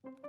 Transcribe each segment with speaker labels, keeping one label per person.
Speaker 1: Boa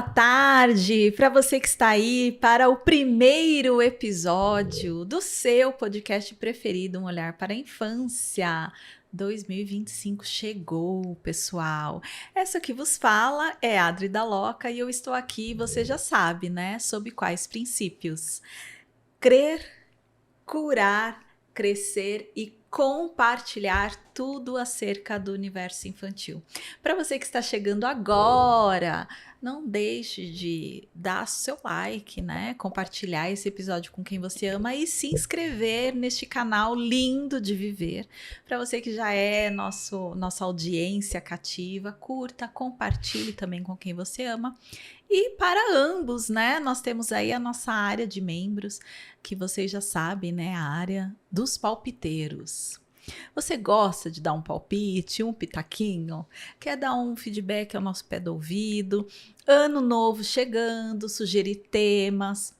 Speaker 1: tarde para você que está aí para o primeiro episódio do seu podcast preferido, Um Olhar para a Infância. 2025 chegou, pessoal. Essa que vos fala é Adri da Loca e eu estou aqui, você já sabe, né? Sob quais princípios? Crer, curar, crescer e compartilhar tudo acerca do universo infantil. Para você que está chegando agora, não deixe de dar seu like, né? Compartilhar esse episódio com quem você ama e se inscrever neste canal lindo de viver. Para você que já é nossa audiência cativa, curta, compartilhe também com quem você ama. E para ambos, né? Nós temos aí a nossa área de membros, que vocês já sabem, né? A área dos palpiteiros. Você gosta de dar um palpite, um pitaquinho? Quer dar um feedback ao nosso pé do ouvido? Ano novo chegando, sugerir temas,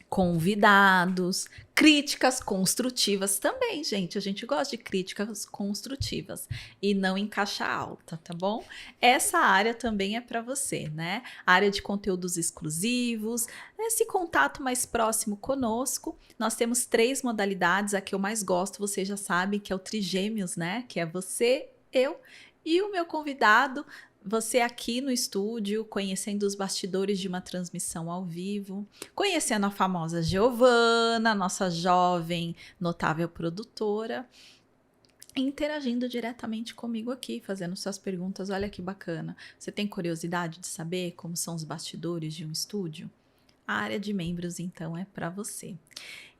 Speaker 1: convidados, críticas construtivas também, gente. A gente gosta de críticas construtivas e não em caixa alta, tá bom? Essa área também é para você, né? Área de conteúdos exclusivos, esse contato mais próximo conosco. Nós temos 3 modalidades, a que eu mais gosto, vocês já sabem, que é o Trigêmeos, né? Que é você, eu e o meu convidado. Você aqui no estúdio, conhecendo os bastidores de uma transmissão ao vivo, conhecendo a famosa Giovana, nossa jovem, notável produtora, interagindo diretamente comigo aqui, fazendo suas perguntas. Olha que bacana. Você tem curiosidade de saber como são os bastidores de um estúdio? A área de membros, então, é para você.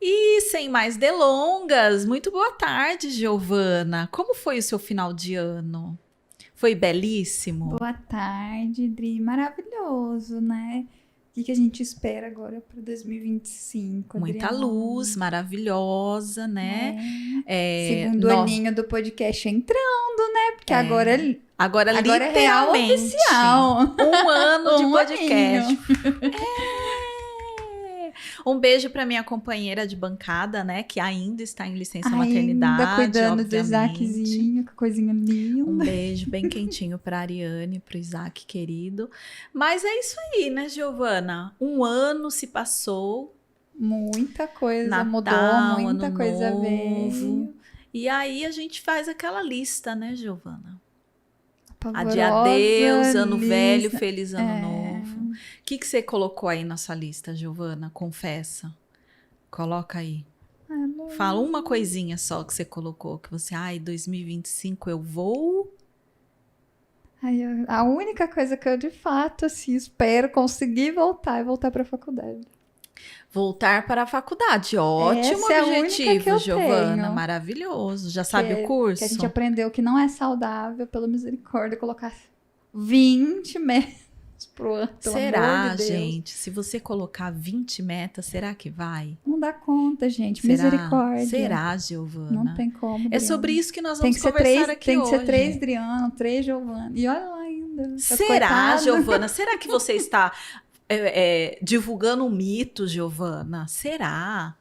Speaker 1: E sem mais delongas, muito boa tarde, Giovana. Como foi o seu final de ano? Foi belíssimo?
Speaker 2: Boa tarde, Dri. Maravilhoso, né? O que a gente espera agora para 2025,
Speaker 1: Muita
Speaker 2: Adriana?
Speaker 1: luz, maravilhosa, né?
Speaker 2: Segundo aninho do podcast entrando, né? Porque agora
Speaker 1: agora
Speaker 2: é real
Speaker 1: literalmente
Speaker 2: oficial.
Speaker 1: um ano de podcast.
Speaker 2: Aninho.
Speaker 1: Um beijo para minha companheira de bancada, né? Que ainda está em licença
Speaker 2: Ainda
Speaker 1: maternidade,
Speaker 2: cuidando
Speaker 1: obviamente.
Speaker 2: do Isaaczinho, que coisinha linda.
Speaker 1: Um beijo bem quentinho para Ariane, para o Isaac querido. Mas é isso aí, né, Giovana? Um ano se passou.
Speaker 2: Muita coisa
Speaker 1: Natal,
Speaker 2: mudou, muita
Speaker 1: ano
Speaker 2: coisa
Speaker 1: novo.
Speaker 2: veio.
Speaker 1: E aí a gente faz aquela lista, né, Giovana?
Speaker 2: Pavorosa
Speaker 1: Adeus, ano
Speaker 2: lista.
Speaker 1: velho, feliz ano novo. O que você colocou aí nessa lista, Giovana? Confessa. Coloca aí. Fala uma coisinha só que você colocou, que você, 2025 eu vou...
Speaker 2: A única coisa que eu de fato assim, espero conseguir voltar é voltar para a faculdade.
Speaker 1: Voltar para a faculdade, ótimo
Speaker 2: Essa é a única
Speaker 1: objetivo,
Speaker 2: que eu
Speaker 1: Giovana,
Speaker 2: tenho.
Speaker 1: maravilhoso. Já sabe o curso?
Speaker 2: Que a gente aprendeu que não é saudável, pela misericórdia, colocar 20 metas pro ano, pelo
Speaker 1: Será,
Speaker 2: amor de Deus.
Speaker 1: gente? Se você colocar 20 metas, será que vai?
Speaker 2: Não dá conta, gente.
Speaker 1: Será?
Speaker 2: Misericórdia.
Speaker 1: Será, Giovana?
Speaker 2: Não tem como.
Speaker 1: É sobre isso que nós
Speaker 2: tem
Speaker 1: vamos
Speaker 2: que
Speaker 1: conversar aqui
Speaker 2: tem
Speaker 1: hoje.
Speaker 2: que ser 3 Driano, 3 Giovana. E olha lá ainda.
Speaker 1: Será, Giovana? Será que você está divulgando um mito, Giovana? Será?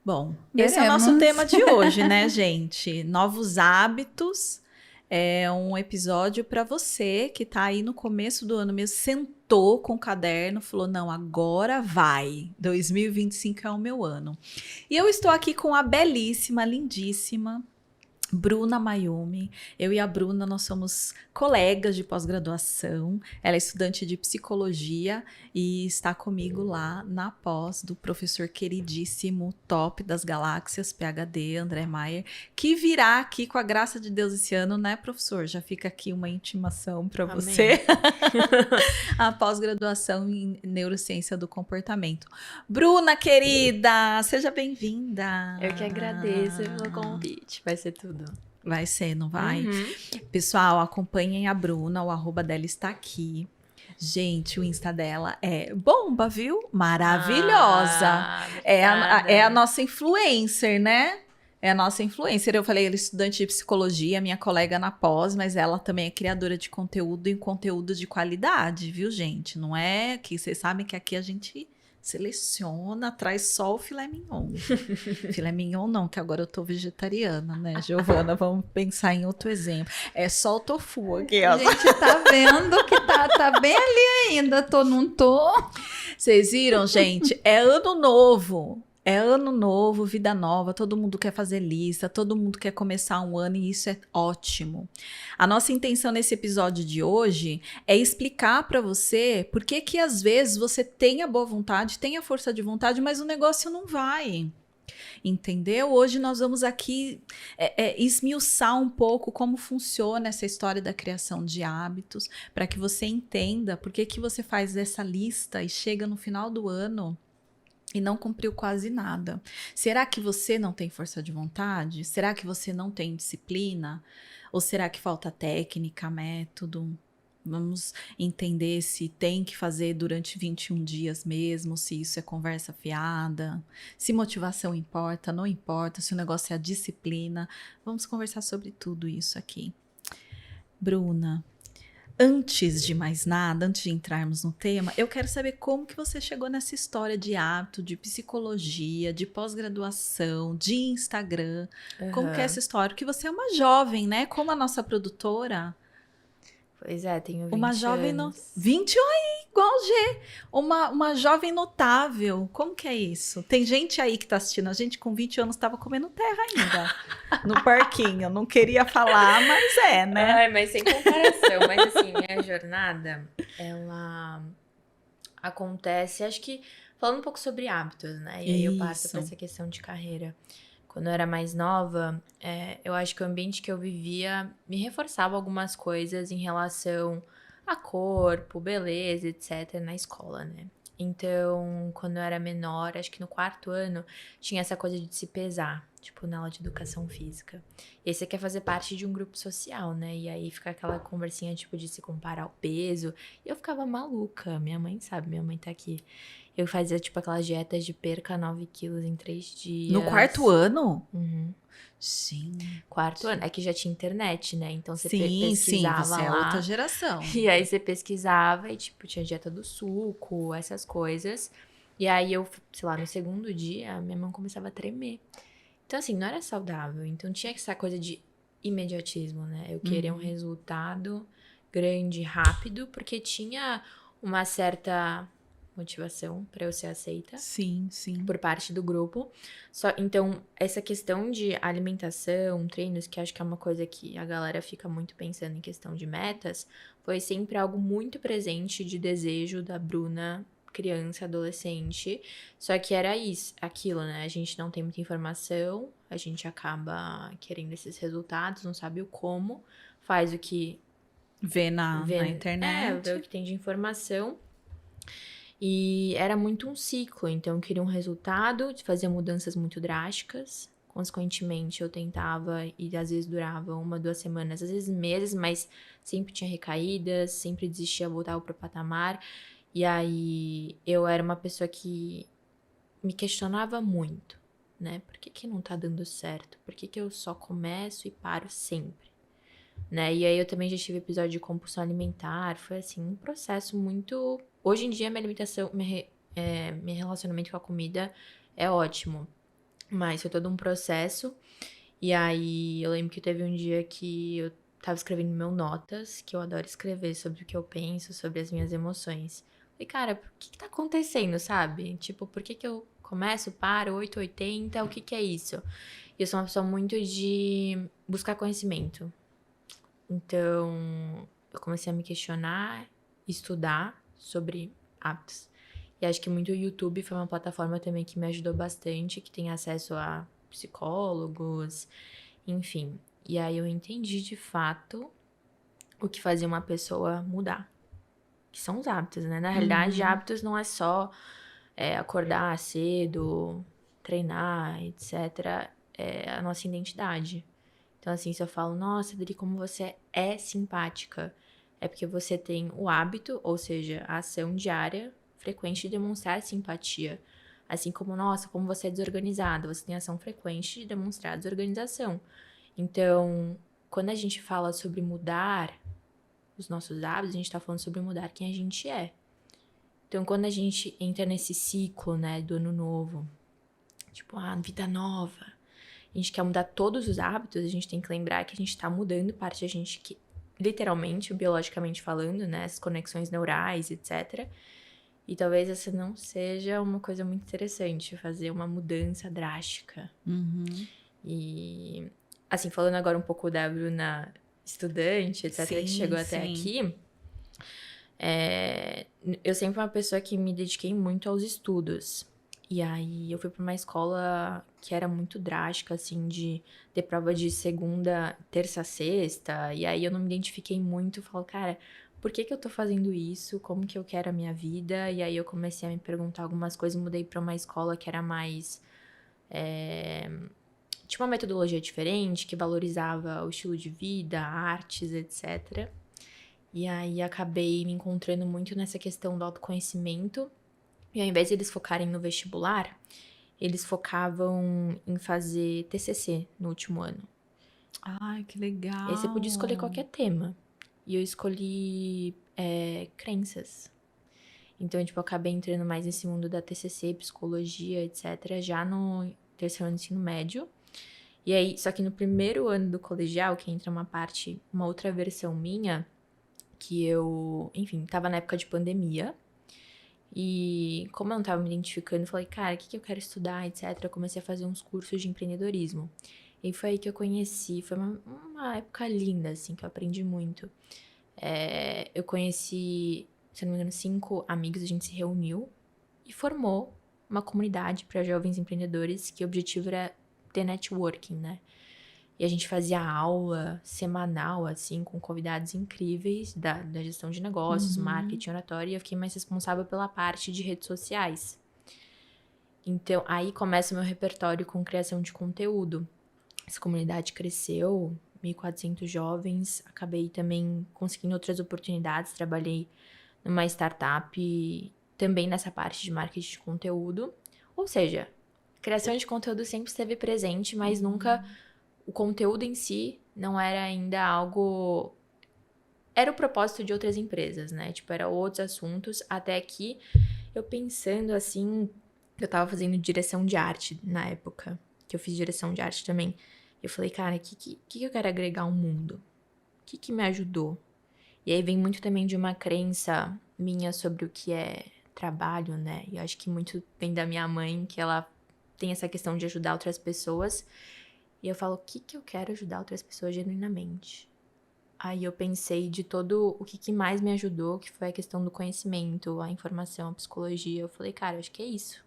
Speaker 1: Bom, esse é o nosso tema de hoje, né, gente? Novos hábitos. É um episódio para você que tá aí no começo do ano mesmo, sentou com o caderno, falou, não, agora vai, 2025 é o meu ano. E eu estou aqui com a belíssima, lindíssima Bruna Mayumi. Eu e a Bruna, nós somos colegas de pós-graduação. Ela é estudante de psicologia e está comigo lá na pós do professor queridíssimo, top das galáxias, PhD, André Maier, que virá aqui com a graça de Deus esse ano, né, professor? Já fica aqui uma intimação para você. A pós-graduação em neurociência do comportamento. Bruna, querida, seja bem-vinda.
Speaker 3: Eu que agradeço pelo convite, vai ser tudo.
Speaker 1: Vai ser, não vai?
Speaker 3: Uhum.
Speaker 1: Pessoal, acompanhem a Bruna, o arroba dela está aqui. Gente, o Insta dela é bomba, viu? Maravilhosa.
Speaker 3: Obrigada.
Speaker 1: É a nossa influencer, né? É a nossa influencer. Eu falei, ela é estudante de psicologia, minha colega na pós, mas ela também é criadora de conteúdo e conteúdo de qualidade, viu, gente? Não é que vocês sabem que aqui a gente seleciona, traz só o filé mignon. Filé mignon não, que agora eu tô vegetariana, né, Giovana? Vamos pensar em outro exemplo. É só o tofu aqui, ó.
Speaker 2: A gente tá vendo que tá bem ali ainda. Não tô.
Speaker 1: Vocês viram, gente? É ano novo. É ano novo, vida nova, todo mundo quer fazer lista, todo mundo quer começar um ano e isso é ótimo. A nossa intenção nesse episódio de hoje é explicar pra você por que que às vezes você tem a boa vontade, tem a força de vontade, mas o negócio não vai. Entendeu? Hoje nós vamos aqui esmiuçar um pouco como funciona essa história da criação de hábitos, para que você entenda por que que você faz essa lista e chega no final do ano e não cumpriu quase nada. Será que você não tem força de vontade? Será que você não tem disciplina? Ou será que falta técnica, método? Vamos entender se tem que fazer durante 21 dias mesmo, se isso é conversa fiada, se motivação importa, não importa, se o negócio é a disciplina. Vamos conversar sobre tudo isso aqui. Bruna, antes de mais nada, antes de entrarmos no tema, eu quero saber como que você chegou nessa história de hábito, de psicologia, de pós-graduação, de Instagram. Como que é essa história? Porque você é uma jovem, né? Como a nossa produtora.
Speaker 3: Pois é, tenho 20
Speaker 1: Uma jovem
Speaker 3: anos.
Speaker 1: 20 aí, igual G. Uma jovem notável. Como que é isso? Tem gente aí que tá assistindo. A gente com 20 anos tava comendo terra ainda. No parquinho. Não queria falar, mas é, né?
Speaker 3: Ai, mas sem comparação. Mas assim, minha jornada, ela acontece, acho que, falando um pouco sobre hábitos, né? E aí eu parto
Speaker 1: Isso.
Speaker 3: pra essa questão de carreira. Quando eu era mais nova, eu acho que o ambiente que eu vivia me reforçava algumas coisas em relação a corpo, beleza, etc, na escola, né? Então, quando eu era menor, acho que no 4º ano, tinha essa coisa de se pesar, tipo, na aula de educação física. E aí você quer fazer parte de um grupo social, né? E aí fica aquela conversinha, tipo, de se comparar o peso. E eu ficava maluca, minha mãe sabe, minha mãe tá aqui. Eu fazia, tipo, aquelas dietas de perca 9 quilos em 3 dias.
Speaker 1: No 4º ano?
Speaker 3: Uhum.
Speaker 1: Sim.
Speaker 3: 4º ano. É que já tinha internet, né? Então você
Speaker 1: Sim,
Speaker 3: pesquisava
Speaker 1: você é
Speaker 3: lá.
Speaker 1: outra geração.
Speaker 3: E aí você pesquisava e, tipo, tinha dieta do suco, essas coisas. E aí eu, sei lá, no 2º dia, minha mão começava a tremer. Então, assim, não era saudável. Então tinha essa coisa de imediatismo, né? Eu queria um resultado grande, rápido, porque tinha uma certa motivação para eu ser aceita.
Speaker 1: Sim, sim.
Speaker 3: Por parte do grupo. Então, essa questão de alimentação, treinos, que acho que é uma coisa que a galera fica muito pensando em questão de metas, foi sempre algo muito presente de desejo da Bruna, criança, adolescente. Só que era isso, aquilo, né? A gente não tem muita informação, a gente acaba querendo esses resultados, não sabe o como, faz o que
Speaker 1: Vê na internet.
Speaker 3: vê o que tem de informação. E era muito um ciclo, então eu queria um resultado, fazia mudanças muito drásticas. Consequentemente, eu tentava e às vezes durava 1, 2 semanas, às vezes meses, mas sempre tinha recaídas, sempre desistia, voltava pro patamar. E aí eu era uma pessoa que me questionava muito, né? Por que não tá dando certo? Por que eu só começo e paro sempre? Né? E aí eu também já tive episódio de compulsão alimentar, foi assim, um processo muito... Hoje em dia minha alimentação, meu relacionamento com a comida é ótimo, mas foi todo um processo. E aí eu lembro que teve um dia que eu tava escrevendo meu notas, que eu adoro escrever sobre o que eu penso, sobre as minhas emoções. Falei, cara, o que tá acontecendo, sabe? Tipo, por que eu começo, paro, 880, o que é isso? E eu sou uma pessoa muito de buscar conhecimento. Então, eu comecei a me questionar, estudar sobre hábitos. E acho que muito o YouTube foi uma plataforma também que me ajudou bastante, que tem acesso a psicólogos, enfim. E aí eu entendi de fato o que fazia uma pessoa mudar. Que são os hábitos, né? Na realidade, hábitos não é só acordar cedo, treinar, etc. É a nossa identidade. Então, assim, se eu falo, nossa, Adri, como você é simpática, é porque você tem o hábito, ou seja, a ação diária frequente de demonstrar simpatia. Assim como, nossa, como você é desorganizada, você tem ação frequente de demonstrar desorganização. Então, quando a gente fala sobre mudar os nossos hábitos, a gente tá falando sobre mudar quem a gente é. Então, quando a gente entra nesse ciclo, né, do ano novo, tipo, vida nova, a gente quer mudar todos os hábitos, a gente tem que lembrar que a gente tá mudando parte da gente que, literalmente, biologicamente falando, né, as conexões neurais, etc. E talvez essa não seja uma coisa muito interessante, fazer uma mudança drástica. E, assim, falando agora um pouco da Bruna estudante, etc., que chegou até aqui, eu sempre fui uma pessoa que me dediquei muito aos estudos. E aí eu fui para uma escola que era muito drástica, assim, de ter prova de segunda, terça, sexta. E aí eu não me identifiquei muito. Falo, cara, por que eu tô fazendo isso? Como que eu quero a minha vida? E aí eu comecei a me perguntar algumas coisas. Mudei para uma escola que era mais... tinha uma metodologia diferente, que valorizava o estilo de vida, artes, etc. E aí acabei me encontrando muito nessa questão do autoconhecimento. E ao invés de eles focarem no vestibular, eles focavam em fazer TCC no último ano.
Speaker 1: Ai, que legal.
Speaker 3: E aí você podia escolher qualquer tema. E eu escolhi crenças. Então, tipo, eu acabei entrando mais nesse mundo da TCC, psicologia, etc. Já no terceiro ano do ensino médio. E aí, só que no primeiro ano do colegial, que entra uma outra versão minha, que eu, enfim, tava na época de pandemia. E como eu não tava me identificando, eu falei, cara, o que eu quero estudar, etc. Eu comecei a fazer uns cursos de empreendedorismo. E foi aí que eu conheci, foi uma época linda, assim, que eu aprendi muito. Eu conheci, se não me engano, 5 amigos, a gente se reuniu e formou uma comunidade para jovens empreendedores, que o objetivo era ter networking, né? E a gente fazia aula semanal, assim, com convidados incríveis da gestão de negócios, marketing, oratória, e eu fiquei mais responsável pela parte de redes sociais. Então, aí começa o meu repertório com criação de conteúdo. Essa comunidade cresceu, 1.400 jovens, acabei também conseguindo outras oportunidades, trabalhei numa startup, também nessa parte de marketing de conteúdo. Ou seja, criação de conteúdo sempre esteve presente, mas nunca... O conteúdo em si não era ainda algo... Era o propósito de outras empresas, né? Tipo, era outros assuntos, até que eu pensando assim... Eu tava fazendo direção de arte na época, que eu fiz direção de arte também. Eu falei, cara, o que eu quero agregar ao mundo? O que me ajudou? E aí vem muito também de uma crença minha sobre o que é trabalho, né? E eu acho que muito vem da minha mãe, que ela tem essa questão de ajudar outras pessoas. E eu falo, o que eu quero ajudar outras pessoas genuinamente? Aí eu pensei de todo o que mais me ajudou, que foi a questão do conhecimento, a informação, a psicologia. Eu falei, cara, acho que é isso.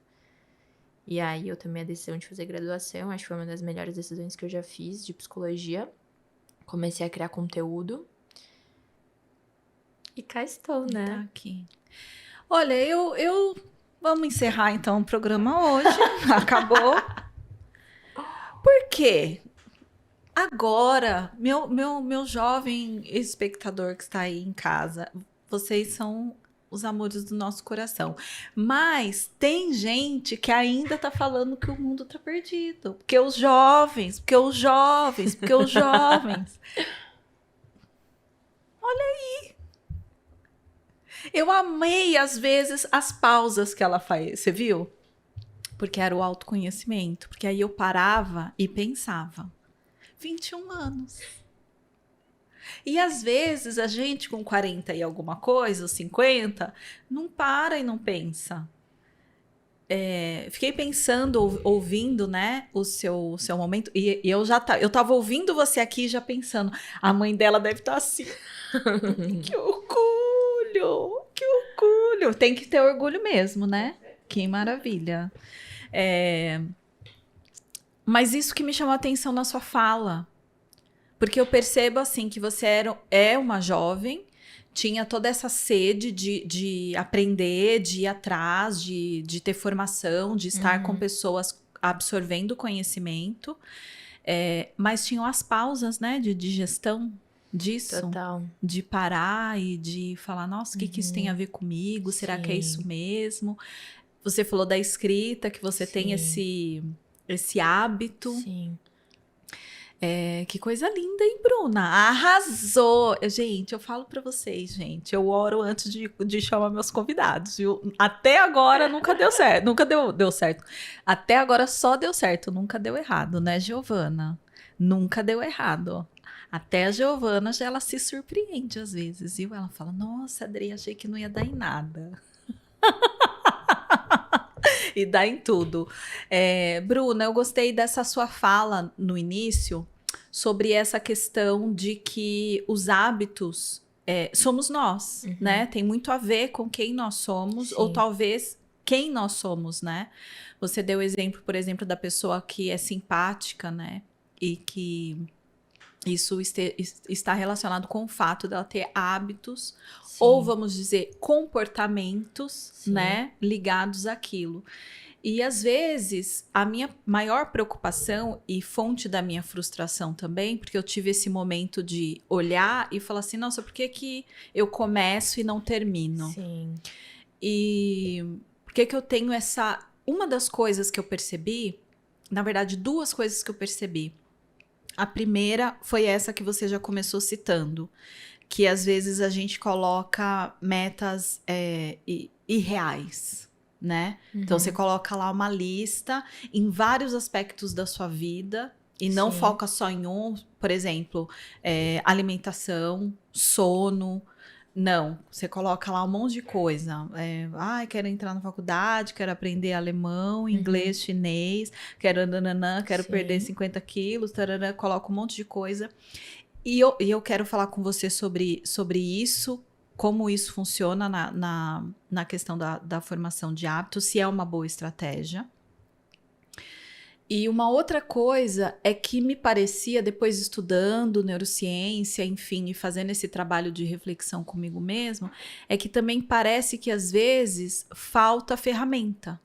Speaker 3: E aí eu tomei a decisão de fazer graduação, acho que foi uma das melhores decisões que eu já fiz de psicologia. Comecei a criar conteúdo. E cá estou, né?
Speaker 1: Tá aqui. Olha, eu... Vamos encerrar então o programa hoje. Acabou. Por quê? Agora, meu jovem espectador que está aí em casa, vocês são os amores do nosso coração. Mas tem gente que ainda tá falando que o mundo tá perdido. Porque os jovens. Olha aí. Eu amei, às vezes, as pausas que ela faz. Você viu? Porque era o autoconhecimento. Porque aí eu parava e pensava. 21 anos. E às vezes a gente com 40 e alguma coisa, 50, não para e não pensa. Fiquei pensando, ouvindo, né, o seu momento, e eu tava ouvindo você aqui já pensando, a mãe dela deve estar assim. Que orgulho! Que orgulho! Tem que ter orgulho mesmo, né? Que maravilha. Mas isso que me chamou a atenção na sua fala. Porque eu percebo, assim, que você é uma jovem, tinha toda essa sede de aprender, de ir atrás, de ter formação, de estar com pessoas absorvendo conhecimento. Mas tinham as pausas, né, de digestão disso.
Speaker 3: Total.
Speaker 1: De parar e de falar, nossa, o que isso tem a ver comigo? Será que é isso
Speaker 3: Sim.
Speaker 1: mesmo? Você falou da escrita, que você tem
Speaker 3: Sim.
Speaker 1: esse hábito.
Speaker 3: Sim.
Speaker 1: Que coisa linda, hein, Bruna? Arrasou! Gente, eu falo pra vocês, gente, eu oro antes de chamar meus convidados, viu? Até agora nunca deu certo, nunca deu certo. Até agora só deu certo, nunca deu errado, né, Giovana? Nunca deu errado. Até a Giovana, já ela se surpreende às vezes, viu? Ela fala, nossa, Adri, achei que não ia dar em nada. E dá em tudo. Bruna, eu gostei dessa sua fala no início sobre essa questão de que os hábitos somos nós, né? Tem muito a ver com quem nós somos, ou
Speaker 3: Sim.
Speaker 1: talvez quem nós somos, né? Você deu o exemplo, por exemplo, da pessoa que é simpática, né? E que isso está relacionado com o fato dela ter hábitos,
Speaker 3: Sim.
Speaker 1: ou vamos dizer, comportamentos,
Speaker 3: Sim.
Speaker 1: né? Ligados àquilo. E às vezes a minha maior preocupação e fonte da minha frustração também, porque eu tive esse momento de olhar e falar assim, nossa, por que eu começo e não termino?
Speaker 3: Sim.
Speaker 1: E por que eu tenho essa... Uma das coisas que eu percebi, na verdade, duas coisas que eu percebi. A primeira foi essa que você já começou citando, que às vezes a gente coloca metas irreais, né? Então você coloca lá uma lista em vários aspectos da sua vida e não
Speaker 3: Sim.
Speaker 1: foca só em um, por exemplo, alimentação, sono. Não, você coloca lá um monte de coisa. Quero entrar na faculdade, quero aprender alemão, inglês, chinês, quero quero
Speaker 3: Sim.
Speaker 1: perder 50 quilos, tarará, coloca um monte de coisa. E eu quero falar com você sobre isso, como isso funciona na questão da formação de hábitos, se é uma boa estratégia. E uma outra coisa é que me parecia, depois estudando neurociência, enfim, e fazendo esse trabalho de reflexão comigo mesmo, é que também parece que às vezes falta ferramenta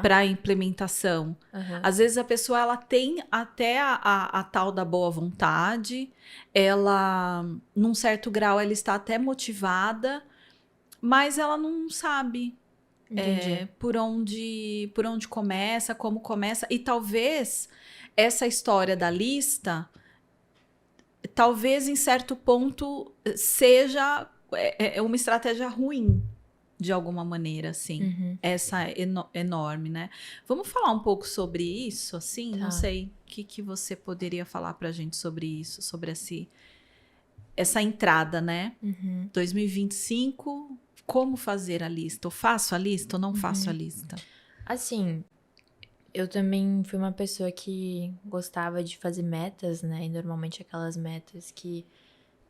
Speaker 1: para a implementação. Às vezes a pessoa ela tem até a tal da boa vontade, ela, num certo grau, ela está até motivada, mas ela não sabe por onde começa, como começa. E talvez essa história da lista, talvez em certo ponto seja uma estratégia ruim, de alguma maneira, assim. Essa enorme, né? Vamos falar um pouco sobre isso, assim?
Speaker 3: Tá.
Speaker 1: Não sei, o que você poderia falar pra gente sobre isso, sobre essa entrada, né? 2025, como fazer a lista? Eu faço a lista ou não faço a lista?
Speaker 3: Assim, eu também fui uma pessoa que gostava de fazer metas, né? E normalmente aquelas metas que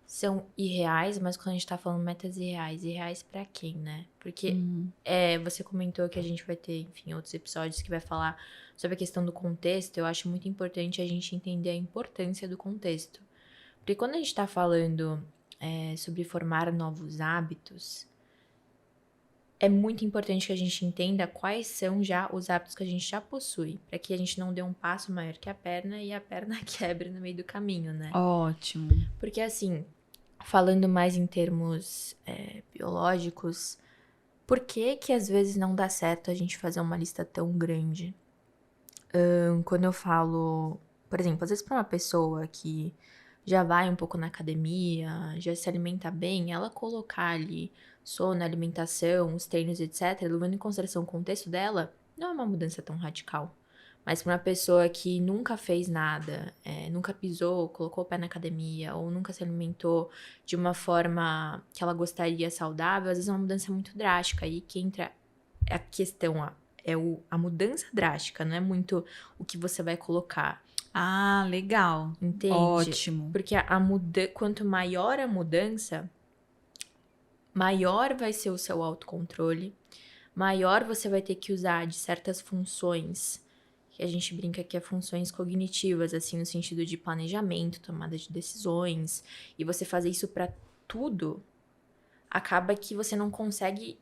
Speaker 3: são irreais, mas quando a gente tá falando metas irreais pra quem, né? Porque você comentou que a gente vai ter, enfim, outros episódios que vai falar sobre a questão do contexto. Eu acho muito importante a gente entender a importância do contexto. Porque quando a gente tá falando sobre formar novos hábitos, é muito importante que a gente entenda quais são já os hábitos que a gente já possui, para que a gente não dê um passo maior que a perna e a perna quebre no meio do caminho, né?
Speaker 1: Ótimo.
Speaker 3: Porque assim, falando mais em termos biológicos, por que às vezes não dá certo a gente fazer uma lista tão grande? Quando eu falo, por exemplo, às vezes para uma pessoa que já vai um pouco na academia, já se alimenta bem, ela colocar ali sono, alimentação, os treinos, etc., levando em consideração o contexto dela, não é uma mudança tão radical. Mas para uma pessoa que nunca fez nada, nunca pisou, colocou o pé na academia, ou nunca se alimentou de uma forma que ela gostaria saudável, às vezes é uma mudança muito drástica. Aí que entra a questão, a mudança drástica, não é muito o que você vai colocar.
Speaker 1: Ah, legal.
Speaker 3: Entende?
Speaker 1: Ótimo.
Speaker 3: Porque quanto maior a mudança, maior vai ser o seu autocontrole, maior você vai ter que usar de certas funções, que a gente brinca que é funções cognitivas, assim, no sentido de planejamento, tomada de decisões, e você fazer isso para tudo, acaba que você não consegue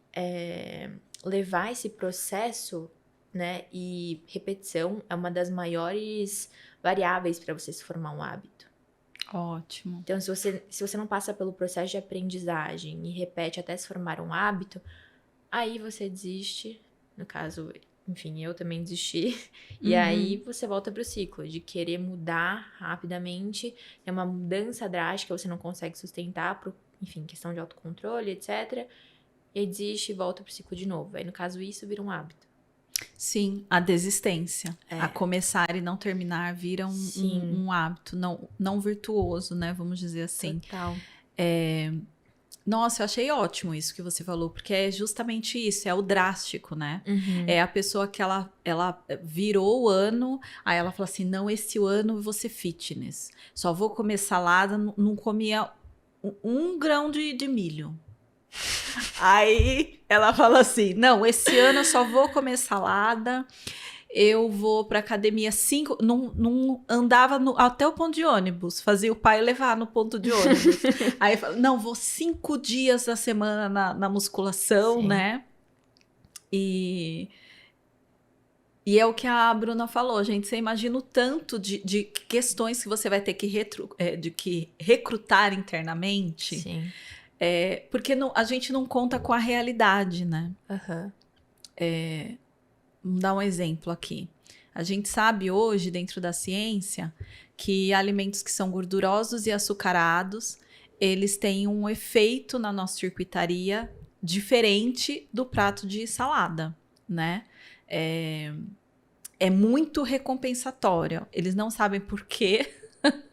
Speaker 3: levar esse processo né? E repetição é uma das maiores variáveis para você se formar um hábito.
Speaker 1: Ótimo.
Speaker 3: Então, se você não passa pelo processo de aprendizagem e repete até se formar um hábito, aí você desiste. No caso, enfim, eu também desisti. E aí você volta pro ciclo de querer mudar rapidamente. É uma mudança drástica, você não consegue sustentar, enfim, questão de autocontrole, etc. E aí desiste e volta pro ciclo de novo. Aí, no caso, isso vira um hábito.
Speaker 1: Sim, a desistência. A começar e não terminar vira um hábito não virtuoso, né? Vamos dizer assim.
Speaker 3: Total.
Speaker 1: Nossa, eu achei ótimo isso que você falou, porque é justamente isso, é o drástico, né? É a pessoa que ela virou o ano, aí ela fala assim, não, esse ano eu vou ser fitness. Só vou comer salada, não comia um grão de milho. Aí ela fala assim, não, esse ano eu só vou comer salada, eu vou pra academia 5, não andava até o ponto de ônibus, fazia o pai levar no ponto de ônibus. Aí fala, não, vou 5 dias da semana na musculação,
Speaker 3: Sim.
Speaker 1: né? E é o que a Bruna falou, gente, você imagina o tanto de questões que você vai ter que recrutar internamente.
Speaker 3: Sim.
Speaker 1: Porque a gente não conta com a realidade, né?
Speaker 3: Aham.
Speaker 1: Vamos dar um exemplo aqui. A gente sabe hoje, dentro da ciência, que alimentos que são gordurosos e açucarados, eles têm um efeito na nossa circuitaria diferente do prato de salada, né? É muito recompensatório. Eles não sabem por quê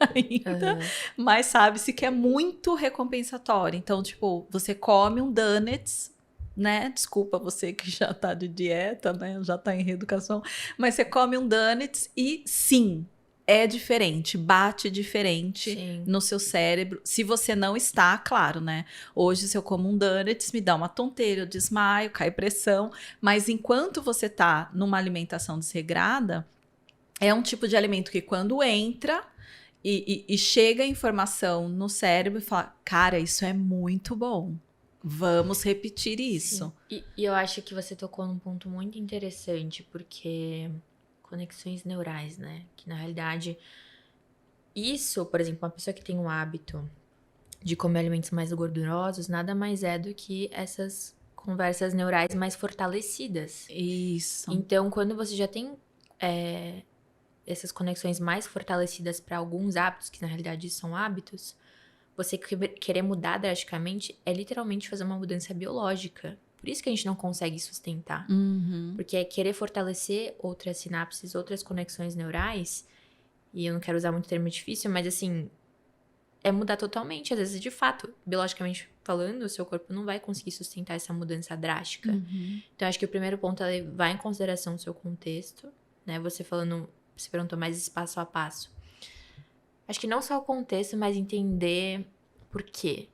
Speaker 1: ainda, mas sabe-se que é muito recompensatório. Então, tipo, você come um donuts, né? Desculpa você que já tá de dieta, né? Já tá em reeducação, mas você come um donuts e sim, é diferente, bate diferente
Speaker 3: Sim.
Speaker 1: no seu cérebro. Se você não está, claro, né? Hoje, se eu como um donuts, me dá uma tonteira, eu desmaio, cai pressão. Mas enquanto você tá numa alimentação desregrada, é um tipo de alimento que quando entra e chega a informação no cérebro e fala, cara, isso é muito bom. Vamos repetir isso.
Speaker 3: Sim. E eu acho que você tocou num ponto muito interessante, porque conexões neurais, né? Que na realidade, isso, por exemplo, uma pessoa que tem um hábito de comer alimentos mais gordurosos, nada mais é do que essas conversas neurais mais fortalecidas.
Speaker 1: Isso.
Speaker 3: Então, quando você já tem essas conexões mais fortalecidas para alguns hábitos, que na realidade são hábitos, você querer mudar drasticamente é literalmente fazer uma mudança biológica. Por isso que a gente não consegue sustentar. Porque é querer fortalecer outras sinapses, outras conexões neurais, e eu não quero usar muito termo difícil, mas assim, é mudar totalmente. Às vezes, de fato, biologicamente falando, o seu corpo não vai conseguir sustentar essa mudança drástica. Então, acho que o primeiro ponto é levar em consideração o seu contexto, né? Você perguntou mais esse passo a passo. Acho que não só o contexto, mas entender por quê,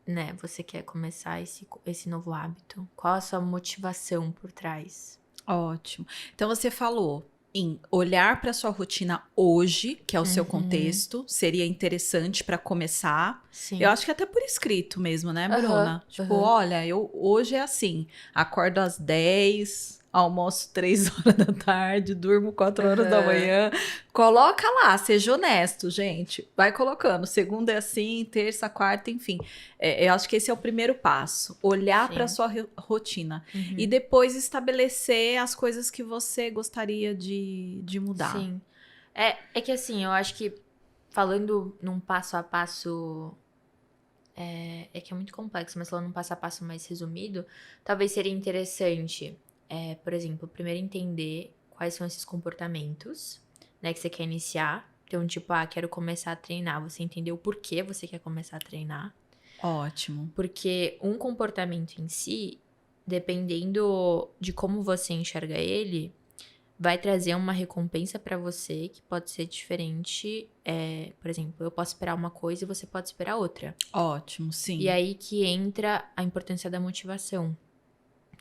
Speaker 3: né? Você quer começar esse novo hábito. Qual a sua motivação por trás?
Speaker 1: Ótimo. Então você falou em olhar para sua rotina hoje, que é o seu contexto, seria interessante para começar.
Speaker 3: Sim.
Speaker 1: Eu acho que até por escrito mesmo, né, Bruna? Tipo, olha, eu hoje é assim, acordo às 10, almoço 3 horas da tarde, durmo 4 horas da manhã. Coloca lá, seja honesto, gente. Vai colocando. Segunda é assim, terça, quarta, enfim. Eu acho que esse é o primeiro passo. Olhar para sua rotina. E depois estabelecer as coisas que você gostaria de mudar.
Speaker 3: Sim. É que assim, eu acho que falando num passo a passo... É que é muito complexo, mas falando num passo a passo mais resumido, talvez seria interessante... por exemplo, primeiro entender quais são esses comportamentos, né, que você quer iniciar. Então, tipo, quero começar a treinar. Você entender o porquê você quer começar a treinar.
Speaker 1: Ótimo.
Speaker 3: Porque um comportamento em si, dependendo de como você enxerga ele, vai trazer uma recompensa pra você que pode ser diferente. Por exemplo, eu posso esperar uma coisa e você pode esperar outra.
Speaker 1: Ótimo, sim.
Speaker 3: E aí que entra a importância da motivação.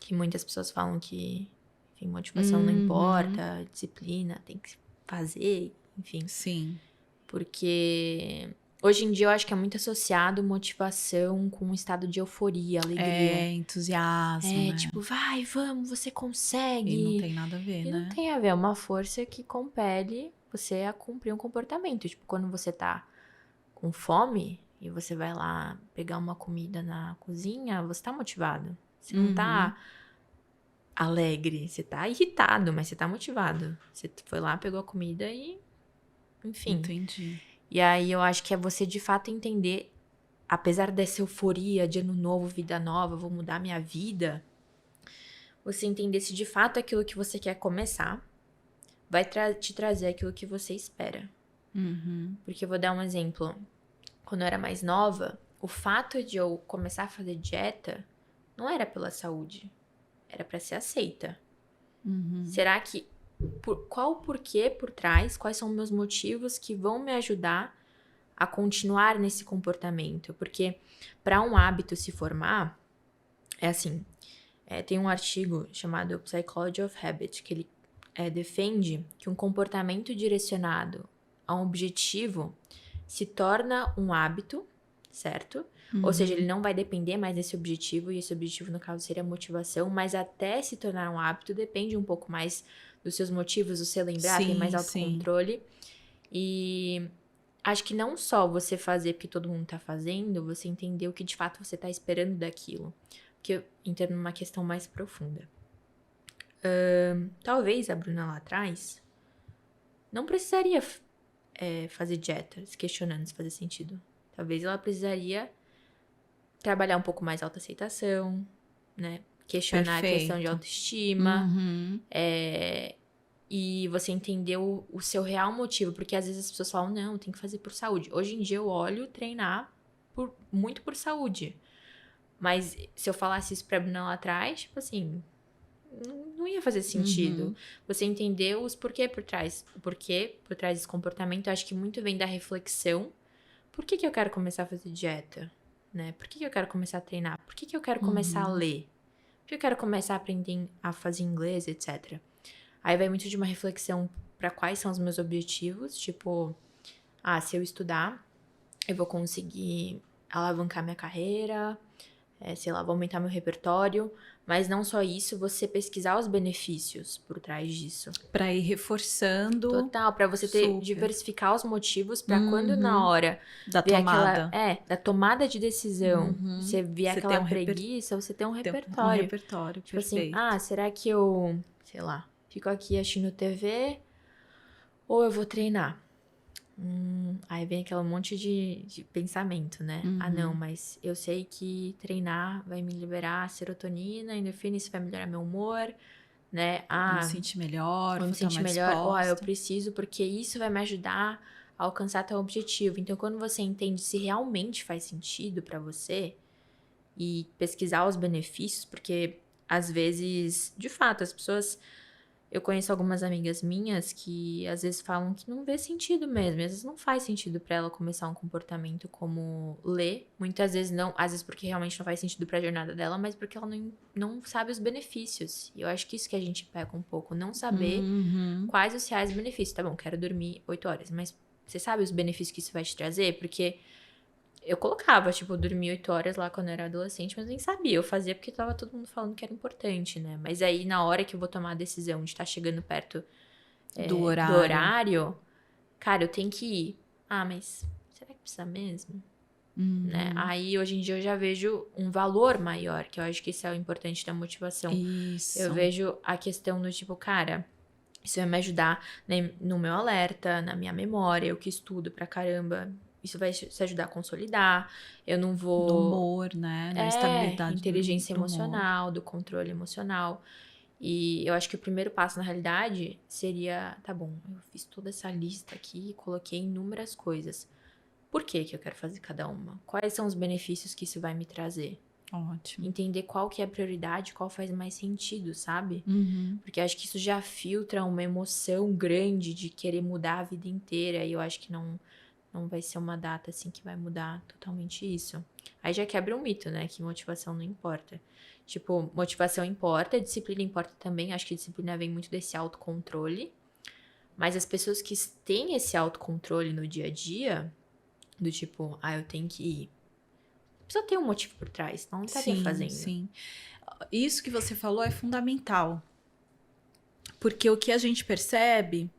Speaker 3: Que muitas pessoas falam que, enfim, motivação não importa, disciplina tem que fazer, enfim.
Speaker 1: Sim.
Speaker 3: Porque Hoje em dia eu acho que é muito associado motivação com um estado de euforia, alegria.
Speaker 1: Entusiasmo, né?
Speaker 3: Tipo, vai, vamos, você
Speaker 1: E não
Speaker 3: consegue.
Speaker 1: tem nada a ver,
Speaker 3: E
Speaker 1: né?
Speaker 3: não tem a ver, é uma força que compele você a cumprir um comportamento. Tipo, quando você tá com fome e você vai lá pegar uma comida na cozinha, você tá motivado. Você não tá alegre, você tá irritado, mas você tá motivado. Você foi lá, pegou a comida e... Enfim.
Speaker 1: Entendi.
Speaker 3: E aí eu acho que é você de fato entender, apesar dessa euforia de ano novo, vida nova, vou mudar minha vida, você entender se de fato aquilo que você quer começar vai te trazer aquilo que você espera. Porque eu vou dar um exemplo. Quando eu era mais nova, o fato de eu começar a fazer dieta não era pela saúde, era para ser aceita. Será que qual o porquê por trás, quais são meus motivos que vão me ajudar a continuar nesse comportamento? Porque para um hábito se formar, é assim, tem um artigo chamado Psychology of Habit, que ele defende que um comportamento direcionado a um objetivo se torna um hábito, certo? Ou seja, ele não vai depender mais desse objetivo, e esse objetivo, no caso, seria a motivação, mas até se tornar um hábito depende um pouco mais dos seus motivos, do seu lembrar, tem mais autocontrole. E acho que não só você fazer porque todo mundo tá fazendo, você entender o que de fato você tá esperando daquilo. Porque eu entendo numa questão mais profunda. Talvez a Bruna lá atrás não precisaria fazer dieta, se questionando se fazia sentido. Talvez ela precisaria trabalhar um pouco mais a autoaceitação, né? Questionar a questão de autoestima. E você entender o seu real motivo. Porque às vezes as pessoas falam, não, tem que fazer por saúde. Hoje em dia eu olho treinar muito por saúde. Mas se eu falasse isso pra Bruna lá atrás, tipo assim, não ia fazer sentido. Você entender os porquê por trás. O porquê por trás desse comportamento, eu acho que muito vem da reflexão. Por que eu quero começar a fazer dieta? Né? Por que eu quero começar a treinar? Por que eu quero começar a ler? Por que eu quero começar a aprender a fazer inglês, etc. Aí vai muito de uma reflexão para quais são os meus objetivos. Tipo, se eu estudar, eu vou conseguir alavancar minha carreira, sei lá, vou aumentar meu repertório. Mas não só isso, você pesquisar os benefícios por trás disso.
Speaker 1: Pra ir reforçando.
Speaker 3: Total, pra você diversificar os motivos pra quando na hora
Speaker 1: da
Speaker 3: ver
Speaker 1: tomada.
Speaker 3: da tomada de decisão, você ver aquela preguiça, você tem um repertório.
Speaker 1: Um repertório,
Speaker 3: tipo
Speaker 1: perfeito.
Speaker 3: assim, será que eu, sei lá, fico aqui assistindo TV ou eu vou treinar? Aí vem aquele monte de pensamento, né? Não, mas eu sei que treinar vai me liberar serotonina, endorfina, isso vai melhorar meu humor, né?
Speaker 1: Vou me sentir melhor, vou estar mais disposta.
Speaker 3: Eu preciso porque isso vai me ajudar a alcançar teu objetivo. Então, quando você entende se realmente faz sentido pra você e pesquisar os benefícios, porque às vezes, de fato, as pessoas... Eu conheço algumas amigas minhas que às vezes falam que não vê sentido mesmo. E às vezes não faz sentido pra ela começar um comportamento como ler. Muitas vezes não, às vezes porque realmente não faz sentido pra jornada dela, mas porque ela não sabe os benefícios. E eu acho que isso que a gente peca um pouco. Não saber quais os reais benefícios. Tá bom, quero dormir 8 horas, mas você sabe os benefícios que isso vai te trazer? Porque... eu colocava, tipo, dormir 8 horas lá quando eu era adolescente, mas nem sabia. Eu fazia porque tava todo mundo falando que era importante, né? Mas aí, na hora que eu vou tomar a decisão de estar chegando perto
Speaker 1: do horário,
Speaker 3: cara, eu tenho que ir. Mas será que precisa mesmo? Né? Aí, hoje em dia, eu já vejo um valor maior, que eu acho que isso é o importante da motivação.
Speaker 1: Isso.
Speaker 3: Eu vejo a questão do tipo, cara... isso vai me ajudar, né, no meu alerta, na minha memória, eu que estudo pra caramba... isso vai se ajudar a consolidar. Eu não vou...
Speaker 1: no humor, né? Na estabilidade
Speaker 3: inteligência
Speaker 1: do
Speaker 3: emocional,
Speaker 1: humor.
Speaker 3: do controle emocional. E eu acho que o primeiro passo, na realidade, seria... tá bom, eu fiz toda essa lista aqui, coloquei inúmeras coisas. Por que eu quero fazer cada uma? Quais são os benefícios que isso vai me trazer?
Speaker 1: Ótimo.
Speaker 3: Entender qual que é a prioridade, qual faz mais sentido, sabe? Porque eu acho que isso já filtra uma emoção grande de querer mudar a vida inteira. E eu acho que não vai ser uma data, assim, que vai mudar totalmente isso. Aí já quebra um mito, né? Que motivação não importa. Tipo, motivação importa, disciplina importa também. Acho que disciplina vem muito desse autocontrole. Mas as pessoas que têm esse autocontrole no dia a dia, Do tipo, eu tenho que ir. Precisa ter um motivo por trás, senão não estaria fazendo.
Speaker 1: Sim. Isso que você falou é fundamental. Porque o que a gente percebe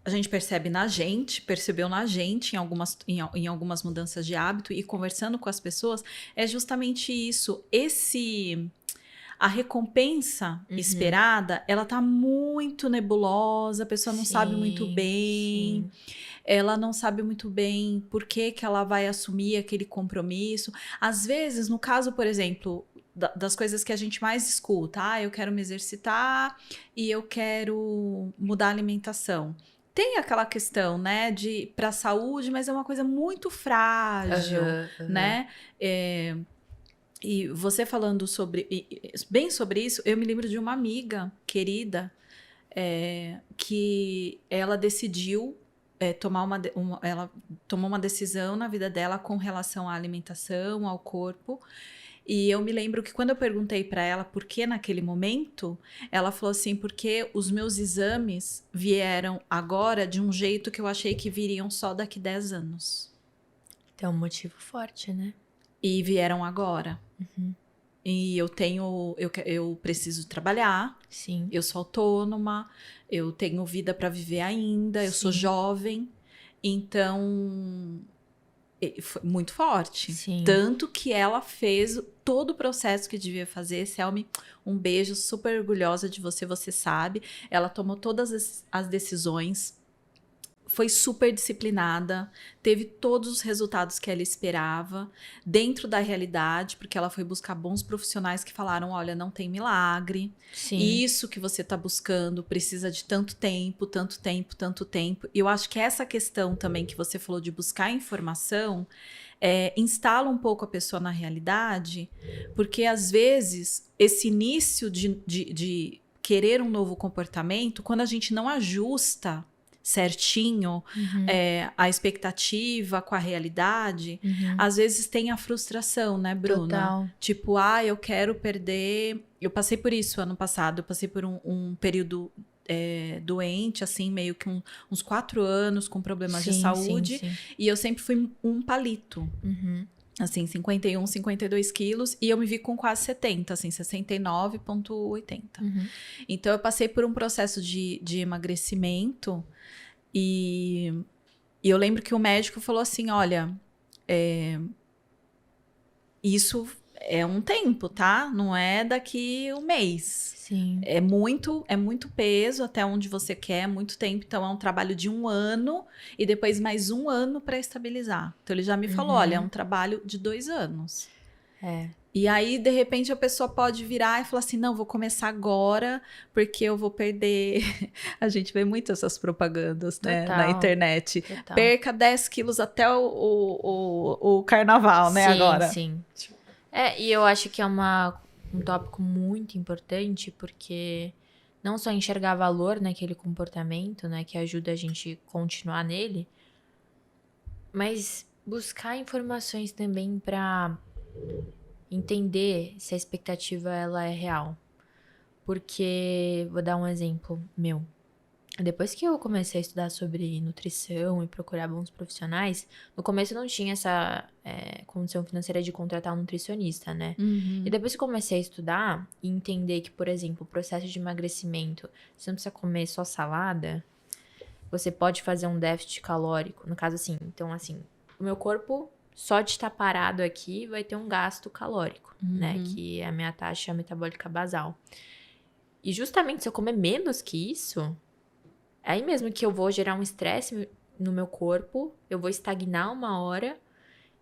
Speaker 1: a gente percebe percebeu na gente em algumas mudanças de hábito e conversando com as pessoas, é justamente isso. A recompensa esperada, ela tá muito nebulosa, a pessoa não sabe muito bem, ela não sabe muito bem por que ela vai assumir aquele compromisso. Às vezes, no caso, por exemplo, das coisas que a gente mais escuta, eu quero me exercitar e eu quero mudar a alimentação. Tem aquela questão, né, para a saúde, mas é uma coisa muito frágil, né? E você falando bem sobre isso, eu me lembro de uma amiga querida que ela decidiu ela tomou uma decisão na vida dela com relação à alimentação, ao corpo. E eu me lembro que quando eu perguntei para ela por que naquele momento, ela falou assim, porque os meus exames vieram agora de um jeito que eu achei que viriam só daqui 10 anos.
Speaker 3: Então, um motivo forte, né?
Speaker 1: E vieram agora. E eu preciso trabalhar.
Speaker 3: Sim.
Speaker 1: Eu sou autônoma, eu tenho vida para viver ainda, eu sou jovem. Então, foi muito forte.
Speaker 3: Sim.
Speaker 1: Tanto que ela fez todo o processo que devia fazer. Selmy, um beijo, super orgulhosa de você, você sabe. Ela tomou todas as decisões, foi super disciplinada, teve todos os resultados que ela esperava, dentro da realidade, porque ela foi buscar bons profissionais que falaram, olha, não tem milagre, isso que você está buscando precisa de tanto tempo, tanto tempo, tanto tempo. E eu acho que essa questão também que você falou de buscar informação, instala um pouco a pessoa na realidade, porque às vezes esse início de querer um novo comportamento, quando a gente não ajusta certinho a expectativa com a realidade, às vezes tem a frustração, né, Bruna?
Speaker 3: Total.
Speaker 1: Tipo, eu quero perder... Eu passei por isso ano passado, eu passei por um período doente, assim, meio que uns 4 anos com problemas de saúde, e eu sempre fui um palito. Assim, 51, 52 quilos, e eu me vi com quase 70, assim, 69,80. Então, eu passei por um processo de emagrecimento, e eu lembro que o médico falou assim, olha, isso é um tempo, tá? Não é daqui um mês.
Speaker 3: Sim.
Speaker 1: É muito peso até onde você quer, muito tempo. Então, é um trabalho de 1 ano e depois mais 1 ano para estabilizar. Então, ele já me falou, olha, é um trabalho de 2 anos. E aí, de repente, a pessoa pode virar e falar assim, não, vou começar agora porque eu vou perder... A gente vê muito essas propagandas, né, na internet.
Speaker 3: Total.
Speaker 1: Perca 10 quilos até o carnaval, né, agora.
Speaker 3: Sim. E eu acho que é um tópico muito importante, porque não só enxergar valor naquele comportamento, né, que ajuda a gente continuar nele, mas buscar informações também para entender se a expectativa ela é real. Porque, vou dar um exemplo meu. Depois que eu comecei a estudar sobre nutrição e procurar bons profissionais, no começo eu não tinha essa condição financeira de contratar um nutricionista, né? E depois que eu comecei a estudar e entender que, por exemplo, o processo de emagrecimento, você não precisa comer só salada, você pode fazer um déficit calórico. No caso, assim, então, assim, o meu corpo, só de estar parado aqui, vai ter um gasto calórico, né? Que é a minha taxa metabólica basal. E justamente se eu comer menos que isso... Aí mesmo que eu vou gerar um estresse no meu corpo, eu vou estagnar 1 hora,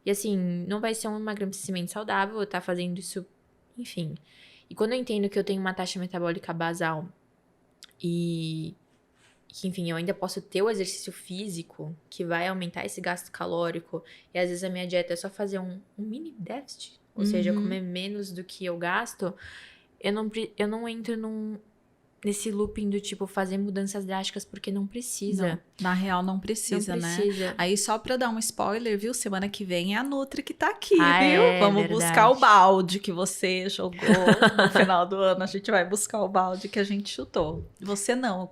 Speaker 3: e assim, não vai ser um emagrecimento saudável, eu estar fazendo isso, enfim. E quando eu entendo que eu tenho uma taxa metabólica basal, e que, enfim, eu ainda posso ter o exercício físico, que vai aumentar esse gasto calórico, e às vezes a minha dieta é só fazer um mini déficit, ou seja, comer menos do que eu gasto, eu não entro nesse looping do tipo, fazer mudanças drásticas porque não precisa.
Speaker 1: Não, na real não precisa,
Speaker 3: Não precisa.
Speaker 1: né? Aí só pra dar um spoiler, viu? Semana que vem é a Nutri que tá aqui,
Speaker 3: Ah,
Speaker 1: viu?
Speaker 3: é,
Speaker 1: Vamos
Speaker 3: verdade.
Speaker 1: buscar o balde que você jogou no final do ano. A gente vai buscar o balde que a gente chutou. Você não,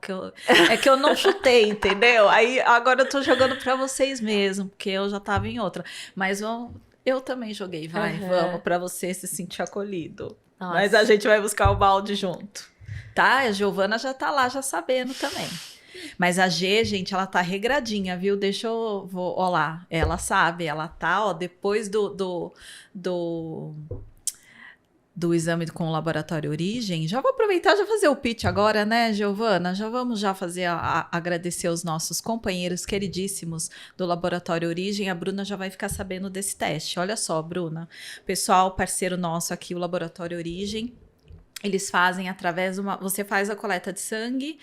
Speaker 1: é que eu não chutei, entendeu? Aí agora eu tô jogando pra vocês mesmo, porque eu já tava em outra. Mas eu também joguei, vai, vamos, pra você se sentir acolhido.
Speaker 3: Nossa.
Speaker 1: Mas a gente vai buscar o balde junto. Tá? A Giovana já tá lá, já sabendo também. Mas a G, gente, ela tá regradinha, viu? Deixa eu... Ó lá, ela sabe, ela tá, ó, depois do exame com o laboratório Origem. Já vou aproveitar e já fazer o pitch agora, né, Giovana? Já vamos fazer agradecer os nossos companheiros queridíssimos do laboratório Origem. A Bruna já vai ficar sabendo desse teste. Olha só, Bruna. Pessoal, parceiro nosso aqui, o laboratório Origem. Eles fazem através de você faz a coleta de sangue,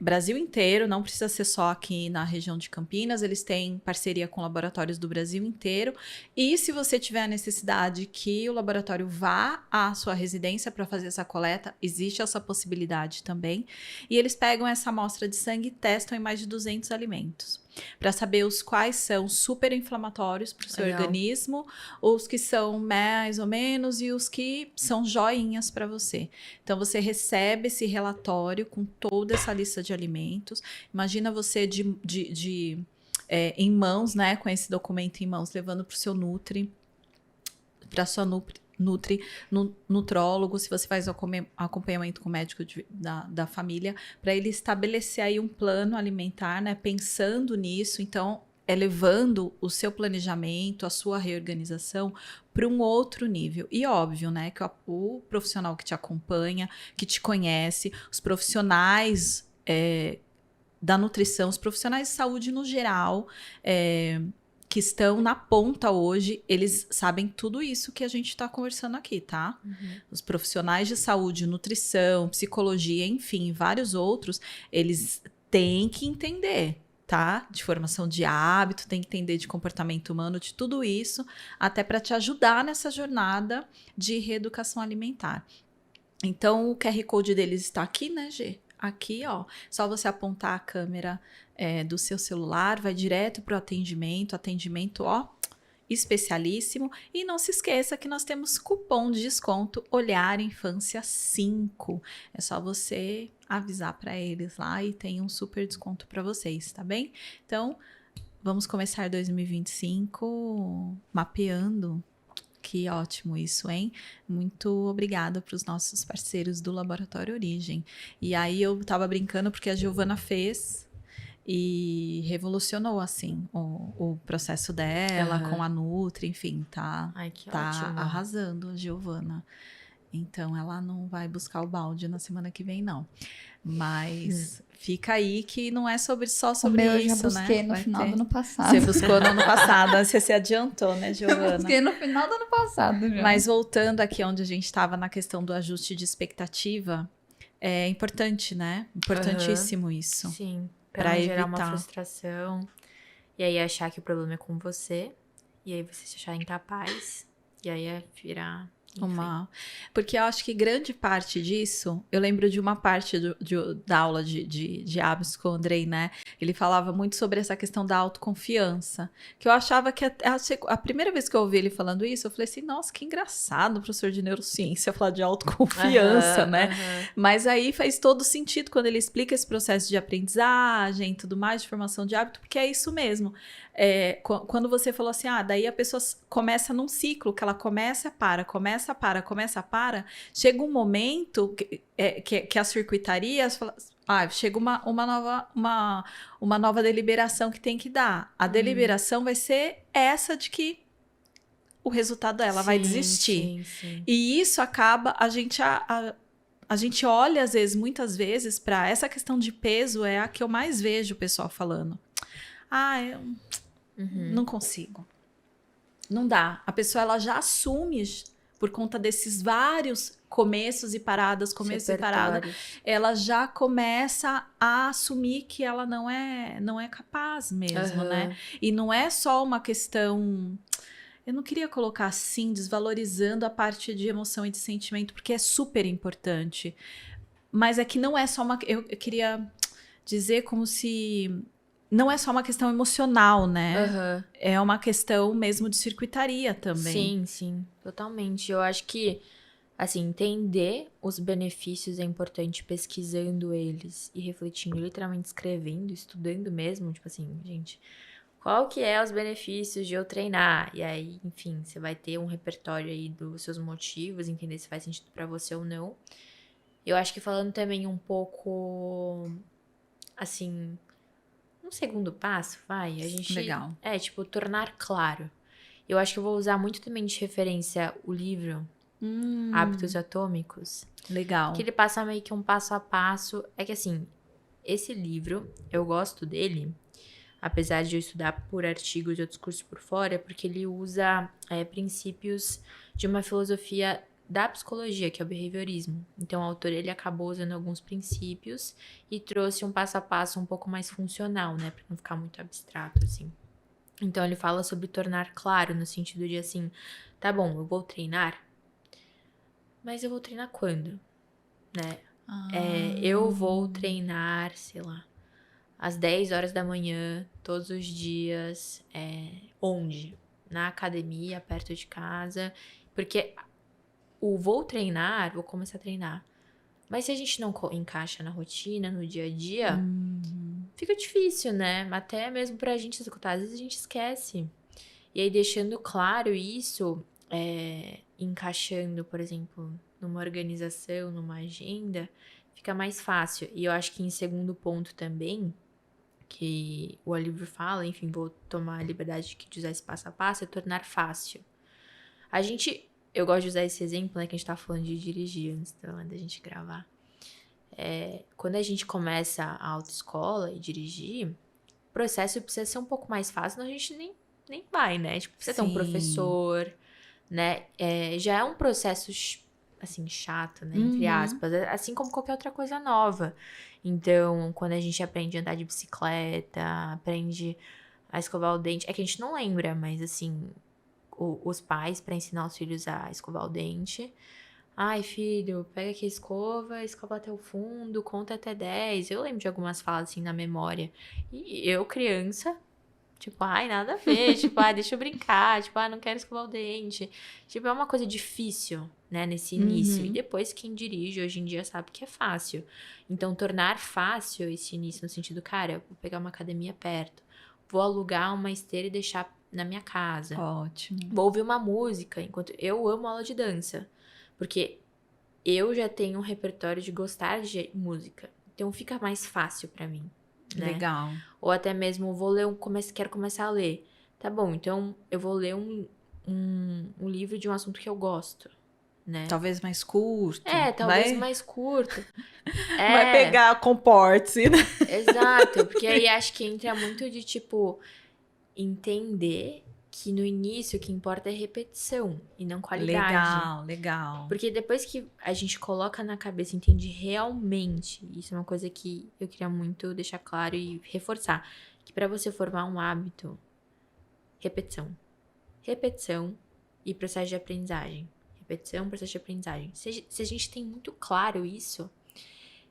Speaker 1: Brasil inteiro, não precisa ser só aqui na região de Campinas, eles têm parceria com laboratórios do Brasil inteiro. E se você tiver a necessidade que o laboratório vá à sua residência para fazer essa coleta, existe essa possibilidade também. E eles pegam essa amostra de sangue e testam em mais de 200 alimentos, para saber os quais são super inflamatórios para o seu organismo, os que são mais ou menos e os que são joinhas para você. Então, você recebe esse relatório com toda essa lista de alimentos. Imagina você em mãos, né, com esse documento em mãos, levando para o seu Nutri, para sua nutrólogo, se você faz acompanhamento com o médico da família, para ele estabelecer aí um plano alimentar, né, pensando nisso, então elevando o seu planejamento, a sua reorganização para um outro nível. E óbvio, né, que o profissional que te acompanha, que te conhece, os profissionais da nutrição, os profissionais de saúde no geral, que estão na ponta hoje, eles sabem tudo isso que a gente está conversando aqui, tá? Uhum. Os profissionais de saúde, nutrição, psicologia, enfim, vários outros, eles têm que entender, tá? De formação de hábito, tem que entender de comportamento humano, de tudo isso, até para te ajudar nessa jornada de reeducação alimentar. Então, o QR Code deles está aqui, né, Gê? Aqui, ó, só você apontar a câmera do seu celular, vai direto para o atendimento, ó, especialíssimo. E não se esqueça que nós temos cupom de desconto Olhar Infância 5. É só você avisar para eles lá e tem um super desconto para vocês, tá bem? Então, vamos começar 2025 mapeando. Que ótimo isso, hein? Muito obrigada para os nossos parceiros do Laboratório Origem. E aí eu tava brincando porque a Giovana fez e revolucionou, assim, o processo dela com a Nutri, enfim, tá
Speaker 3: ótimo.
Speaker 1: Arrasando a Giovana. Então, ela não vai buscar o balde na semana que vem, não. Mas fica aí que não é só sobre isso, né?
Speaker 2: Eu já busquei no final do ano passado.
Speaker 1: Você buscou no ano passado, você se adiantou, né, Giovana?
Speaker 2: Eu busquei no final do ano passado já.
Speaker 1: Mas voltando aqui onde a gente estava na questão do ajuste de expectativa, é importante, né? Importantíssimo isso.
Speaker 3: Sim, para não gerar uma frustração. E aí achar que o problema é com você. E aí você se achar incapaz. E aí virar...
Speaker 1: Porque eu acho que grande parte disso, eu lembro de uma parte da aula de hábitos com o Andrei, né? Ele falava muito sobre essa questão da autoconfiança, que eu achava que a primeira vez que eu ouvi ele falando isso, eu falei assim, nossa, que engraçado, professor de neurociência, falar de autoconfiança, né? Mas aí faz todo sentido quando ele explica esse processo de aprendizagem e tudo mais, de formação de hábito, porque é isso mesmo. Quando você falou assim, daí a pessoa começa num ciclo, que ela começa, para, chega um momento que a circuitaria fala, chega uma nova deliberação que tem que dar. A deliberação vai ser essa de que o resultado dela vai desistir. Sim. E isso acaba, a gente olha, muitas vezes, para essa questão de peso, é a que eu mais vejo o pessoal falando. Eu não consigo. Não dá. A pessoa, ela já assume, por conta desses vários começos e paradas, ela já começa a assumir que ela não é capaz mesmo, né? E não é só uma questão... Eu não queria colocar assim, desvalorizando a parte de emoção e de sentimento, porque é super importante. Mas é que não é só uma... Eu queria dizer como se... Não é só uma questão emocional, né?
Speaker 3: Aham.
Speaker 1: É uma questão mesmo de circuitaria também.
Speaker 3: Sim, totalmente. Eu acho que, assim, entender os benefícios é importante pesquisando eles e refletindo, literalmente escrevendo, estudando mesmo, tipo assim, gente, qual que é os benefícios de eu treinar? E aí, enfim, você vai ter um repertório aí dos seus motivos, entender se faz sentido pra você ou não. Eu acho que falando também um pouco, assim, um segundo passo, vai, a gente...
Speaker 1: Legal.
Speaker 3: tipo, tornar claro. Eu acho que eu vou usar muito também de referência o livro Hábitos Atômicos,
Speaker 1: Legal.
Speaker 3: que ele passa meio que um passo a passo. É que assim, esse livro, eu gosto dele, apesar de eu estudar por artigos e outros cursos por fora, porque ele usa princípios de uma filosofia da psicologia, que é o behaviorismo. Então, o autor, ele acabou usando alguns princípios e trouxe um passo a passo um pouco mais funcional, né? Pra não ficar muito abstrato, assim. Então, ele fala sobre tornar claro, no sentido de assim, tá bom, eu vou treinar, mas eu vou treinar quando, né? Eu vou treinar, sei lá, às 10 horas da manhã, todos os dias. Onde? Na academia, perto de casa. Porque o vou treinar, vou começar a treinar. Mas se a gente não encaixa na rotina, no dia a dia, fica difícil, né? Até mesmo pra gente executar. Às vezes a gente esquece. E aí, deixando claro isso, encaixando, por exemplo, numa organização, numa agenda, fica mais fácil. E eu acho que em segundo ponto também, que o livro fala, enfim, vou tomar a liberdade de usar esse passo a passo, é tornar fácil. Eu gosto de usar esse exemplo, né, que a gente tá falando de dirigir antes da gente gravar. Quando a gente começa a autoescola e dirigir, o processo precisa ser um pouco mais fácil, senão a gente nem vai, né? Tipo, precisa ter um professor, né? Já é um processo, assim, chato, né? Entre aspas. Assim como qualquer outra coisa nova. Então, quando a gente aprende a andar de bicicleta, aprende a escovar o dente... É que a gente não lembra, mas, assim, os pais, para ensinar os filhos a escovar o dente... Ai, filho, pega aqui a escova até o fundo, conta até 10. Eu lembro de algumas falas, assim, na memória. E eu, criança... Tipo, ai, nada a ver. Tipo, deixa eu brincar. Tipo, não quero escovar o dente. Tipo, é uma coisa difícil, né, nesse início. E depois, quem dirige hoje em dia sabe que é fácil. Então, tornar fácil esse início no sentido, cara, vou pegar uma academia perto. Vou alugar uma esteira e deixar na minha casa.
Speaker 1: Ótimo.
Speaker 3: Vou ouvir uma música, enquanto eu amo aula de dança. Porque eu já tenho um repertório de gostar de música. Então, fica mais fácil pra mim. Né?
Speaker 1: Legal.
Speaker 3: Ou até mesmo vou ler quero começar a ler. Tá bom, então eu vou ler um livro de um assunto que eu gosto, né?
Speaker 1: Talvez mais curto.
Speaker 3: Talvez mais curto.
Speaker 1: Vai pegar comporte, né?
Speaker 3: Exato, porque aí acho que entra muito de, tipo, entender que no início o que importa é repetição e não qualidade.
Speaker 1: Legal.
Speaker 3: Porque depois que a gente coloca na cabeça e entende realmente, isso é uma coisa que eu queria muito deixar claro e reforçar, que para você formar um hábito, repetição e processo de aprendizagem. Repetição, processo de aprendizagem. Se a gente tem muito claro isso,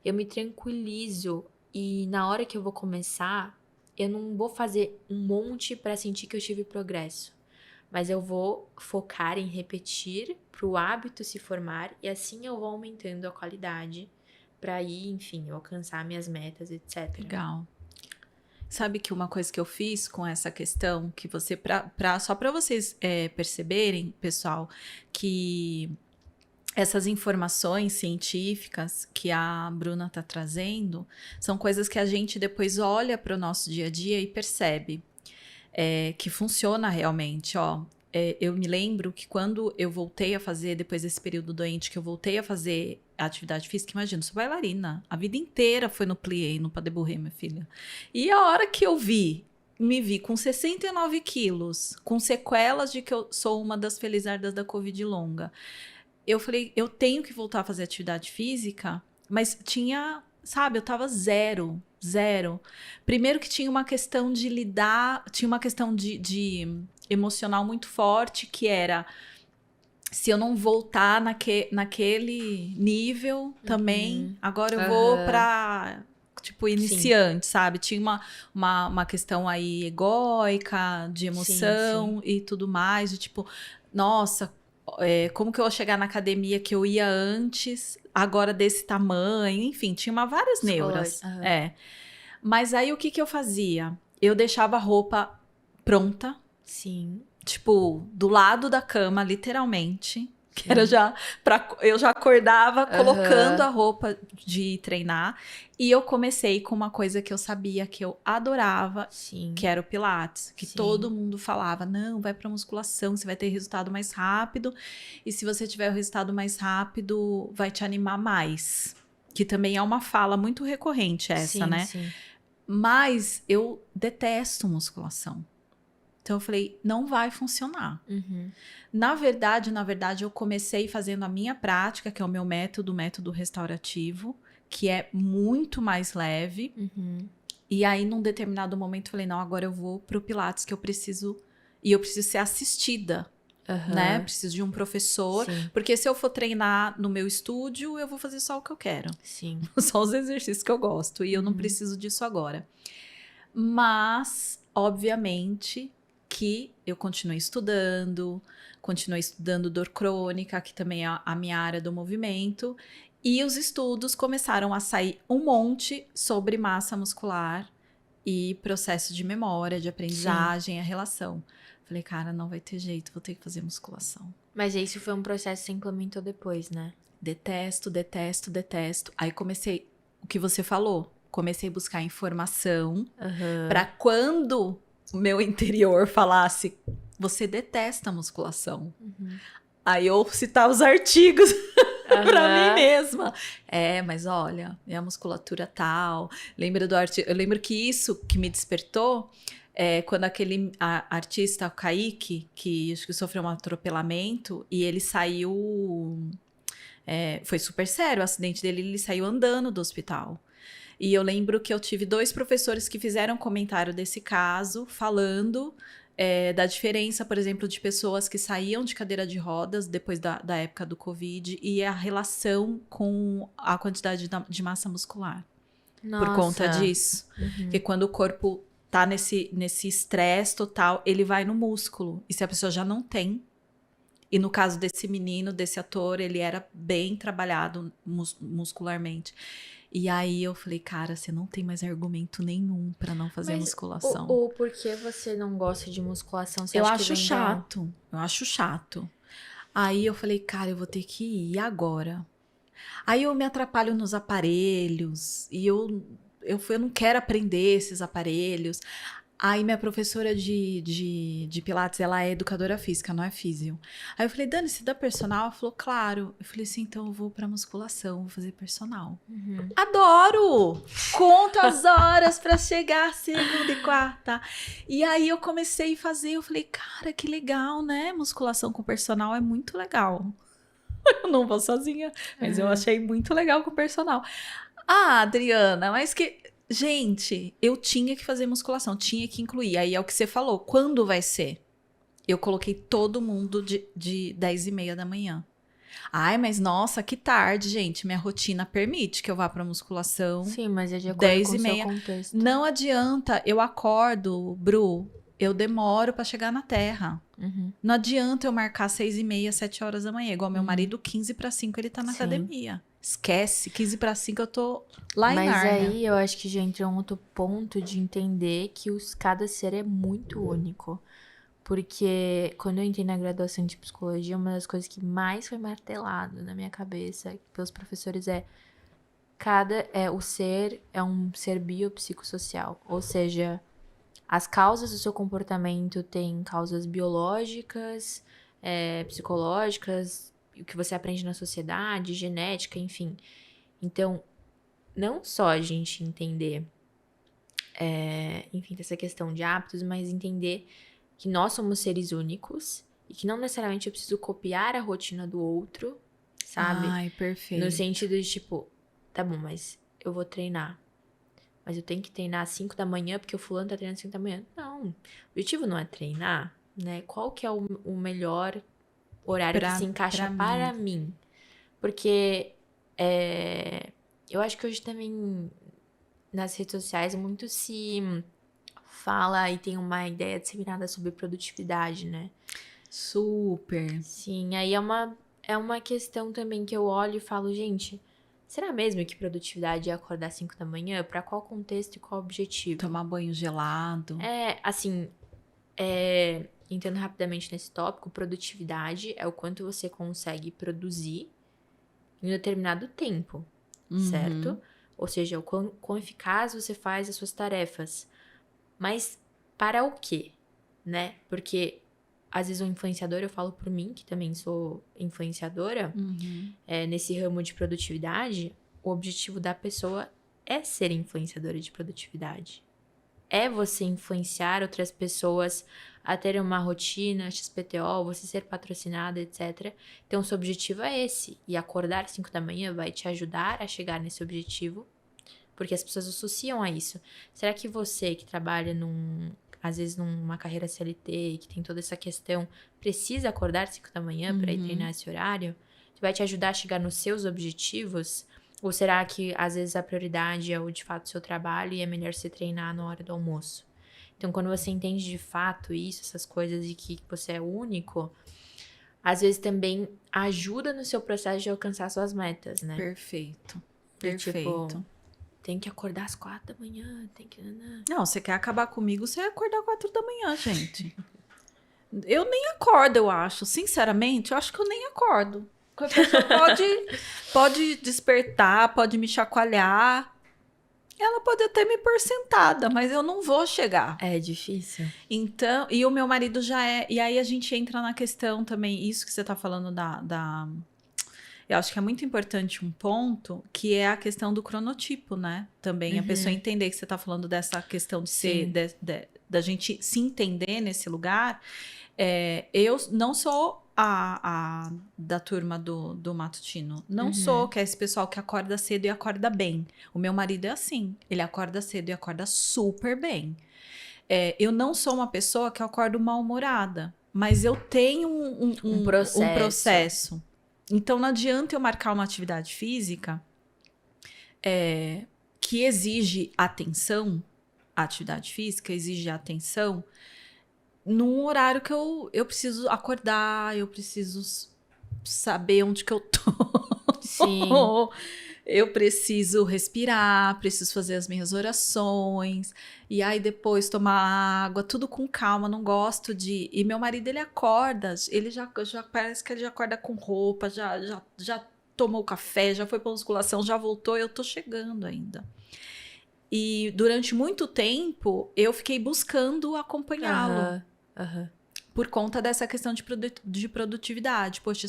Speaker 3: eu me tranquilizo e na hora que eu vou começar, eu não vou fazer um monte para sentir que eu tive progresso. Mas eu vou focar em repetir para o hábito se formar e assim eu vou aumentando a qualidade para aí, enfim, eu alcançar minhas metas, etc.
Speaker 1: Legal. Sabe que uma coisa que eu fiz com essa questão, que você, só para vocês perceberem, pessoal, que essas informações científicas que a Bruna está trazendo são coisas que a gente depois olha para o nosso dia a dia e percebe que funciona realmente. Eu me lembro que quando eu voltei a fazer, depois desse período doente, que eu voltei a fazer atividade física, imagina, sou bailarina, a vida inteira foi no plié, no pas de bourrée, minha filha. E a hora que eu me vi com 69 quilos, com sequelas de que eu sou uma das felizardas da Covid longa, eu falei, eu tenho que voltar a fazer atividade física, mas tinha, sabe, eu tava zero. Primeiro que tinha uma questão de lidar, tinha uma questão de emocional muito forte, que era se eu não voltar naquele nível também, agora eu vou pra, tipo, iniciante, sabe? Tinha uma questão aí egóica, de emoção e tudo mais, de tipo, nossa, como que eu vou chegar na academia que eu ia antes, agora desse tamanho, enfim, tinha várias neuras. Mas aí o que eu fazia? Eu deixava a roupa pronta.
Speaker 3: Sim.
Speaker 1: Tipo, do lado da cama, literalmente. Que era eu já acordava colocando a roupa de treinar. E eu comecei com uma coisa que eu sabia que eu adorava, que era o Pilates. Que todo mundo falava, não, vai pra musculação, você vai ter resultado mais rápido. E se você tiver o resultado mais rápido, vai te animar mais. Que também é uma fala muito recorrente essa, né?
Speaker 3: Sim.
Speaker 1: Mas eu detesto musculação. Então eu falei, não vai funcionar. Na verdade, eu comecei fazendo a minha prática, que é o meu método restaurativo, que é muito mais leve. E aí, num determinado momento, eu falei, não, agora eu vou pro Pilates, que eu preciso ser assistida, né? Preciso de um professor, porque se eu for treinar no meu estúdio, eu vou fazer só o que eu quero. Só os exercícios que eu gosto, e eu não preciso disso agora. Mas, obviamente, que eu continuei estudando dor crônica, que também é a minha área do movimento, e os estudos começaram a sair um monte sobre massa muscular e processo de memória, de aprendizagem, a relação. Falei, cara, não vai ter jeito, vou ter que fazer musculação.
Speaker 3: Mas esse foi um processo que você implementou depois, né?
Speaker 1: Detesto. Aí comecei, o que você falou, comecei a buscar informação para quando o meu interior falasse, você detesta a musculação. Aí eu citar os artigos pra mim mesma. Mas olha, minha musculatura tal. Eu lembro que isso que me despertou quando aquele artista, o Kaique, que acho que sofreu um atropelamento, e ele saiu. Foi super sério o acidente dele, ele saiu andando do hospital. E eu lembro que eu tive 2 professores que fizeram comentário desse caso, falando da diferença, por exemplo, de pessoas que saíam de cadeira de rodas depois da época do Covid e a relação com a quantidade de massa muscular. Por conta disso. Porque quando o corpo tá nesse estresse total, ele vai no músculo. E se a pessoa já não tem, e no caso desse menino, desse ator, ele era bem trabalhado muscularmente. E aí eu falei, cara, você não tem mais argumento nenhum pra não fazer musculação.
Speaker 3: O porquê você não gosta de musculação? Você
Speaker 1: Eu
Speaker 3: acha
Speaker 1: acho
Speaker 3: que
Speaker 1: chato. Eu acho chato. Aí eu falei, cara, eu vou ter que ir agora. Aí eu me atrapalho nos aparelhos. E eu não quero aprender esses aparelhos. Aí minha professora de Pilates, ela é educadora física, não é físio. Aí eu falei, Dani, você dá personal? Ela falou, claro. Eu falei assim, então eu vou pra musculação, vou fazer personal. Adoro! Conto as horas pra chegar segunda e quarta. E aí eu comecei a fazer, eu falei, cara, que legal, né? Musculação com personal é muito legal. Eu não vou sozinha, mas eu achei muito legal com personal. Ah, Adriana, mas que... Gente, eu tinha que fazer musculação, tinha que incluir. Aí é o que você falou, quando vai ser? Eu coloquei todo mundo de 10h30 da manhã. Ai, mas nossa, que tarde, gente. Minha rotina permite que eu vá pra musculação.
Speaker 3: Sim, mas é de acordo com o seu
Speaker 1: 10h30.
Speaker 3: contexto.
Speaker 1: Não adianta, eu acordo, Bru, eu demoro pra chegar na terra. Não adianta eu marcar 6h30, 7 horas da manhã. Igual meu marido, 4:45, ele tá na academia. Esquece, 4:45 eu tô lá em Nárnia.
Speaker 3: Mas aí eu acho que já entra um outro ponto de entender que cada ser é muito único. Porque quando eu entrei na graduação de psicologia, uma das coisas que mais foi martelado na minha cabeça pelos professores o ser é um ser biopsicossocial. Ou seja, as causas do seu comportamento têm causas biológicas, psicológicas, o que você aprende na sociedade, genética, enfim. Então, não só a gente entender, enfim, dessa questão de hábitos, mas entender que nós somos seres únicos e que não necessariamente eu preciso copiar a rotina do outro, sabe?
Speaker 1: Ai, perfeito.
Speaker 3: No sentido de, tipo, tá bom, mas eu vou treinar. Mas eu tenho que treinar às 5 da manhã porque o fulano tá treinando às 5 da manhã. Não, o objetivo não é treinar, né? Qual que é o melhor horário que se encaixa para mim. Porque eu acho que hoje também nas redes sociais muito se fala e tem uma ideia disseminada sobre produtividade, né?
Speaker 1: Super.
Speaker 3: Sim, aí é uma questão também que eu olho e falo, gente, será mesmo que produtividade é acordar às 5 da manhã? Pra qual contexto e qual objetivo?
Speaker 1: Tomar banho gelado.
Speaker 3: Assim, entrando rapidamente nesse tópico, produtividade é o quanto você consegue produzir em um determinado tempo, certo? Ou seja, o quão eficaz você faz as suas tarefas. Mas para o quê, né? Porque às vezes o influenciador, eu falo por mim, que também sou influenciadora, nesse ramo de produtividade, o objetivo da pessoa é ser influenciadora de produtividade. É você influenciar outras pessoas a terem uma rotina, XPTO, você ser patrocinada, etc. Então, o seu objetivo é esse. E acordar às 5 da manhã vai te ajudar a chegar nesse objetivo, porque as pessoas associam a isso. Será que você que trabalha às vezes numa carreira CLT, que tem toda essa questão, precisa acordar às 5 da manhã para ir treinar esse horário? Vai te ajudar a chegar nos seus objetivos? Ou será que, às vezes, a prioridade é de fato, o seu trabalho e é melhor você treinar na hora do almoço? Então, quando você entende de fato isso, essas coisas, e que você é único, às vezes também ajuda no seu processo de alcançar suas metas, né?
Speaker 1: Perfeito.
Speaker 3: Tipo, tem que acordar às 4 da manhã, tem que...
Speaker 1: Não, você quer acabar comigo, você acordar às 4 da manhã, gente. Eu nem acordo, eu acho. Sinceramente, eu acho que eu nem acordo. Porque a pessoa pode despertar, pode me chacoalhar. Ela pode até me pôr sentada, mas eu não vou chegar.
Speaker 3: É difícil.
Speaker 1: Então, e o meu marido já é... E aí a gente entra na questão também, isso que você tá falando eu acho que é muito importante um ponto, que é a questão do cronotipo, né? Também a pessoa entender que você tá falando dessa questão de ser... da gente se entender nesse lugar. Eu não sou da turma do matutino. Não sou, que é esse pessoal que acorda cedo e acorda bem. O meu marido é assim. Ele acorda cedo e acorda super bem. Eu não sou uma pessoa que acorda mal-humorada. Mas eu tenho um processo. Então, não adianta eu marcar uma atividade física que exige atenção. A atividade física exige atenção num horário que eu preciso acordar, eu preciso saber onde que eu tô.
Speaker 3: Sim.
Speaker 1: Eu preciso respirar, preciso fazer as minhas orações, e aí depois tomar água, tudo com calma, não gosto de... E meu marido, ele acorda, ele já parece que ele já acorda com roupa, já tomou café, já foi pra musculação, já voltou, eu tô chegando ainda. E durante muito tempo, eu fiquei buscando acompanhá-lo. Por conta dessa questão de produtividade. Poxa,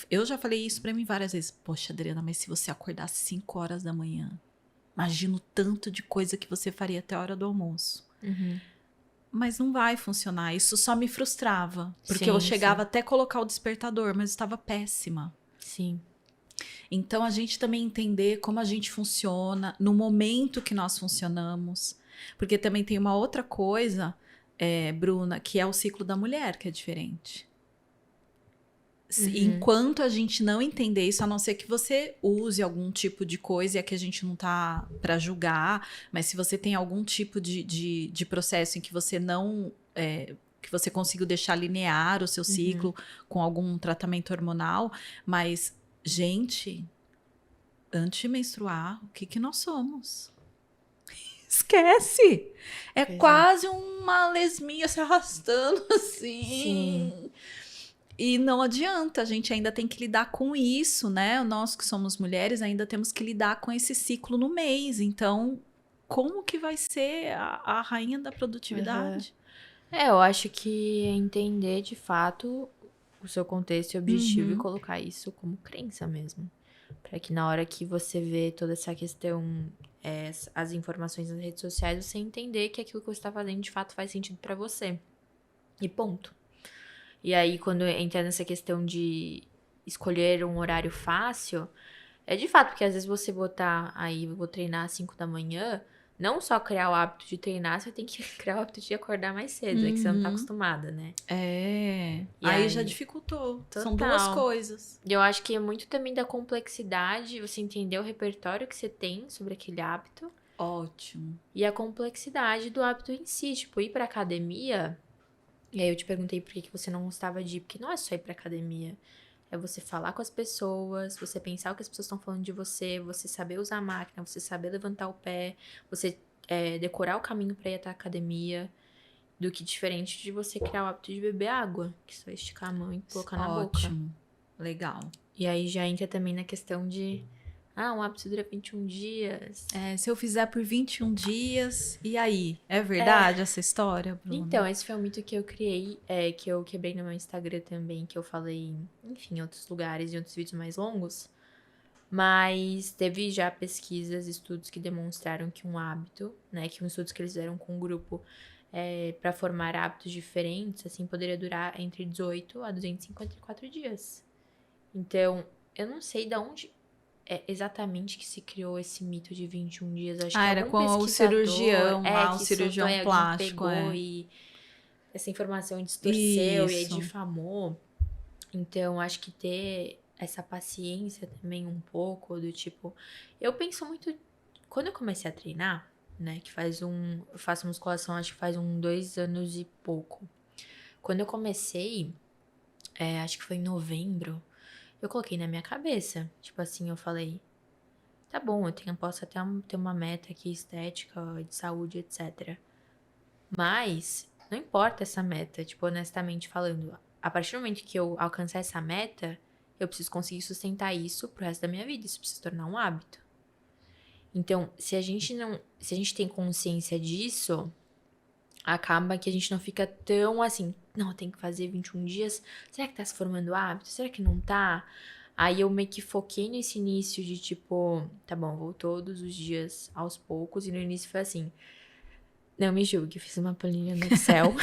Speaker 1: eu já falei isso pra mim várias vezes. Poxa, Adriana, mas se você acordar às 5 horas da manhã, imagina o tanto de coisa que você faria até a hora do almoço. Mas não vai funcionar. Isso só me frustrava. Porque eu chegava até colocar o despertador, mas estava péssima.
Speaker 3: Sim.
Speaker 1: Então, a gente também entender como a gente funciona, no momento que nós funcionamos. Porque também tem uma outra coisa... Bruna, que é o ciclo da mulher, que é diferente. Enquanto a gente não entender isso, a não ser que você use algum tipo de coisa, e aqui a gente não tá para julgar, mas se você tem algum tipo de processo em que você não... que você conseguiu deixar linear o seu ciclo com algum tratamento hormonal, mas, gente, antes de menstruar, o que nós somos? Esquece! Quase uma lesminha se arrastando assim.
Speaker 3: Sim.
Speaker 1: E não adianta, a gente ainda tem que lidar com isso, né? Nós que somos mulheres ainda temos que lidar com esse ciclo no mês. Então, como que vai ser a rainha da produtividade?
Speaker 3: Eu acho que é entender de fato o seu contexto e objetivo e colocar isso como crença mesmo. Para que na hora que você vê toda essa questão, as informações nas redes sociais, você entender que aquilo que você está fazendo de fato faz sentido para você. E ponto. E aí, quando entra nessa questão de escolher um horário fácil, é de fato, porque às vezes você botar aí, eu vou treinar às 5 da manhã, não só criar o hábito de treinar, você tem que criar o hábito de acordar mais cedo, é que você não tá acostumada, né?
Speaker 1: É.
Speaker 3: E
Speaker 1: Aí
Speaker 3: aí?
Speaker 1: já dificultou. São
Speaker 3: Total.
Speaker 1: duas coisas.
Speaker 3: E eu acho que é muito também da complexidade, você entender o repertório que você tem sobre aquele hábito
Speaker 1: Ótimo.
Speaker 3: e a complexidade do hábito em si. Tipo, ir pra academia. E aí eu te perguntei por que você não gostava de ir, porque não é só ir pra academia. É você falar com as pessoas, você pensar o que as pessoas estão falando de você saber usar a máquina, você saber levantar o pé, você decorar o caminho pra ir até a academia. Do que diferente de você criar o hábito de beber água, que só esticar a mão e colocar na boca.
Speaker 1: Ótimo. Legal.
Speaker 3: E aí já entra também na questão de... um hábito dura 21 dias.
Speaker 1: É, se eu fizer por 21 dias, e aí? É verdade essa história, Bruna?
Speaker 3: Então, esse foi um mito que eu criei, que eu quebrei no meu Instagram também, que eu falei, enfim, em outros lugares, em outros vídeos mais longos. Mas teve já pesquisas, estudos que demonstraram que um hábito, né, que estudos que eles fizeram com um grupo para formar hábitos diferentes, assim, poderia durar entre 18 a 254 dias. Então, eu não sei de onde exatamente que se criou esse mito de 21 dias. Acho que
Speaker 1: era
Speaker 3: algum
Speaker 1: com o
Speaker 3: pesquisador,
Speaker 1: cirurgião lá, o
Speaker 3: que
Speaker 1: cirurgião
Speaker 3: soltou,
Speaker 1: plástico,
Speaker 3: alguém pegou e essa informação distorceu e aí
Speaker 1: Isso.
Speaker 3: difamou. Então, acho que ter essa paciência também um pouco, do tipo... Eu penso muito... Quando eu comecei a treinar, né, que eu faço musculação, acho que faz 2 anos e pouco. Quando eu comecei, acho que foi em novembro, eu coloquei na minha cabeça. Tipo assim, eu falei... Tá bom, posso até ter uma meta aqui estética, de saúde, etc. Mas, não importa essa meta, tipo, honestamente falando. A partir do momento que eu alcançar essa meta, eu preciso conseguir sustentar isso pro resto da minha vida. Isso precisa se tornar um hábito. Então, se a gente tem consciência disso, acaba que a gente não fica tão assim, não, eu tenho que fazer 21 dias. Será que tá se formando hábito? Será que não tá? Aí eu meio que foquei nesse início de tipo, tá bom, vou todos os dias aos poucos. E no início foi assim, não me julgue, fiz uma planilha no Excel.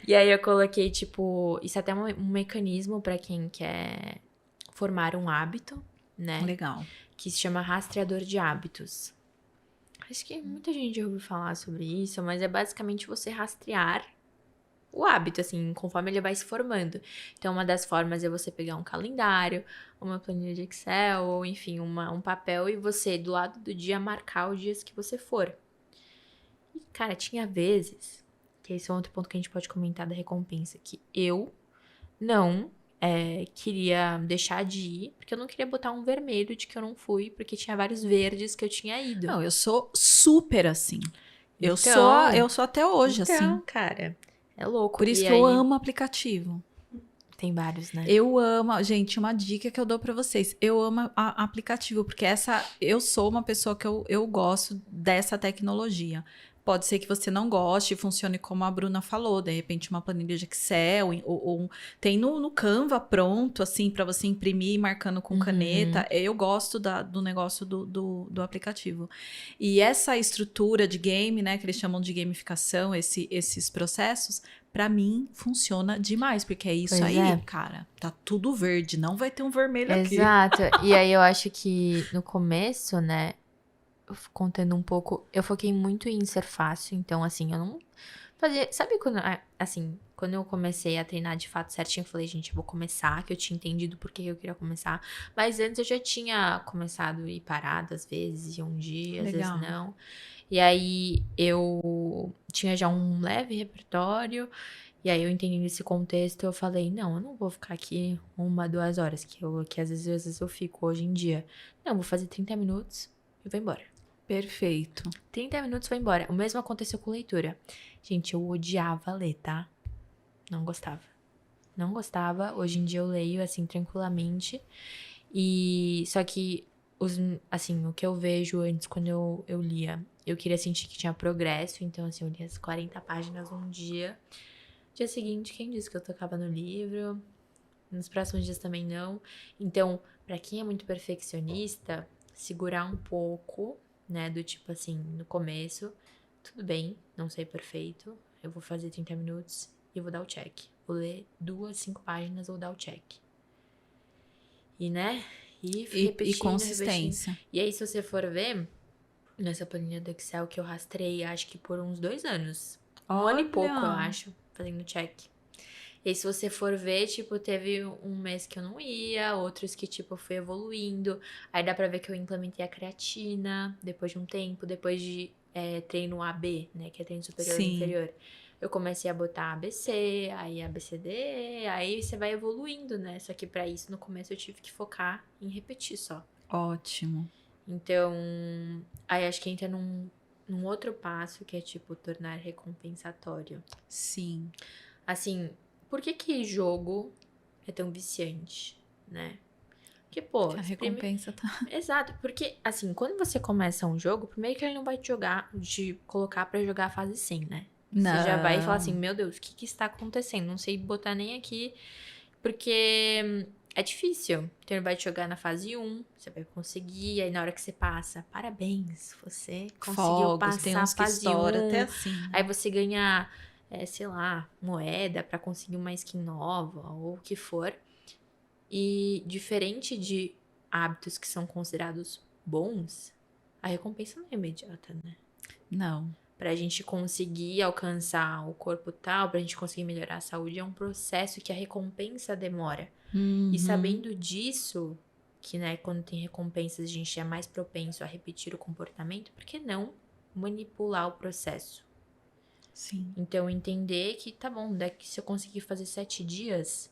Speaker 3: E aí eu coloquei, tipo, isso é até um mecanismo pra quem quer formar um hábito, né?
Speaker 1: Legal.
Speaker 3: Que se chama rastreador de hábitos. Acho que muita gente já ouviu falar sobre isso, mas é basicamente você rastrear o hábito, assim, conforme ele vai se formando. Então, uma das formas é você pegar um calendário, uma planilha de Excel, ou enfim, um papel, e você, do lado do dia, marcar os dias que você for. E, cara, tinha vezes, que esse é outro ponto que a gente pode comentar da recompensa, que eu não queria deixar de ir, porque eu não queria botar um vermelho de que eu não fui, porque tinha vários verdes que eu tinha ido.
Speaker 1: Não, eu sou super assim. Eu
Speaker 3: Então,
Speaker 1: sou até hoje
Speaker 3: então,
Speaker 1: assim.
Speaker 3: cara, é louco.
Speaker 1: Por isso
Speaker 3: E
Speaker 1: que eu
Speaker 3: aí,
Speaker 1: amo aplicativo.
Speaker 3: tem vários, né?
Speaker 1: Eu amo, gente, uma dica que eu dou pra vocês. Eu amo aplicativo, porque eu sou uma pessoa que eu gosto dessa tecnologia. Pode ser que você não goste, funcione como a Bruna falou, de repente uma planilha de Excel, ou tem no Canva pronto, assim, para você imprimir marcando com caneta. Eu gosto do negócio do aplicativo. E essa estrutura de game, né, que eles chamam de gamificação, esses processos, pra mim funciona demais, porque é isso
Speaker 3: Pois
Speaker 1: aí,
Speaker 3: é.
Speaker 1: cara. Tá tudo verde, não vai ter um vermelho aqui.
Speaker 3: Exato. E aí eu acho que no começo, né, contando um pouco, eu foquei muito em ser fácil, então assim, eu não fazia, sabe quando, assim, quando eu comecei a treinar de fato certinho, eu falei, gente, eu vou começar, que eu tinha entendido por que eu queria começar, mas antes eu já tinha começado e parado, às vezes, ia um dia, às
Speaker 1: Legal.
Speaker 3: vezes não, e aí eu tinha já um leve repertório, e aí eu entendendo esse contexto, eu falei, não, eu não vou ficar aqui 1, 2 horas, que às vezes eu fico hoje em dia, não, eu vou fazer 30 minutos e vou embora.
Speaker 1: Perfeito.
Speaker 3: 30 minutos foi embora. O mesmo aconteceu com leitura. Gente, eu odiava ler, tá? Não gostava. Não gostava. Hoje em dia eu leio, assim, tranquilamente. E só que, assim, o que eu vejo antes, quando eu lia, eu queria sentir que tinha progresso. Então, assim, eu lia as 40 páginas um dia. Dia seguinte, quem disse que eu tocava no livro? Nos próximos dias também não. Então, pra quem é muito perfeccionista, segurar um pouco, né, do tipo assim, no começo, tudo bem, não sei perfeito, eu vou fazer 30 minutos e eu vou dar o check. Vou ler 2, 5 páginas, vou dar o check. E, né, e repetindo,
Speaker 1: consistência.
Speaker 3: repetindo. E aí, se você for ver, nessa planilha do Excel que eu rastrei, acho que por uns 2 anos. Um ano e pouco, eu acho, fazendo check. E aí, se você for ver, tipo, teve um mês que eu não ia, outros que, tipo, eu fui evoluindo. Aí dá pra ver que eu implementei a creatina depois de um tempo, depois de treino AB, né, que é treino superior e
Speaker 1: Sim.
Speaker 3: inferior. Eu comecei a botar ABC, aí ABCD, aí você vai evoluindo, né? Só que pra isso, no começo, eu tive que focar em repetir só.
Speaker 1: Ótimo.
Speaker 3: Então, aí acho que entra num outro passo, que é, tipo, tornar recompensatório.
Speaker 1: Sim.
Speaker 3: Assim, por que jogo é tão viciante, né? Porque, pô,
Speaker 1: Que a recompensa tá...
Speaker 3: Exato, porque, assim, quando você começa um jogo, primeiro que ele não vai te colocar pra jogar a fase 100, né? Você já vai falar assim, meu Deus, o que está acontecendo? Não sei botar nem aqui, porque é difícil. Então ele vai te jogar na fase 1, você vai conseguir, aí na hora que você passa, parabéns, você conseguiu
Speaker 1: Fogos, tem
Speaker 3: passar a
Speaker 1: uns que
Speaker 3: fase
Speaker 1: estoura
Speaker 3: 1.
Speaker 1: até assim.
Speaker 3: Aí você ganha, sei lá, moeda pra conseguir uma skin nova, ou o que for. E diferente de hábitos que são considerados bons, a recompensa não é imediata, né?
Speaker 1: Não.
Speaker 3: Pra gente conseguir alcançar o corpo tal, pra gente conseguir melhorar a saúde, é um processo que a recompensa demora. E sabendo disso, que, né, quando tem recompensas a gente é mais propenso a repetir o comportamento, por que não manipular o processo?
Speaker 1: Sim.
Speaker 3: Então, entender que, tá bom, daqui se eu conseguir fazer 7 dias,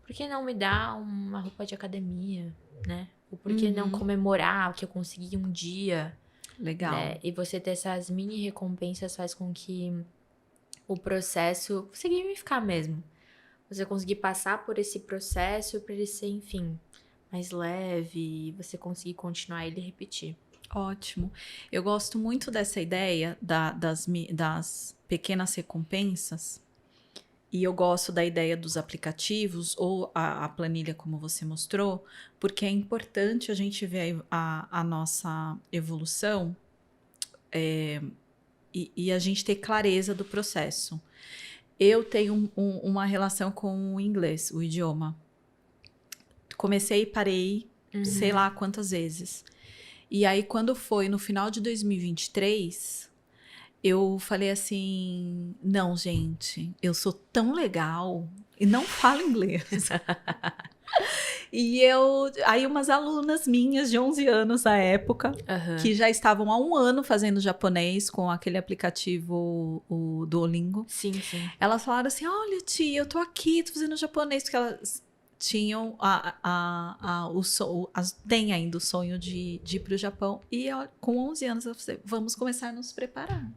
Speaker 3: por que não me dar uma roupa de academia, né? Ou por que não comemorar o que eu consegui um dia?
Speaker 1: Legal.
Speaker 3: Né? E você ter essas mini recompensas faz com que o processo você gamificar mesmo. Você conseguir passar por esse processo para ele ser, enfim, mais leve e você conseguir continuar ele e repetir.
Speaker 1: Ótimo. Eu gosto muito dessa ideia das pequenas recompensas. E eu gosto da ideia dos aplicativos ou a planilha, como você mostrou, porque é importante a gente ver a nossa evolução e a gente ter clareza do processo. Eu tenho uma relação com o inglês, o idioma. Comecei e parei, sei lá quantas vezes. E aí, quando foi no final de 2023, eu falei assim: não, gente, eu sou tão legal e não falo inglês. Aí umas alunas minhas de 11 anos na época, que já estavam há um ano fazendo japonês com aquele aplicativo, o Duolingo.
Speaker 3: Sim, sim.
Speaker 1: Elas falaram assim: olha, tia, eu tô aqui, tô fazendo japonês, porque elas tinham têm ainda o sonho de ir pro Japão. E com 11 anos eu falei: vamos começar a nos preparar.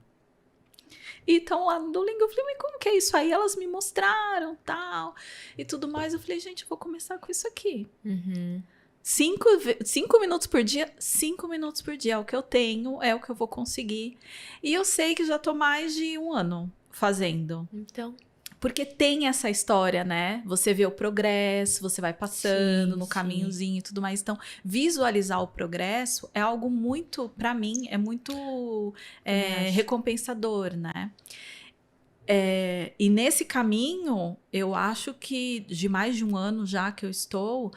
Speaker 1: E estão lá no Duolingo. Eu falei: mas como que é isso aí? Elas me mostraram, tal, e tudo mais. Eu falei: gente, eu vou começar com isso aqui. 5 minutos por dia, 5 minutos por dia é o que eu tenho, é o que eu vou conseguir. E eu sei que já tô mais de um ano fazendo.
Speaker 3: Então,
Speaker 1: Porque tem essa história, né? Você vê o progresso, você vai passando
Speaker 3: Sim,
Speaker 1: no
Speaker 3: sim.
Speaker 1: caminhozinho e tudo mais. Então, visualizar o progresso é algo muito, pra mim, é muito
Speaker 3: Também acho.
Speaker 1: recompensador, né? E nesse caminho, eu acho que de mais de um ano já que eu estou,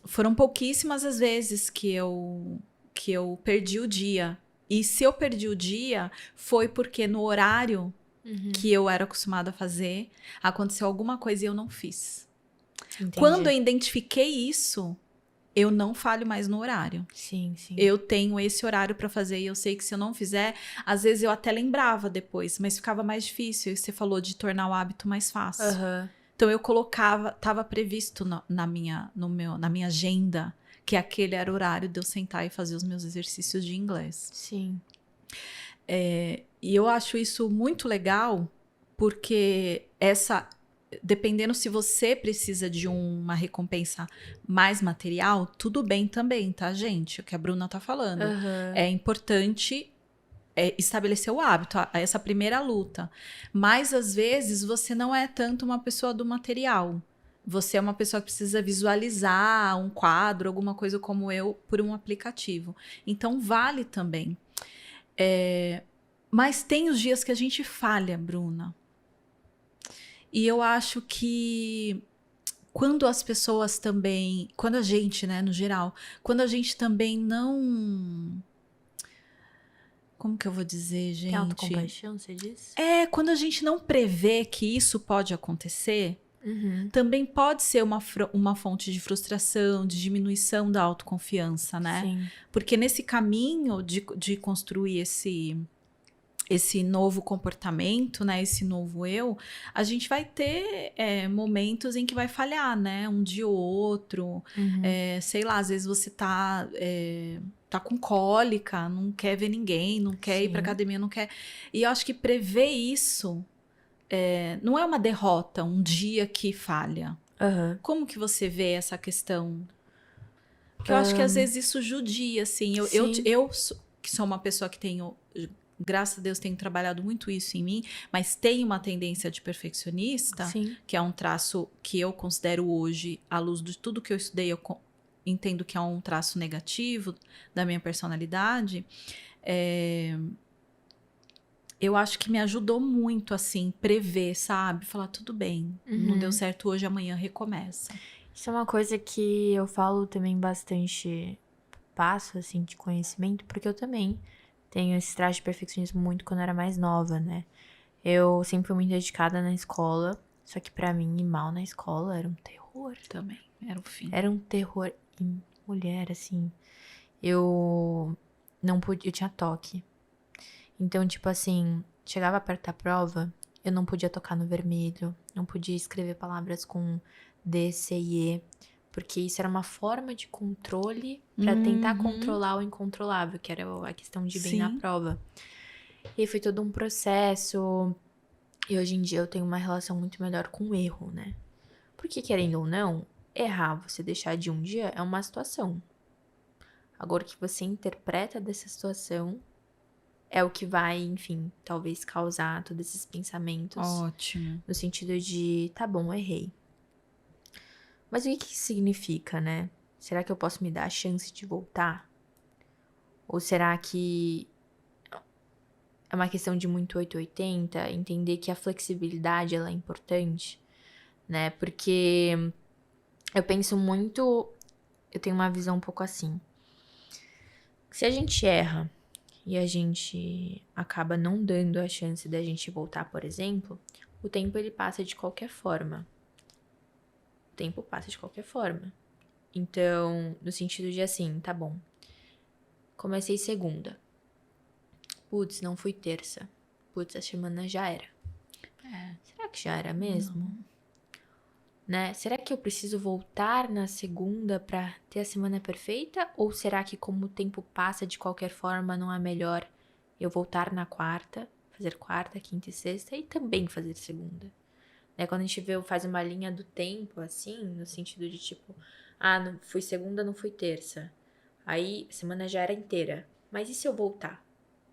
Speaker 1: foram pouquíssimas as vezes que eu perdi o dia. E se eu perdi o dia, foi porque no horário que eu era acostumada a fazer, aconteceu alguma coisa e eu não fiz.
Speaker 3: Entendi.
Speaker 1: Quando eu identifiquei isso, eu não falho mais no horário.
Speaker 3: Sim, sim.
Speaker 1: Eu tenho esse horário para fazer e eu sei que se eu não fizer, às vezes eu até lembrava depois, mas ficava mais difícil. E você falou de tornar o hábito mais fácil. Então eu colocava, estava previsto na minha agenda que aquele era o horário de eu sentar e fazer os meus exercícios de inglês.
Speaker 3: Sim.
Speaker 1: E eu acho isso muito legal, porque dependendo se você precisa de uma recompensa mais material, tudo bem também, tá, gente? O que a Bruna tá falando. É importante estabelecer o hábito, essa primeira luta. Mas, às vezes, você não é tanto uma pessoa do material. Você é uma pessoa que precisa visualizar um quadro, alguma coisa como eu, por um aplicativo. Então, vale também. Mas tem os dias que a gente falha, Bruna. E eu acho que quando as pessoas também, quando a gente, né, no geral, quando a gente também não, como que eu vou dizer,
Speaker 3: Tem
Speaker 1: gente?
Speaker 3: autocompaixão, você diz?
Speaker 1: Quando a gente não prevê que isso pode acontecer,
Speaker 3: Uhum.
Speaker 1: também pode ser uma fonte de frustração, de diminuição da autoconfiança, né?
Speaker 3: Sim.
Speaker 1: Porque nesse caminho de construir esse novo comportamento, né? Esse novo eu, a gente vai ter momentos em que vai falhar, né? Um dia ou outro.
Speaker 3: Uhum.
Speaker 1: Sei lá, às vezes você tá com cólica, não quer ver ninguém, não quer ir pra
Speaker 3: Sim.
Speaker 1: academia, não quer. E eu acho que prever isso não é uma derrota, um dia que falha.
Speaker 3: Aham.
Speaker 1: Como que você vê essa questão? Porque eu acho que às vezes isso judia, assim.
Speaker 3: Sim.
Speaker 1: Que sou uma pessoa que tenho, graças a Deus, tenho trabalhado muito isso em mim, mas tenho uma tendência de perfeccionista,
Speaker 3: Sim.
Speaker 1: que é um traço que eu considero hoje, à luz de tudo que eu estudei, entendo que é um traço negativo da minha personalidade. Eu acho que me ajudou muito, assim, prever, sabe? Falar, tudo bem, não deu certo hoje, amanhã recomeça.
Speaker 3: Isso é uma coisa que eu falo também bastante, passo, assim, de conhecimento, porque eu também tenho esse traço de perfeccionismo muito quando eu era mais nova, né? Eu sempre fui muito dedicada na escola, só que pra mim ir mal na escola era um terror.
Speaker 1: Também, era o fim.
Speaker 3: Era um terror. E mulher, assim, eu não podia, eu tinha toque. Então, tipo assim, chegava perto da prova, eu não podia tocar no vermelho, não podia escrever palavras com D, C e E, porque isso era uma forma de controle pra tentar controlar o incontrolável, que era a questão de ir bem na
Speaker 1: Sim.
Speaker 3: prova. E aí foi todo um processo, e hoje em dia eu tenho uma relação muito melhor com o erro, né? Porque, querendo ou não, errar, você deixar de um dia é uma situação. Agora, o que você interpreta dessa situação é o que vai, enfim, talvez causar todos esses pensamentos.
Speaker 1: Ótimo.
Speaker 3: No sentido de, tá bom, errei. Mas o que isso significa, né? Será que eu posso me dar a chance de voltar? Ou será que é uma questão de muito 880? Entender que a flexibilidade, ela é importante, né? Porque eu penso muito, eu tenho uma visão um pouco assim. Se a gente erra e a gente acaba não dando a chance da gente voltar, por exemplo, o tempo ele passa de qualquer forma. O tempo passa de qualquer forma. Então, no sentido de assim, tá bom. Comecei segunda. Putz, não fui terça. Putz, a semana já era. Será que já era mesmo?
Speaker 1: Não.
Speaker 3: Né? Será que eu preciso voltar na segunda pra ter a semana perfeita? Ou será que como o tempo passa de qualquer forma não é melhor eu voltar na quarta, fazer quarta, quinta e sexta e também fazer segunda? Né? Quando a gente faz uma linha do tempo, assim, no sentido de tipo, não fui segunda, não fui terça. Aí a semana já era inteira. Mas e se eu voltar?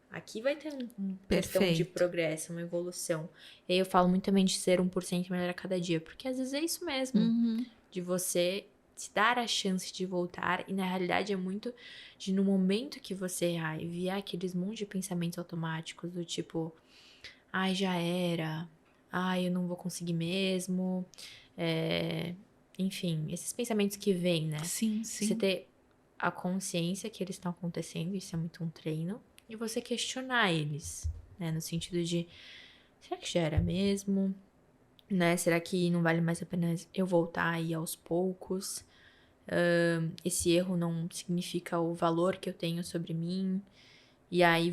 Speaker 3: Aqui vai ter uma questão de
Speaker 1: Perfeito.
Speaker 3: progresso, uma evolução. E aí eu falo muito também de ser 1% melhor a cada dia, porque às vezes é isso mesmo, de você se dar a chance de voltar, e na realidade é muito de no momento que você errar e vier aqueles monte de pensamentos automáticos do tipo, ai, já era, ai, eu não vou conseguir mesmo, enfim, esses pensamentos que vêm, né?
Speaker 1: Sim,
Speaker 3: Você
Speaker 1: sim.
Speaker 3: ter a consciência que eles estão acontecendo, isso é muito um treino, e você questionar eles, né? No sentido de, será que já era mesmo? Né? Será que não vale mais a pena eu voltar aí aos poucos? Esse erro não significa o valor que eu tenho sobre mim. E aí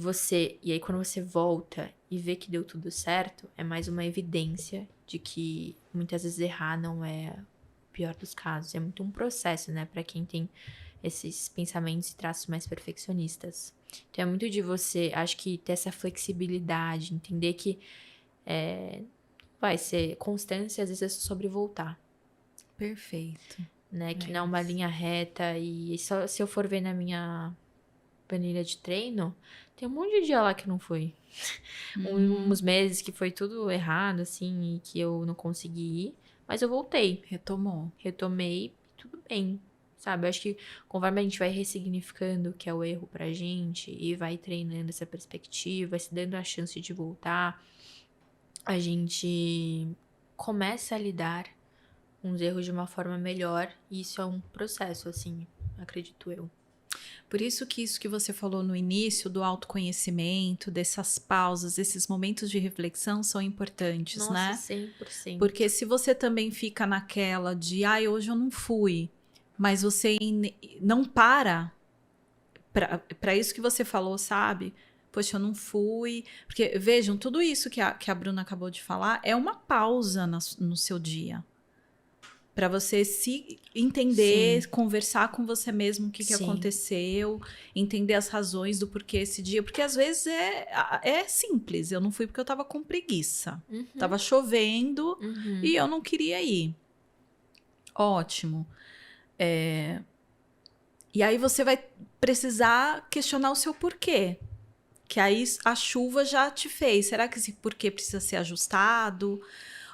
Speaker 3: quando você volta e vê que deu tudo certo, é mais uma evidência de que muitas vezes errar não é o pior dos casos. É muito um processo, né? Pra quem tem esses pensamentos e traços mais perfeccionistas. Então é muito de você, acho que ter essa flexibilidade, entender que vai ser constância, às vezes é sobre voltar,
Speaker 1: Perfeito.
Speaker 3: né? Que
Speaker 1: É
Speaker 3: não é uma
Speaker 1: isso.
Speaker 3: linha reta e só se eu for ver na minha planilha de treino, tem um monte de dia lá que não fui. Uns meses que foi tudo errado, assim, e que eu não consegui ir, mas eu voltei.
Speaker 1: Retomou.
Speaker 3: Retomei, tudo bem, sabe? Eu acho que conforme a gente vai ressignificando o que é o erro pra gente e vai treinando essa perspectiva, se dando a chance de voltar, a gente começa a lidar com os erros de uma forma melhor. E isso é um processo, assim, acredito eu.
Speaker 1: Por isso que você falou no início do autoconhecimento, dessas pausas, esses momentos de reflexão são importantes,
Speaker 3: Nossa,
Speaker 1: né?
Speaker 3: 100%.
Speaker 1: Porque se você também fica naquela de, ai, hoje eu não fui, mas você não para isso que você falou, sabe? Poxa, eu não fui. Porque, vejam, tudo isso que a Bruna acabou de falar é uma pausa no seu dia. Para você se entender,
Speaker 3: Sim.
Speaker 1: conversar com você mesmo o que
Speaker 3: Sim.
Speaker 1: aconteceu, entender as razões do porquê esse dia. Porque às vezes é simples. Eu não fui porque eu tava com preguiça. Tava chovendo e eu não queria ir. Ótimo. E aí você vai precisar questionar o seu porquê. Que aí a chuva já te fez. Será que esse porquê precisa ser ajustado?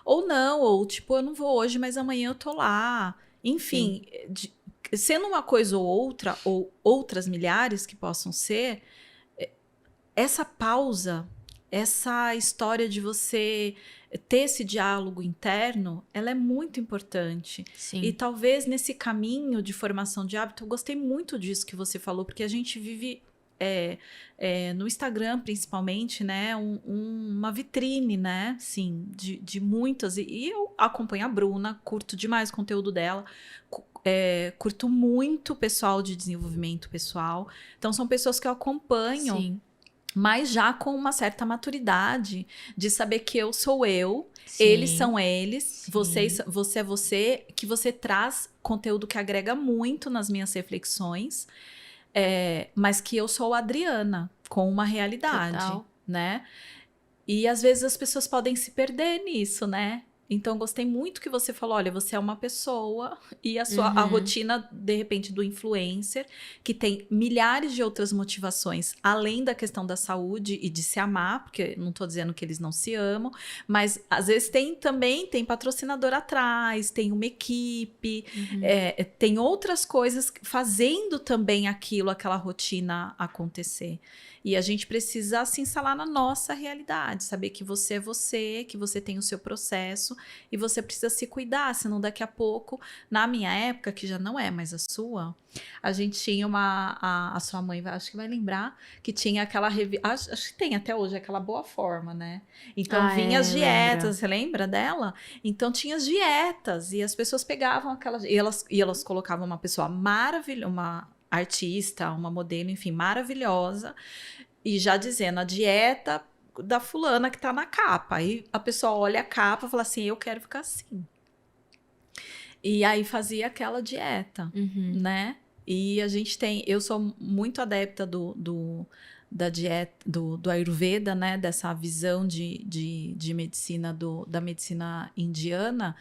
Speaker 1: Ou não, ou tipo, eu não vou hoje, mas amanhã eu tô lá. Enfim, sendo uma coisa ou outras milhares que possam ser, essa pausa, essa história de você ter esse diálogo interno, ela é muito importante.
Speaker 3: Sim.
Speaker 1: E talvez nesse caminho de formação de hábito, eu gostei muito disso que você falou, porque a gente vive no Instagram, principalmente, né, uma vitrine, né, sim, de muitas, e eu acompanho a Bruna, curto demais o conteúdo dela, curto muito o pessoal de desenvolvimento pessoal, então são pessoas que eu acompanho,
Speaker 3: Sim.
Speaker 1: mas já com uma certa maturidade de saber que eu sou eu,
Speaker 3: Sim.
Speaker 1: eles são eles,
Speaker 3: Sim.
Speaker 1: você é você, que você traz conteúdo que agrega muito nas minhas reflexões, mas que eu sou a Adriana, com uma realidade,
Speaker 3: Total.
Speaker 1: né? E às vezes as pessoas podem se perder nisso, né? Então, gostei muito que você falou, olha, você é uma pessoa e a rotina, de repente, do influencer, que tem milhares de outras motivações, além da questão da saúde e de se amar, porque não tô dizendo que eles não se amam, mas às vezes tem patrocinador atrás, tem uma equipe, tem outras coisas fazendo também aquela rotina acontecer. E a gente precisa se instalar na nossa realidade, saber que você é você, que você tem o seu processo e você precisa se cuidar, senão daqui a pouco, na minha época, que já não é mais a sua, a gente tinha a sua mãe, acho que vai lembrar, que tinha aquela revista, acho que tem até hoje, aquela Boa Forma, né? Então vinha as dietas,
Speaker 3: lembro.
Speaker 1: você lembra dela? Então tinha as dietas e as pessoas pegavam aquelas, e elas colocavam uma pessoa maravilhosa, uma artista, uma modelo, enfim, maravilhosa, e já dizendo a dieta da fulana que tá na capa. Aí a pessoa olha a capa e fala assim, eu quero ficar assim. E aí fazia aquela dieta, né? E a gente eu sou muito adepta da dieta, do Ayurveda, né? Dessa visão de medicina, da medicina indiana.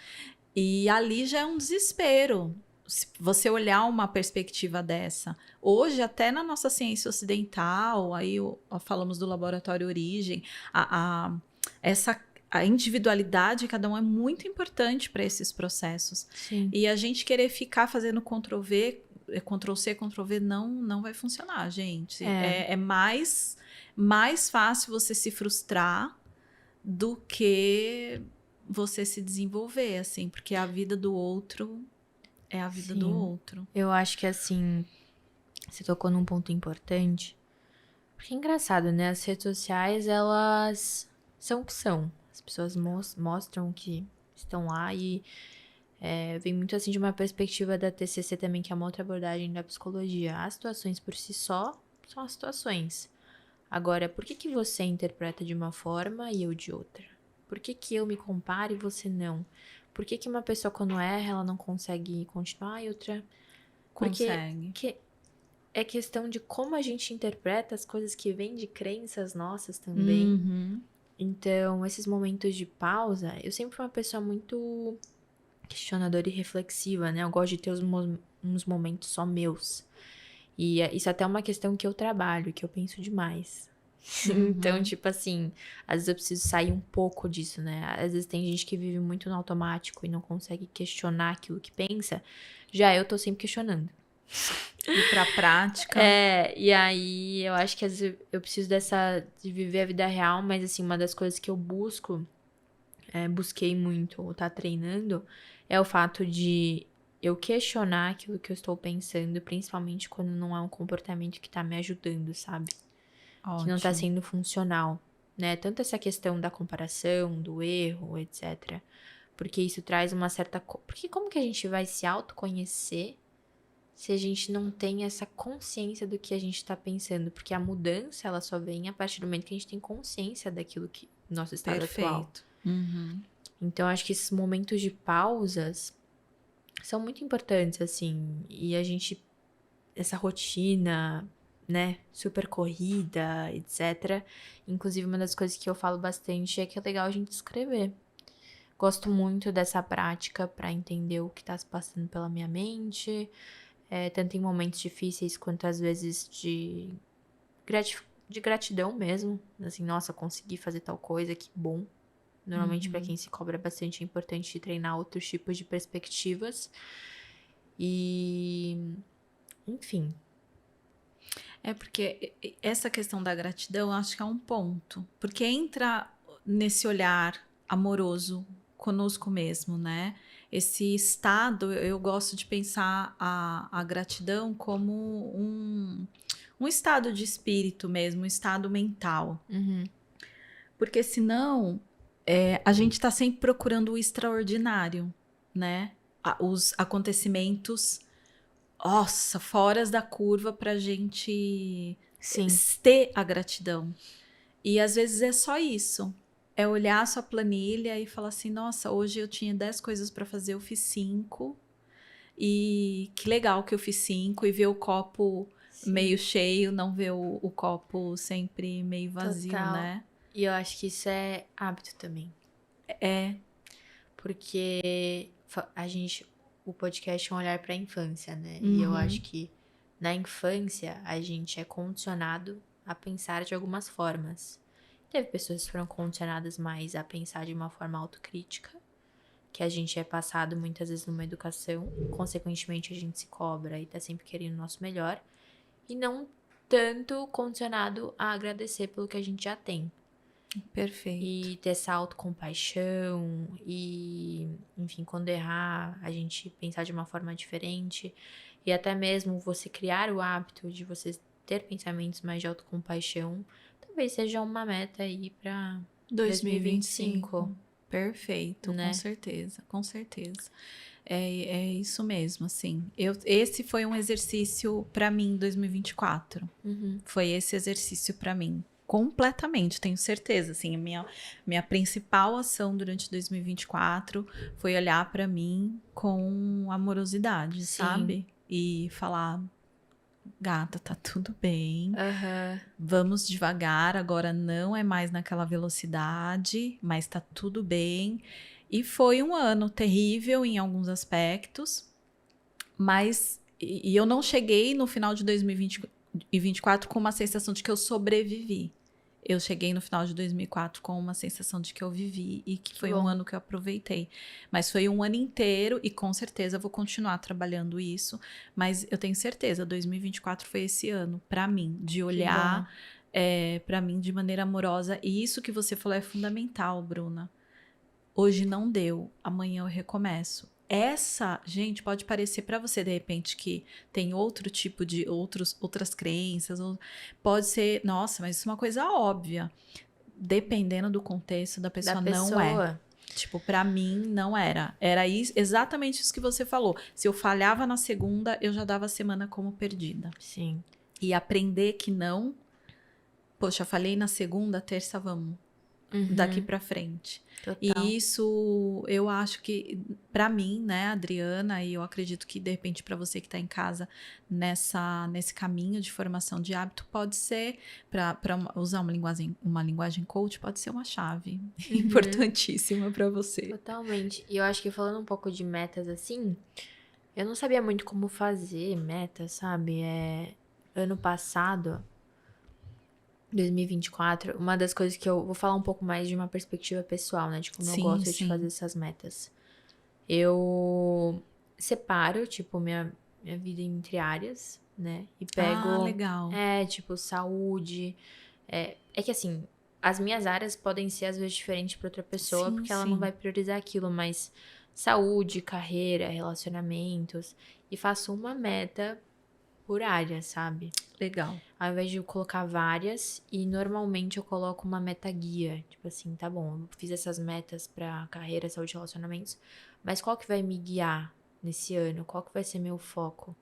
Speaker 1: E ali já é um desespero. Se você olhar uma perspectiva dessa. Hoje, até na nossa ciência ocidental, aí falamos do laboratório Origem, a individualidade de cada um é muito importante para esses processos.
Speaker 3: Sim.
Speaker 1: E a gente querer ficar fazendo Ctrl+V, Ctrl+C, Ctrl+V não vai funcionar, gente. É mais fácil você se frustrar do que você se desenvolver, assim, porque a vida do outro é a vida do outro.
Speaker 3: Eu acho que, assim, você tocou num ponto importante. Porque é engraçado, né? As redes sociais, elas são o que são. As pessoas mostram que estão lá e vem muito, assim, de uma perspectiva da TCC também, que é uma outra abordagem da psicologia. As situações por si só são as situações. Agora, por que você interpreta de uma forma e eu de outra? Por que eu me comparo e você não? Por que uma pessoa, quando erra, ela não consegue continuar e outra...
Speaker 1: Consegue.
Speaker 3: Porque é questão de como a gente interpreta as coisas que vêm de crenças nossas também. Então, esses momentos de pausa... Eu sempre fui uma pessoa muito questionadora e reflexiva, né? Eu gosto de ter uns momentos só meus. E isso até é uma questão que eu trabalho, que eu penso demais. Então, tipo assim, às vezes eu preciso sair um pouco disso, né? Às vezes tem gente que vive muito no automático e não consegue questionar aquilo que pensa. Já eu tô sempre questionando.
Speaker 1: E pra prática.
Speaker 3: E aí eu acho que às vezes eu preciso de viver a vida real, mas assim, uma das coisas que eu busco busquei muito ou tá treinando é o fato de eu questionar aquilo que eu estou pensando, principalmente quando não é um comportamento que tá me ajudando, sabe? Que não tá
Speaker 1: Ótimo.
Speaker 3: sendo funcional, né? Tanto essa questão da comparação, do erro, etc. Porque isso traz uma certa... Porque como que a gente vai se autoconhecer se a gente não tem essa consciência do que a gente tá pensando? Porque a mudança, ela só vem a partir do momento que a gente tem consciência daquilo que... Nosso estado atual.
Speaker 1: Perfeito. Uhum.
Speaker 3: Então, acho que esses momentos de pausas são muito importantes, assim. E a gente... Essa rotina, né? Super corrida, etc. Inclusive, uma das coisas que eu falo bastante é que é legal a gente escrever. Gosto muito dessa prática para entender o que tá se passando pela minha mente. Tanto em momentos difíceis quanto às vezes de gratidão mesmo. Assim, nossa, consegui fazer tal coisa, que bom. Normalmente, pra quem se cobra bastante, é importante treinar outros tipos de perspectivas. E... Enfim.
Speaker 1: É porque essa questão da gratidão, eu acho que é um ponto. Porque entra nesse olhar amoroso conosco mesmo, né? Esse estado, eu gosto de pensar a gratidão como um estado de espírito mesmo, um estado mental.
Speaker 3: Uhum.
Speaker 1: Porque senão, a gente está sempre procurando o extraordinário, né? Os acontecimentos, nossa, foras da curva pra gente
Speaker 3: Sim.
Speaker 1: ter a gratidão. E às vezes é só isso. É olhar a sua planilha e falar assim, nossa, hoje eu tinha 10 coisas para fazer, eu fiz 5. E que legal que eu fiz 5 e ver o copo
Speaker 3: Sim.
Speaker 1: meio cheio, não ver o copo sempre meio vazio,
Speaker 3: Total.
Speaker 1: né?
Speaker 3: E eu acho que isso é hábito também.
Speaker 1: É,
Speaker 3: Porque o podcast é um olhar para a infância, né?
Speaker 1: Uhum.
Speaker 3: E eu acho que na infância a gente é condicionado a pensar de algumas formas. Teve pessoas que foram condicionadas mais a pensar de uma forma autocrítica, que a gente é passado muitas vezes numa educação, consequentemente a gente se cobra e tá sempre querendo o nosso melhor, e não tanto condicionado a agradecer pelo que a gente já tem.
Speaker 1: perfeito.
Speaker 3: E ter essa autocompaixão e, enfim, quando errar, a gente pensar de uma forma diferente. E até mesmo você criar o hábito de você ter pensamentos mais de autocompaixão, talvez seja uma meta aí pra 2025.
Speaker 1: Perfeito,
Speaker 3: Né?
Speaker 1: com certeza, com certeza. É isso mesmo, assim. Esse foi um exercício para mim em 2024.
Speaker 3: Uhum.
Speaker 1: Foi esse exercício para mim. Completamente, tenho certeza. Assim, a minha principal ação durante 2024 foi olhar para mim com amorosidade,
Speaker 3: Sim.
Speaker 1: sabe? E falar, gata, tá tudo bem.
Speaker 3: Aham.
Speaker 1: Vamos devagar, agora não é mais naquela velocidade, mas tá tudo bem. E foi um ano terrível em alguns aspectos, mas e eu não cheguei no final de 2024 com uma sensação de que eu sobrevivi. Eu cheguei no final de 2004 com uma sensação de que eu vivi e que foi um
Speaker 3: bom.
Speaker 1: ano que eu aproveitei. Mas foi um ano inteiro e com certeza eu vou continuar trabalhando isso. Mas eu tenho certeza, 2024 foi esse ano para mim, de olhar para mim de maneira amorosa. E isso que você falou é fundamental, Bruna. Hoje não deu, amanhã eu recomeço. Essa, gente, pode parecer para você de repente que tem outro tipo de outras crenças, pode ser, nossa, mas isso é uma coisa óbvia. Dependendo do contexto da pessoa,
Speaker 3: Da
Speaker 1: não é.
Speaker 3: pessoa.
Speaker 1: Tipo, para mim não era. Era isso, exatamente isso que você falou. Se eu falhava na segunda, eu já dava a semana como perdida.
Speaker 3: Sim.
Speaker 1: E aprender que não, poxa, falei na segunda, terça, vamos
Speaker 3: Uhum.
Speaker 1: daqui para frente.
Speaker 3: Total.
Speaker 1: E isso eu acho que para mim, né, Adriana, e eu acredito que de repente para você que está em casa nesse caminho de formação de hábito pode ser para usar uma linguagem coach, pode ser uma chave importantíssima para você.
Speaker 3: Totalmente. E eu acho que falando um pouco de metas assim, eu não sabia muito como fazer metas, sabe? Ano passado, 2024, uma das coisas que eu vou falar um pouco mais de uma perspectiva pessoal, né? De como eu
Speaker 1: Sim,
Speaker 3: gosto de
Speaker 1: sim.
Speaker 3: fazer essas metas. Eu separo, tipo, minha vida entre áreas, né? E pego.
Speaker 1: Legal.
Speaker 3: Tipo, saúde. É que assim, as minhas áreas podem ser, às vezes, diferentes para outra pessoa,
Speaker 1: Sim,
Speaker 3: porque ela
Speaker 1: sim.
Speaker 3: não vai priorizar aquilo, mas saúde, carreira, relacionamentos, e faço uma meta por área, sabe?
Speaker 1: Legal.
Speaker 3: Ao invés de eu colocar várias, e normalmente eu coloco uma meta guia. Tipo assim, tá bom, eu fiz essas metas pra carreira, saúde e relacionamentos, mas qual que vai me guiar nesse ano? Qual que vai ser meu foco?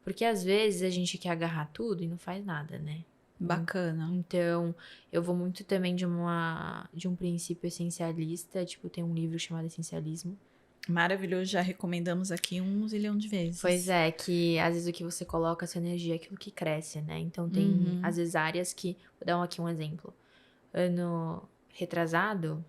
Speaker 3: Porque às vezes a gente quer agarrar tudo e não faz nada, né?
Speaker 1: Bacana.
Speaker 3: Então, eu vou muito também de um princípio essencialista, tipo, tem um livro chamado Essencialismo.
Speaker 1: Maravilhoso, já recomendamos aqui 1 zilhão de vezes.
Speaker 3: Pois é, que às vezes o que você coloca, a sua energia é aquilo que cresce, né? Então tem, às vezes, áreas que. Vou dar aqui um exemplo. Ano retrasado,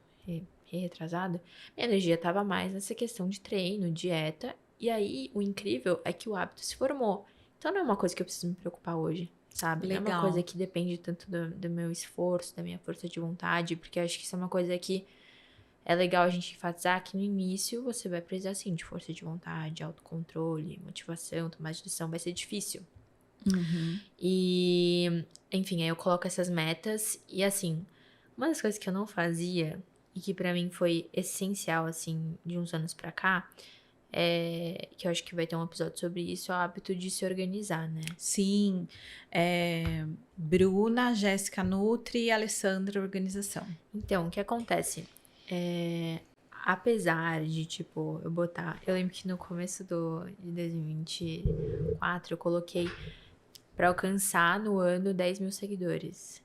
Speaker 3: retrasado, minha energia tava mais nessa questão de treino, dieta. E aí, o incrível é que o hábito se formou. Então não é uma coisa que eu preciso me preocupar hoje, sabe? Não é uma
Speaker 1: Legal.
Speaker 3: coisa que depende tanto do meu esforço, da minha força de vontade, porque eu acho que isso é uma coisa que é legal a gente enfatizar que no início você vai precisar, sim, de força de vontade, autocontrole, motivação, tomar decisão, vai ser difícil. E, enfim, aí eu coloco essas metas e, assim, uma das coisas que eu não fazia e que pra mim foi essencial, assim, de uns anos pra cá, que eu acho que vai ter um episódio sobre isso, é o hábito de se organizar, né?
Speaker 1: Sim. Bruna, Jéssica Nutri e Alessandra Organização.
Speaker 3: Então, o que acontece? Apesar de, tipo, eu lembro que no começo de 2024 eu coloquei pra alcançar no ano 10 mil seguidores.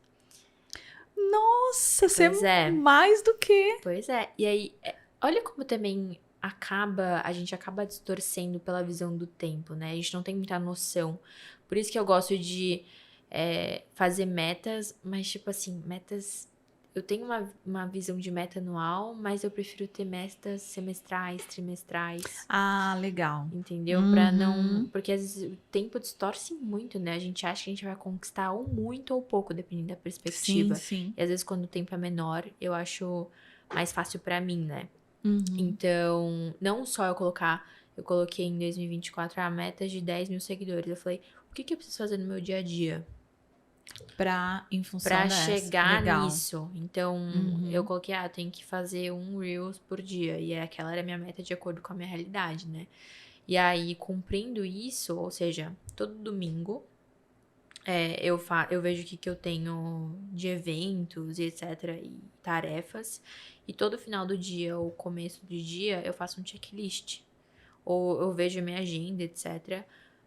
Speaker 1: Nossa, você
Speaker 3: Pois
Speaker 1: é
Speaker 3: é.
Speaker 1: mais do que.
Speaker 3: Pois é. E aí, olha como também a gente acaba distorcendo pela visão do tempo, né? A gente não tem muita noção. Por isso que eu gosto de fazer metas, mas tipo assim, metas. Eu tenho uma visão de meta anual, mas eu prefiro ter metas semestrais, trimestrais.
Speaker 1: Ah, legal.
Speaker 3: Entendeu? Pra não. Porque às vezes o tempo distorce muito, né? A gente acha que a gente vai conquistar ou muito ou pouco, dependendo da perspectiva.
Speaker 1: Sim.
Speaker 3: E às vezes, quando o tempo é menor, eu acho mais fácil pra mim, né? Então, não só eu coloquei em 2024 a meta de 10 mil seguidores. Eu falei, o que eu preciso fazer no meu dia a dia
Speaker 1: Em função
Speaker 3: pra
Speaker 1: dessa.
Speaker 3: chegar
Speaker 1: Legal.
Speaker 3: nisso? Então, eu coloquei, eu tenho que fazer um Reels por dia. E aquela era a minha meta de acordo com a minha realidade, né? E aí, cumprindo isso, ou seja, todo domingo, eu vejo o que eu tenho de eventos e etc. e tarefas. E todo final do dia ou começo do dia, eu faço um checklist. Ou eu vejo a minha agenda, etc.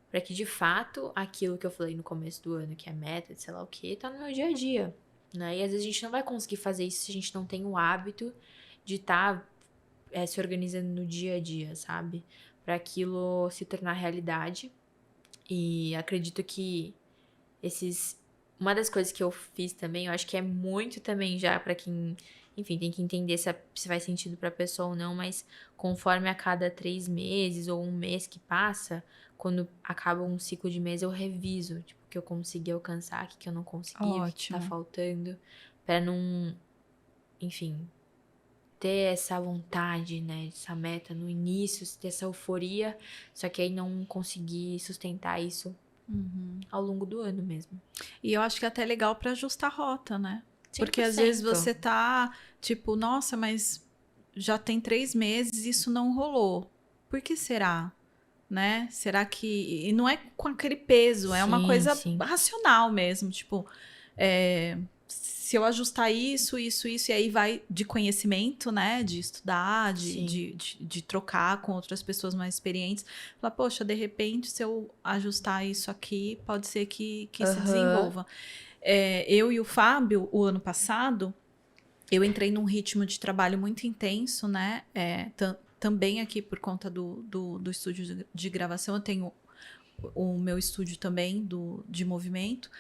Speaker 3: Para que, de fato, aquilo que eu falei no começo do ano, que é meta, sei lá o que, tá no meu dia a dia. Né? E às vezes a gente não vai conseguir fazer isso se a gente não tem o hábito de estar se organizando no dia a dia, sabe? Para aquilo se tornar realidade. E acredito que uma das coisas que eu fiz também, eu acho que é muito também já para quem, enfim, tem que entender se faz sentido pra pessoa ou não, mas conforme a cada 3 meses ou um mês que passa, quando acaba um ciclo de mês, eu reviso, tipo, o que eu consegui alcançar, o que eu não consegui, o que tá
Speaker 1: Ótimo.
Speaker 3: faltando, pra não, enfim, ter essa vontade, né, essa meta no início, ter essa euforia, só que aí não conseguir sustentar isso ao longo do ano mesmo.
Speaker 1: E eu acho que é até legal pra ajustar a rota, né? Porque às
Speaker 3: 100%.
Speaker 1: vezes você tá tipo, nossa, mas já tem 3 meses e isso não rolou. Por que será? Né? Será que. E não é com aquele peso, é uma
Speaker 3: Sim,
Speaker 1: coisa
Speaker 3: sim.
Speaker 1: racional mesmo. Tipo, se eu ajustar isso, e aí vai de conhecimento, né? De estudar,
Speaker 3: Sim.
Speaker 1: de trocar com outras pessoas mais experientes. Falar, poxa, de repente, se eu ajustar isso aqui, pode ser que se desenvolva. Eu e o Fábio, o ano passado, eu entrei num ritmo de trabalho muito intenso, né? Também aqui por conta do estúdio de gravação, eu tenho o meu estúdio também de movimento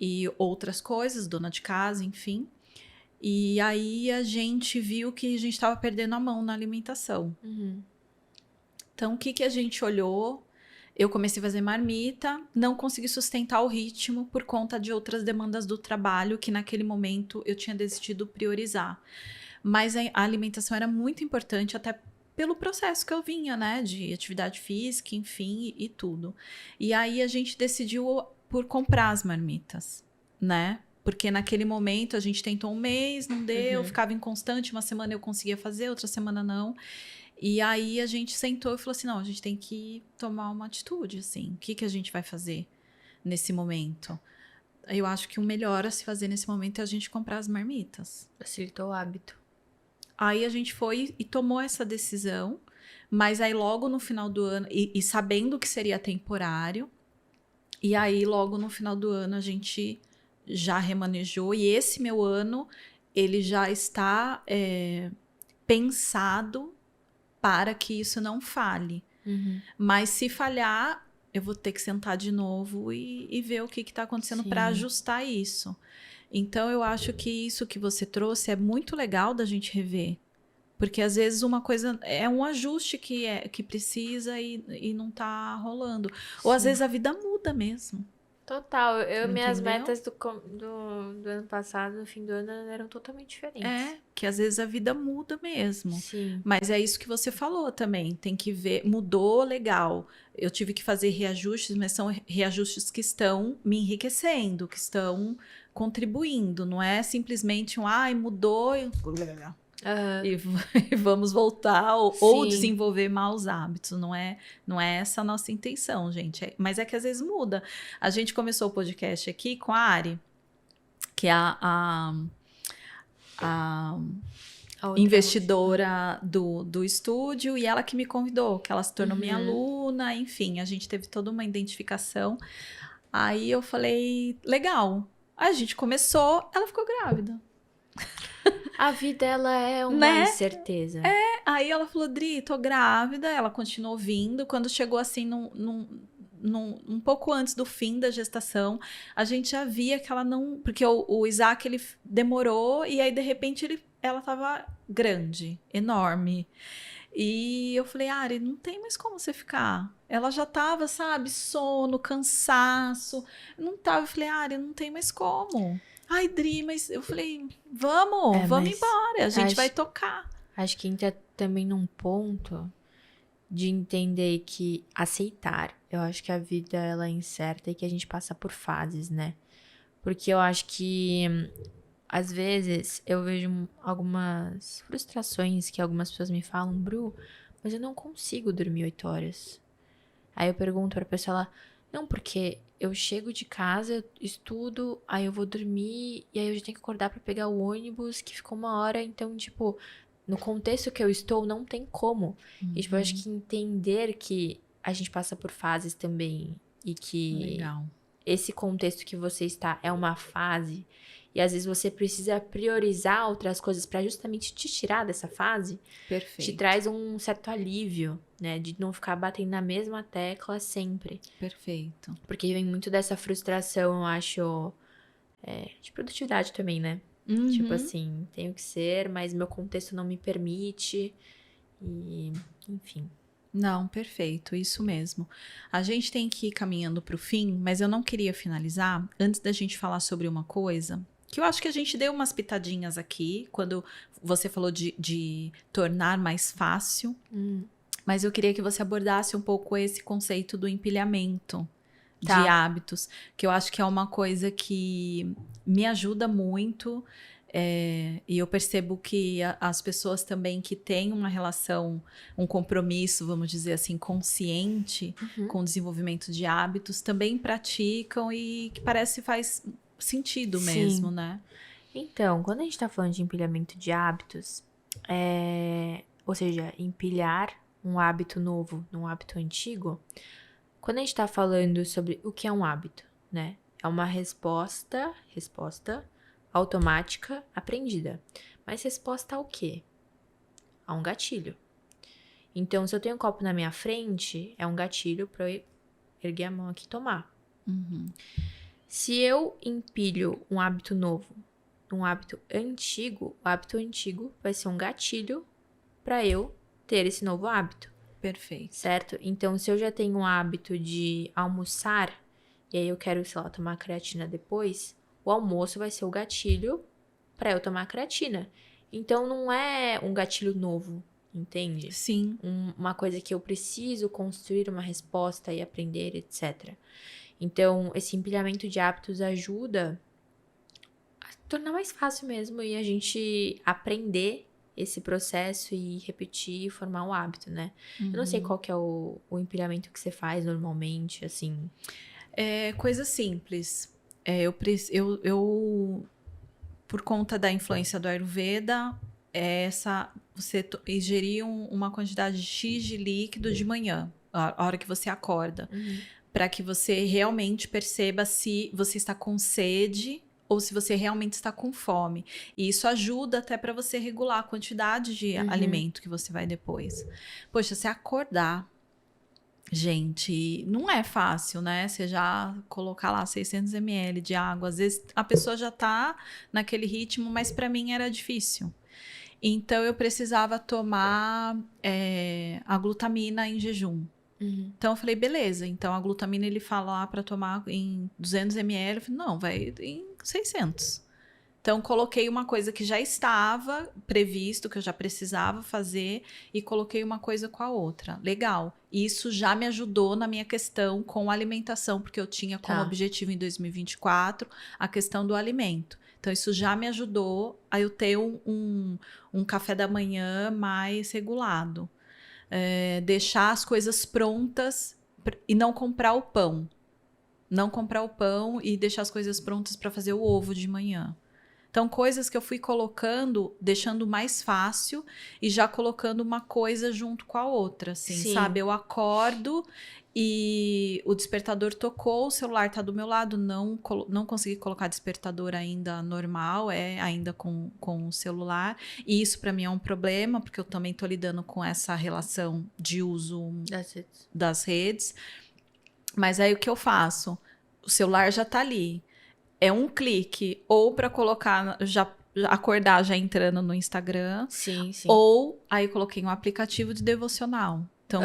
Speaker 1: e outras coisas, dona de casa, enfim. E aí a gente viu que a gente estava perdendo a mão na alimentação. Então, o que a gente olhou? Eu comecei a fazer marmita, não consegui sustentar o ritmo por conta de outras demandas do trabalho que naquele momento eu tinha decidido priorizar. Mas a alimentação era muito importante, até pelo processo que eu vinha, né? De atividade física, enfim, e tudo. E aí a gente decidiu por comprar as marmitas, né? Porque naquele momento a gente tentou um mês, não deu,
Speaker 3: Uhum.
Speaker 1: ficava inconstante, uma semana eu conseguia fazer, outra semana não. E aí a gente sentou e falou assim, não, a gente tem que tomar uma atitude, assim. O que a gente vai fazer nesse momento? Eu acho que o melhor a se fazer nesse momento é a gente comprar as marmitas.
Speaker 3: Facilitou o hábito.
Speaker 1: Aí a gente foi e tomou essa decisão, mas aí logo no final do ano, e sabendo que seria temporário, e aí logo no final do ano a gente já remanejou, e esse meu ano, ele já está pensado para que isso não falhe.
Speaker 3: Uhum.
Speaker 1: Mas se falhar, eu vou ter que sentar de novo e ver o que está acontecendo para
Speaker 3: Sim.
Speaker 1: ajustar isso. Então, eu acho que isso que você trouxe é muito legal da gente rever. Porque às vezes uma coisa é um ajuste que precisa e não tá rolando. Ou às
Speaker 3: Sim.
Speaker 1: vezes a vida muda mesmo.
Speaker 3: Total. Minhas
Speaker 1: Entendeu?
Speaker 3: metas do ano passado, no fim do ano, eram totalmente diferentes.
Speaker 1: É, que às vezes a vida muda mesmo.
Speaker 3: Sim.
Speaker 1: Mas é isso que você falou também. Tem que ver, mudou, legal. Eu tive que fazer reajustes, mas são reajustes que estão me enriquecendo, que estão contribuindo. Não é simplesmente ai, mudou
Speaker 3: Aham.
Speaker 1: e vamos voltar ou
Speaker 3: Sim.
Speaker 1: desenvolver maus hábitos. Não é essa a nossa intenção, gente. Mas é que às vezes muda. A gente começou o podcast aqui com a Ari, que é a
Speaker 3: A outra
Speaker 1: investidora do estúdio, e ela que me convidou, que ela se tornou minha
Speaker 3: Uhum.
Speaker 1: aluna, enfim, a gente teve toda uma identificação. Aí eu falei, legal. Aí a gente começou, ela ficou grávida.
Speaker 3: A vida, ela é uma
Speaker 1: Né?
Speaker 3: incerteza.
Speaker 1: Aí ela falou, Dri, tô grávida. Ela continuou vindo. Quando chegou assim, um pouco antes do fim da gestação, a gente já via que ela não. Porque o Isaac ele demorou, e aí de repente ela tava grande, enorme. E eu falei, Ari, não tem mais como você ficar. Ela já tava, sabe, sono, cansaço. Não tava. Eu falei, Ari, não tem mais como. Ai, Dri, mas eu falei, vamos
Speaker 3: mas
Speaker 1: embora, a gente
Speaker 3: acho-
Speaker 1: vai tocar.
Speaker 3: Acho que entra também num ponto de entender que aceitar. Eu acho que a vida, ela é incerta e que a gente passa por fases, né? Porque eu acho que às vezes eu vejo algumas frustrações que algumas pessoas me falam, Bru, mas eu não consigo dormir 8 horas. Aí eu pergunto pra pessoa lá, não, porque eu chego de casa, eu estudo, aí eu vou dormir, e aí eu já tenho que acordar pra pegar o ônibus, que ficou 1 hora, então, tipo, no contexto que eu estou, não tem como. E, tipo, eu acho que entender que a gente passa por fases também, e que
Speaker 1: Legal.
Speaker 3: esse contexto que você está é uma fase, e às vezes você precisa priorizar outras coisas pra justamente te tirar dessa fase,
Speaker 1: Perfeito.
Speaker 3: te traz um certo alívio, né? De não ficar batendo na mesma tecla sempre.
Speaker 1: Perfeito.
Speaker 3: Porque vem muito dessa frustração, eu acho, de produtividade também, né?
Speaker 1: Uhum.
Speaker 3: Tipo assim, tenho que ser, mas meu contexto não me permite. E, enfim.
Speaker 1: Não, perfeito, isso mesmo. A gente tem que ir caminhando para o fim, mas eu não queria finalizar antes da gente falar sobre uma coisa que eu acho que a gente deu umas pitadinhas aqui, quando você falou de tornar mais fácil, mas eu queria que você abordasse um pouco esse conceito do empilhamento de hábitos, que eu acho que é uma coisa que me ajuda muito. E eu percebo que as pessoas também que têm uma relação, um compromisso, vamos dizer assim, consciente com o desenvolvimento de hábitos, também praticam e que parece faz sentido mesmo,
Speaker 3: Sim.
Speaker 1: né?
Speaker 3: Então, quando a gente tá falando de empilhamento de hábitos, ou seja, empilhar um hábito novo num hábito antigo, quando a gente tá falando sobre o que é um hábito, né? É uma resposta automática aprendida. Mas resposta ao quê? A um gatilho. Então, se eu tenho um copo na minha frente, é um gatilho para eu erguer a mão aqui e tomar. Se eu empilho um hábito novo num hábito antigo, o hábito antigo vai ser um gatilho para eu ter esse novo hábito.
Speaker 1: Perfeito.
Speaker 3: Certo? Então, se eu já tenho um hábito de almoçar, e aí eu quero, sei lá, tomar creatina depois, o almoço vai ser o gatilho para eu tomar creatina. Então, não é um gatilho novo, entende?
Speaker 1: Sim.
Speaker 3: Uma coisa que eu preciso construir uma resposta e aprender, etc. Então, esse empilhamento de hábitos ajuda tornar mais fácil mesmo e a gente aprender esse processo e repetir e formar um hábito, né? Eu não sei qual que é o empilhamento que você faz normalmente, assim.
Speaker 1: É coisa simples. Eu, por conta da influência do Ayurveda, você ingerir uma quantidade X de líquido de manhã, a hora que você acorda, para que você realmente perceba se você está com sede ou se você realmente está com fome. E isso ajuda até para você regular a quantidade de alimento que você vai depois. Poxa, você acordar, gente, não é fácil, né? Você já colocar lá 600 ml de água, às vezes a pessoa já tá naquele ritmo, mas para mim era difícil. Então eu precisava tomar a glutamina em jejum. Então eu falei, beleza, então a glutamina ele fala lá para tomar em 200 ml, eu falei, não, vai em 600. Então coloquei uma coisa que já estava previsto, que eu já precisava fazer, e coloquei uma coisa com a outra. Legal. Isso já me ajudou na minha questão com a alimentação, porque eu tinha como objetivo em 2024 a questão do alimento. Então isso já me ajudou a eu ter um café da manhã mais regulado. Deixar as coisas prontas e não comprar o pão. Não comprar o pão e deixar as coisas prontas para fazer o ovo de manhã. Então, coisas que eu fui colocando, deixando mais fácil e já colocando uma coisa junto com a outra, assim, sabe? Eu acordo e o despertador tocou, o celular tá do meu lado, não consegui colocar despertador ainda normal, ainda com o celular. E isso para mim é um problema, porque eu também tô lidando com essa relação de uso das redes. Mas aí o que eu faço? O celular já tá ali. É um clique, ou para colocar, já acordar já entrando no Instagram, ou aí coloquei um aplicativo de devocional. Então,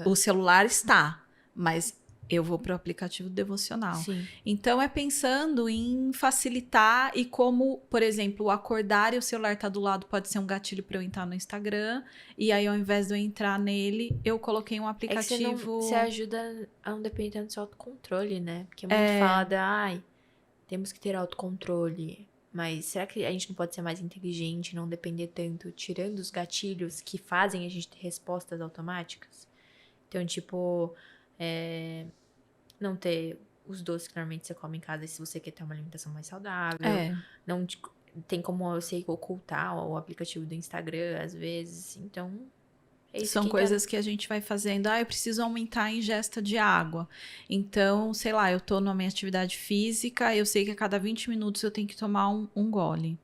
Speaker 1: o celular está, mas eu vou para o aplicativo devocional. Então, é pensando em facilitar e como, por exemplo, o acordar e o celular tá do lado pode ser um gatilho para eu entrar no Instagram, e aí ao invés de eu entrar nele, eu coloquei um aplicativo...
Speaker 3: Você ajuda a não depender tanto do seu autocontrole, né? Porque muito fala temos que ter autocontrole, mas será que a gente não pode ser mais inteligente, não depender tanto, tirando os gatilhos que fazem a gente ter respostas automáticas? Então, tipo, não ter os doces que normalmente você come em casa se você quer ter uma alimentação mais saudável. Não tem como eu sei ocultar o aplicativo do Instagram, às vezes. Então,
Speaker 1: são coisas que a gente vai fazendo. Eu preciso aumentar a ingesta de água. Então, sei lá, eu tô na minha atividade física, eu sei que a cada 20 minutos eu tenho que tomar um gole.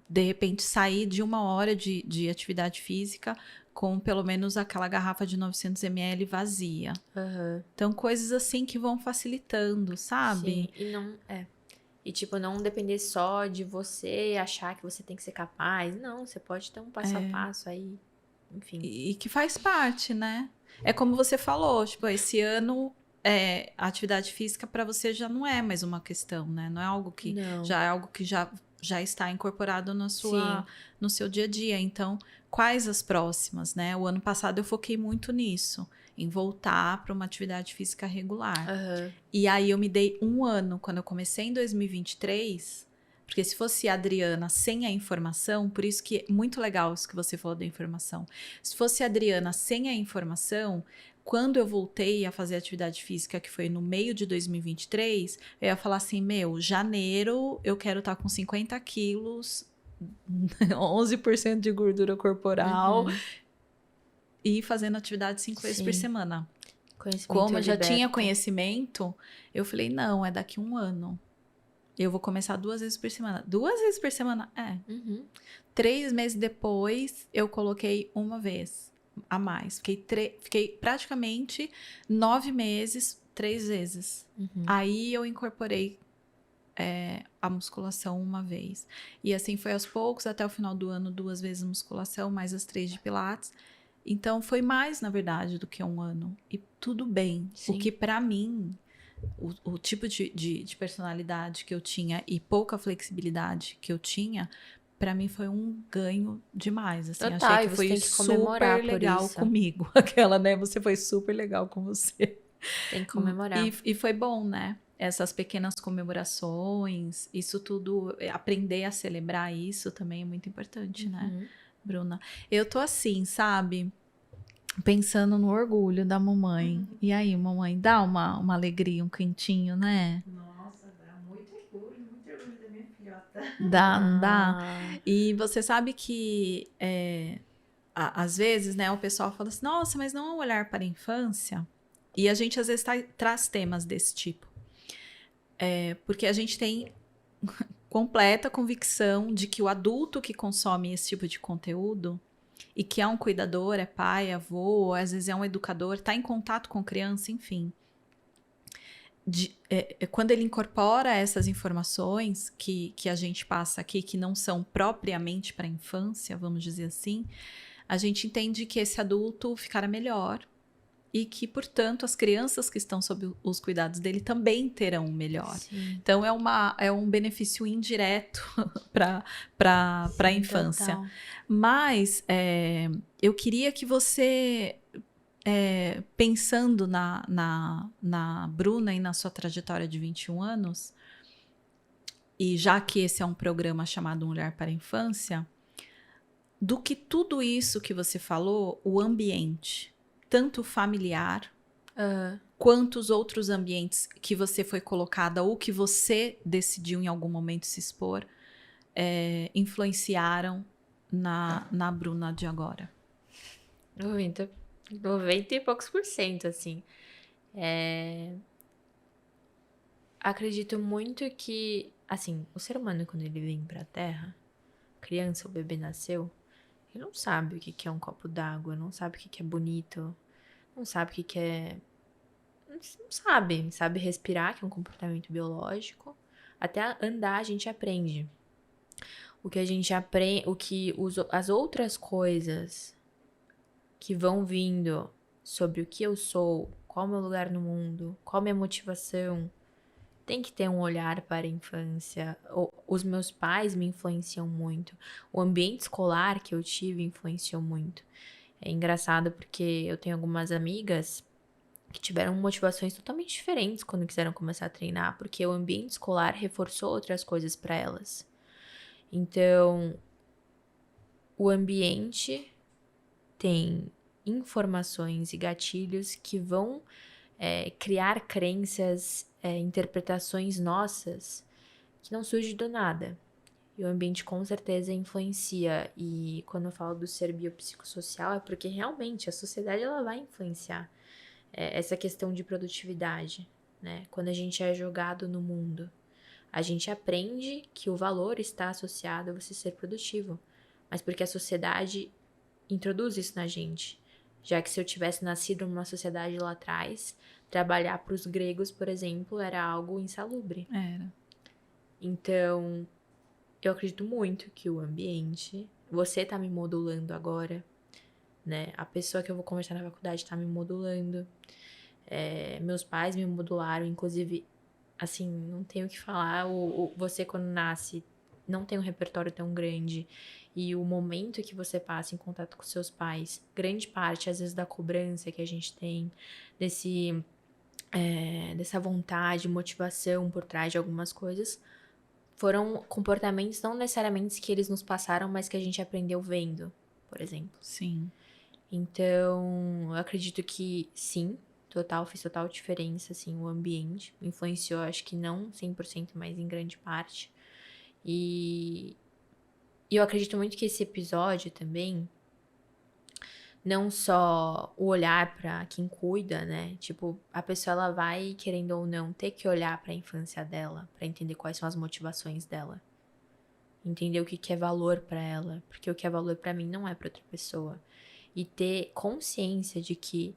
Speaker 1: De repente, sair de 1 hora de atividade física com pelo menos aquela garrafa de 900 ml vazia. Então, coisas assim que vão facilitando, sabe?
Speaker 3: Sim, e tipo, não depender só de você achar que você tem que ser capaz. Não, você pode ter um passo a passo aí. Enfim.
Speaker 1: E que faz parte, né? É como você falou, tipo, esse ano a atividade física para você já não é mais uma questão, né? Não é algo que já é algo que já está incorporado no seu dia a dia. Então, quais as próximas, né? O ano passado eu foquei muito nisso, em voltar para uma atividade física regular. E aí eu me dei 1 ano, quando eu comecei em 2023... Porque se fosse a Adriana sem a informação, por isso que é muito legal isso que você falou da informação. Se fosse a Adriana sem a informação, quando eu voltei a fazer atividade física, que foi no meio de 2023, eu ia falar assim, janeiro eu quero estar com 50 quilos, 11% de gordura corporal e fazendo atividade 5 vezes por semana. Como eu já tinha conhecimento, eu falei, não, é daqui 1 ano. Eu vou começar 2 vezes por semana. 2 vezes por semana? 3 meses depois, eu coloquei 1 vez a mais. Fiquei praticamente 9 meses, 3 vezes. Aí eu incorporei a musculação 1 vez. E assim foi aos poucos, até o final do ano, 2 vezes musculação, mais as 3 de pilates. Então foi mais, na verdade, do que 1 ano. E tudo bem. O que pra mim... O tipo de personalidade que eu tinha e pouca flexibilidade que eu tinha, pra mim foi um ganho demais. Assim, achei que foi super legal comigo. Aquela, né? Você foi super legal com você.
Speaker 3: Tem que comemorar.
Speaker 1: E foi bom, né? essas pequenas comemorações, isso tudo, aprender a celebrar isso também é muito importante, né, Bruna? Eu tô assim, sabe? Pensando no orgulho da mamãe. E aí, mamãe, dá uma alegria, um cantinho, né?
Speaker 2: Nossa, dá muito orgulho da minha filhota.
Speaker 1: Dá, não dá?
Speaker 3: Ah,
Speaker 1: E você sabe que, às vezes, né, o pessoal fala assim, nossa, mas não é um olhar para a infância? E a gente, às vezes, traz temas desse tipo. Porque a gente tem completa convicção de que o adulto que consome esse tipo de conteúdo e que é um cuidador, é pai, é avô, ou às vezes é um educador, está em contato com criança, enfim. Quando ele incorpora essas informações que a gente passa aqui, que não são propriamente para a infância, vamos dizer assim, a gente entende que esse adulto ficará melhor e que, portanto, as crianças que estão sob os cuidados dele também terão o melhor.
Speaker 3: sim.
Speaker 1: Então, é um benefício indireto para a infância.
Speaker 3: Total.
Speaker 1: Mas eu queria que você, pensando na Bruna e na sua trajetória de 21 anos, e já que esse é um programa chamado Um Olhar para a Infância, do que tudo isso que você falou, o ambiente, tanto familiar, quanto os outros ambientes que você foi colocada ou que você decidiu em algum momento se expor, influenciaram na Bruna de agora.
Speaker 3: 90 e poucos por cento, assim. Acredito muito que, assim, o ser humano, quando ele vem pra Terra, criança, o bebê nasceu, ele não sabe o que que é um copo d'água, não sabe o que que é bonito, não sabe o que que é... Não sabe. Sabe respirar, que é um comportamento biológico. Até andar a gente aprende. O que a gente aprende, as outras coisas que vão vindo sobre o que eu sou, qual é o meu lugar no mundo, qual a minha motivação, tem que ter um olhar para a infância. Os meus pais me influenciam muito. O ambiente escolar que eu tive influenciou muito. É engraçado porque eu tenho algumas amigas que tiveram motivações totalmente diferentes quando quiseram começar a treinar, porque o ambiente escolar reforçou outras coisas para elas. Então, o ambiente tem informações e gatilhos que vão criar crenças, interpretações nossas que não surgem do nada. E o ambiente com certeza influencia. E quando eu falo do ser biopsicossocial, é porque realmente a sociedade ela vai influenciar essa questão de produtividade, né? Quando a gente é jogado no mundo, a gente aprende que o valor está associado a você ser produtivo, mas porque a sociedade introduz isso na gente. Já que se eu tivesse nascido numa sociedade lá atrás, trabalhar para os gregos, por exemplo, era algo insalubre.
Speaker 1: Era.
Speaker 3: Então, eu acredito muito que o ambiente, você tá me modulando agora, né? A pessoa que eu vou conversar na faculdade tá me modulando. Meus pais me modularam, inclusive, assim, não tenho o que falar. Você, quando nasce, não tem um repertório tão grande. E o momento que você passa em contato com seus pais, grande parte, às vezes, da cobrança que a gente tem, dessa vontade, motivação por trás de algumas coisas, foram comportamentos não necessariamente que eles nos passaram, mas que a gente aprendeu vendo, por exemplo.
Speaker 1: Sim.
Speaker 3: Então, eu acredito que sim, fez total diferença, assim, o ambiente. Influenciou, acho que não 100%, mas em grande parte. E eu acredito muito que esse episódio também, não só o olhar pra quem cuida, né? Tipo, a pessoa ela vai, querendo ou não, ter que olhar pra infância dela, pra entender quais são as motivações dela. Entender o que que é valor pra ela, porque o que é valor pra mim não é pra outra pessoa. E ter consciência de que,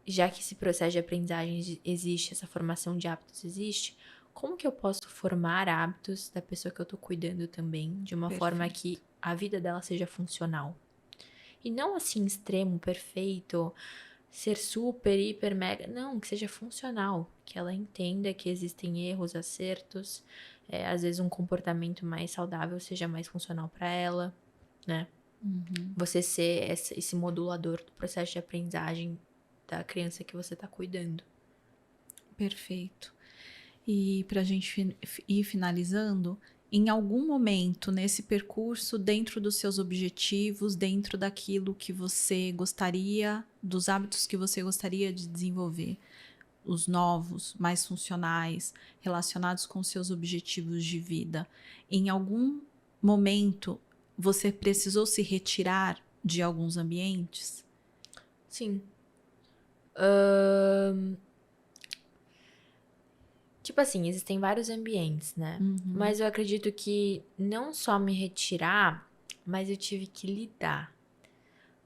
Speaker 3: já que esse processo de aprendizagem existe, essa formação de hábitos existe, como que eu posso formar hábitos da pessoa que eu tô cuidando também, de uma forma que a vida dela seja funcional? E não assim extremo, perfeito, ser super, hiper, mega. Não, que seja funcional. Que ela entenda que existem erros, acertos. Às vezes um comportamento mais saudável seja mais funcional para ela, né?
Speaker 1: Uhum.
Speaker 3: Você ser esse modulador do processo de aprendizagem da criança que você tá cuidando.
Speaker 1: Perfeito. E para a gente ir finalizando, em algum momento nesse percurso, dentro dos seus objetivos, dentro daquilo que você gostaria, dos hábitos que você gostaria de desenvolver, os novos, mais funcionais, relacionados com seus objetivos de vida, em algum momento você precisou se retirar de alguns ambientes?
Speaker 3: Sim. Tipo assim, existem vários ambientes, né? Mas eu acredito que não só me retirar, mas eu tive que lidar.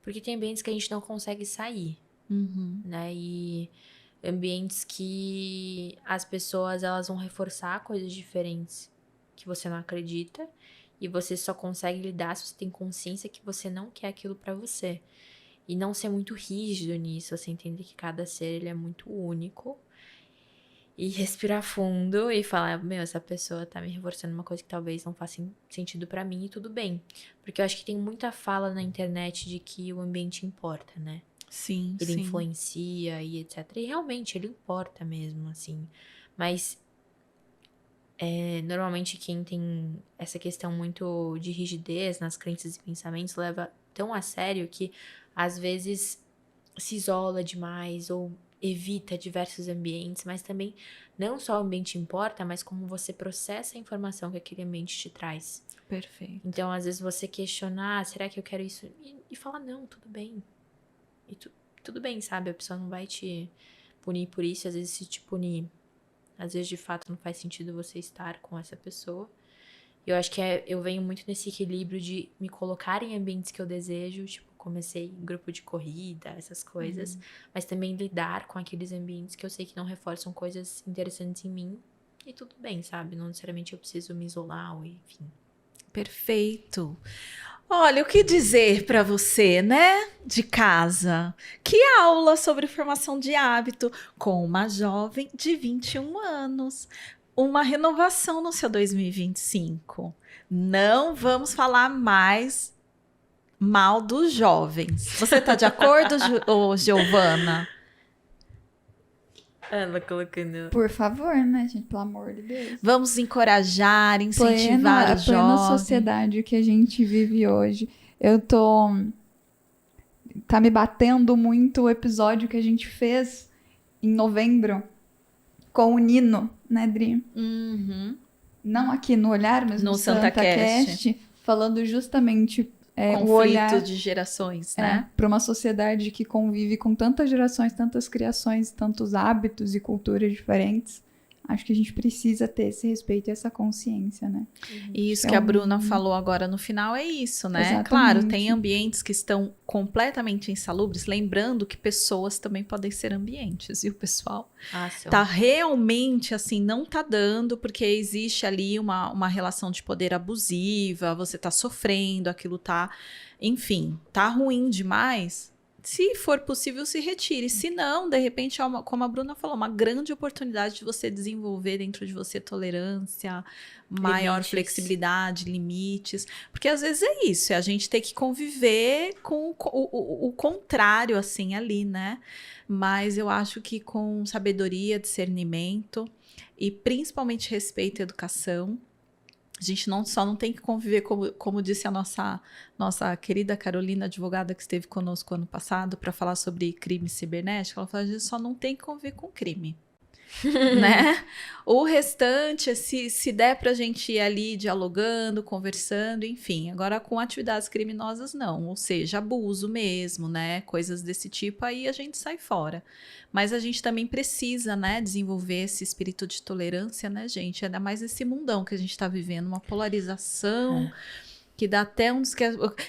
Speaker 3: Porque tem ambientes que a gente não consegue sair, né? E ambientes que as pessoas, elas vão reforçar coisas diferentes que você não acredita. E você só consegue lidar se você tem consciência que você não quer aquilo pra você. E não ser muito rígido nisso, você entender que cada ser, ele é muito único. E respirar fundo e falar, meu, essa pessoa tá me reforçando uma coisa que talvez não faça sentido pra mim e tudo bem. Porque eu acho que tem muita fala na internet de que o ambiente importa, né?
Speaker 1: Sim,
Speaker 3: Ele
Speaker 1: sim.
Speaker 3: influencia e etc. E realmente, ele importa mesmo, assim. Mas, normalmente quem tem essa questão muito de rigidez nas crenças e pensamentos leva tão a sério que, às vezes, se isola demais ou evita diversos ambientes, mas também não só o ambiente importa, mas como você processa a informação que aquele ambiente te traz.
Speaker 1: Perfeito.
Speaker 3: Então, às vezes você questionar, será que eu quero isso? E falar, não, tudo bem. E tudo bem, sabe? A pessoa não vai te punir por isso, às vezes se te punir, às vezes de fato não faz sentido você estar com essa pessoa. E eu acho que eu venho muito nesse equilíbrio de me colocar em ambientes que eu desejo, tipo, comecei em grupo de corrida, essas coisas, mas também lidar com aqueles ambientes que eu sei que não reforçam coisas interessantes em mim. E tudo bem, sabe? Não necessariamente eu preciso me isolar, ou enfim.
Speaker 1: Perfeito. Olha, o que dizer para você, né, de casa? Que aula sobre formação de hábito com uma jovem de 21 anos. Uma renovação no seu 2025. Não vamos falar mais mal dos jovens. Você tá de acordo, Giovana?
Speaker 3: Ela colocando...
Speaker 2: Por favor, né, gente? Pelo amor de Deus.
Speaker 1: Vamos encorajar, incentivar os
Speaker 2: plena
Speaker 1: jovens.
Speaker 2: sociedade que a gente vive hoje. Tá me batendo muito o episódio que a gente fez em novembro com o Nino, né, Dri? Não aqui no Olhar, mas no SantaCast, falando justamente
Speaker 1: conflito
Speaker 2: o olhar
Speaker 1: de gerações, né?
Speaker 2: Para uma sociedade que convive com tantas gerações, tantas criações, tantos hábitos e culturas diferentes. Acho que a gente precisa ter esse respeito e essa consciência, né?
Speaker 1: E isso que a Bruna falou agora no final é isso, né?
Speaker 2: Exatamente.
Speaker 1: Claro, tem ambientes que estão completamente insalubres, lembrando que pessoas também podem ser ambientes, e o pessoal tá realmente assim, não tá dando, porque existe ali uma relação de poder abusiva, você tá sofrendo, aquilo tá, enfim, tá ruim demais. Se for possível, se retire. Se não, de repente, como a Bruna falou, uma grande oportunidade de você desenvolver dentro de você tolerância, maior flexibilidade, limites. Porque às vezes é isso, é a gente ter que conviver com o contrário, assim, ali, né? Mas eu acho que com sabedoria, discernimento e principalmente respeito e educação, a gente só não tem que conviver, como disse a nossa querida Carolina, advogada que esteve conosco ano passado para falar sobre crime cibernético. Ela falou, a gente só não tem que conviver com crime, né? O restante, se der pra gente ir ali dialogando, conversando, enfim. Agora, com atividades criminosas, não. Ou seja, abuso mesmo, né? Coisas desse tipo, aí a gente sai fora. Mas a gente também precisa, né, desenvolver esse espírito de tolerância, né, gente? Ainda mais esse mundão que a gente tá vivendo, uma polarização que dá até uns...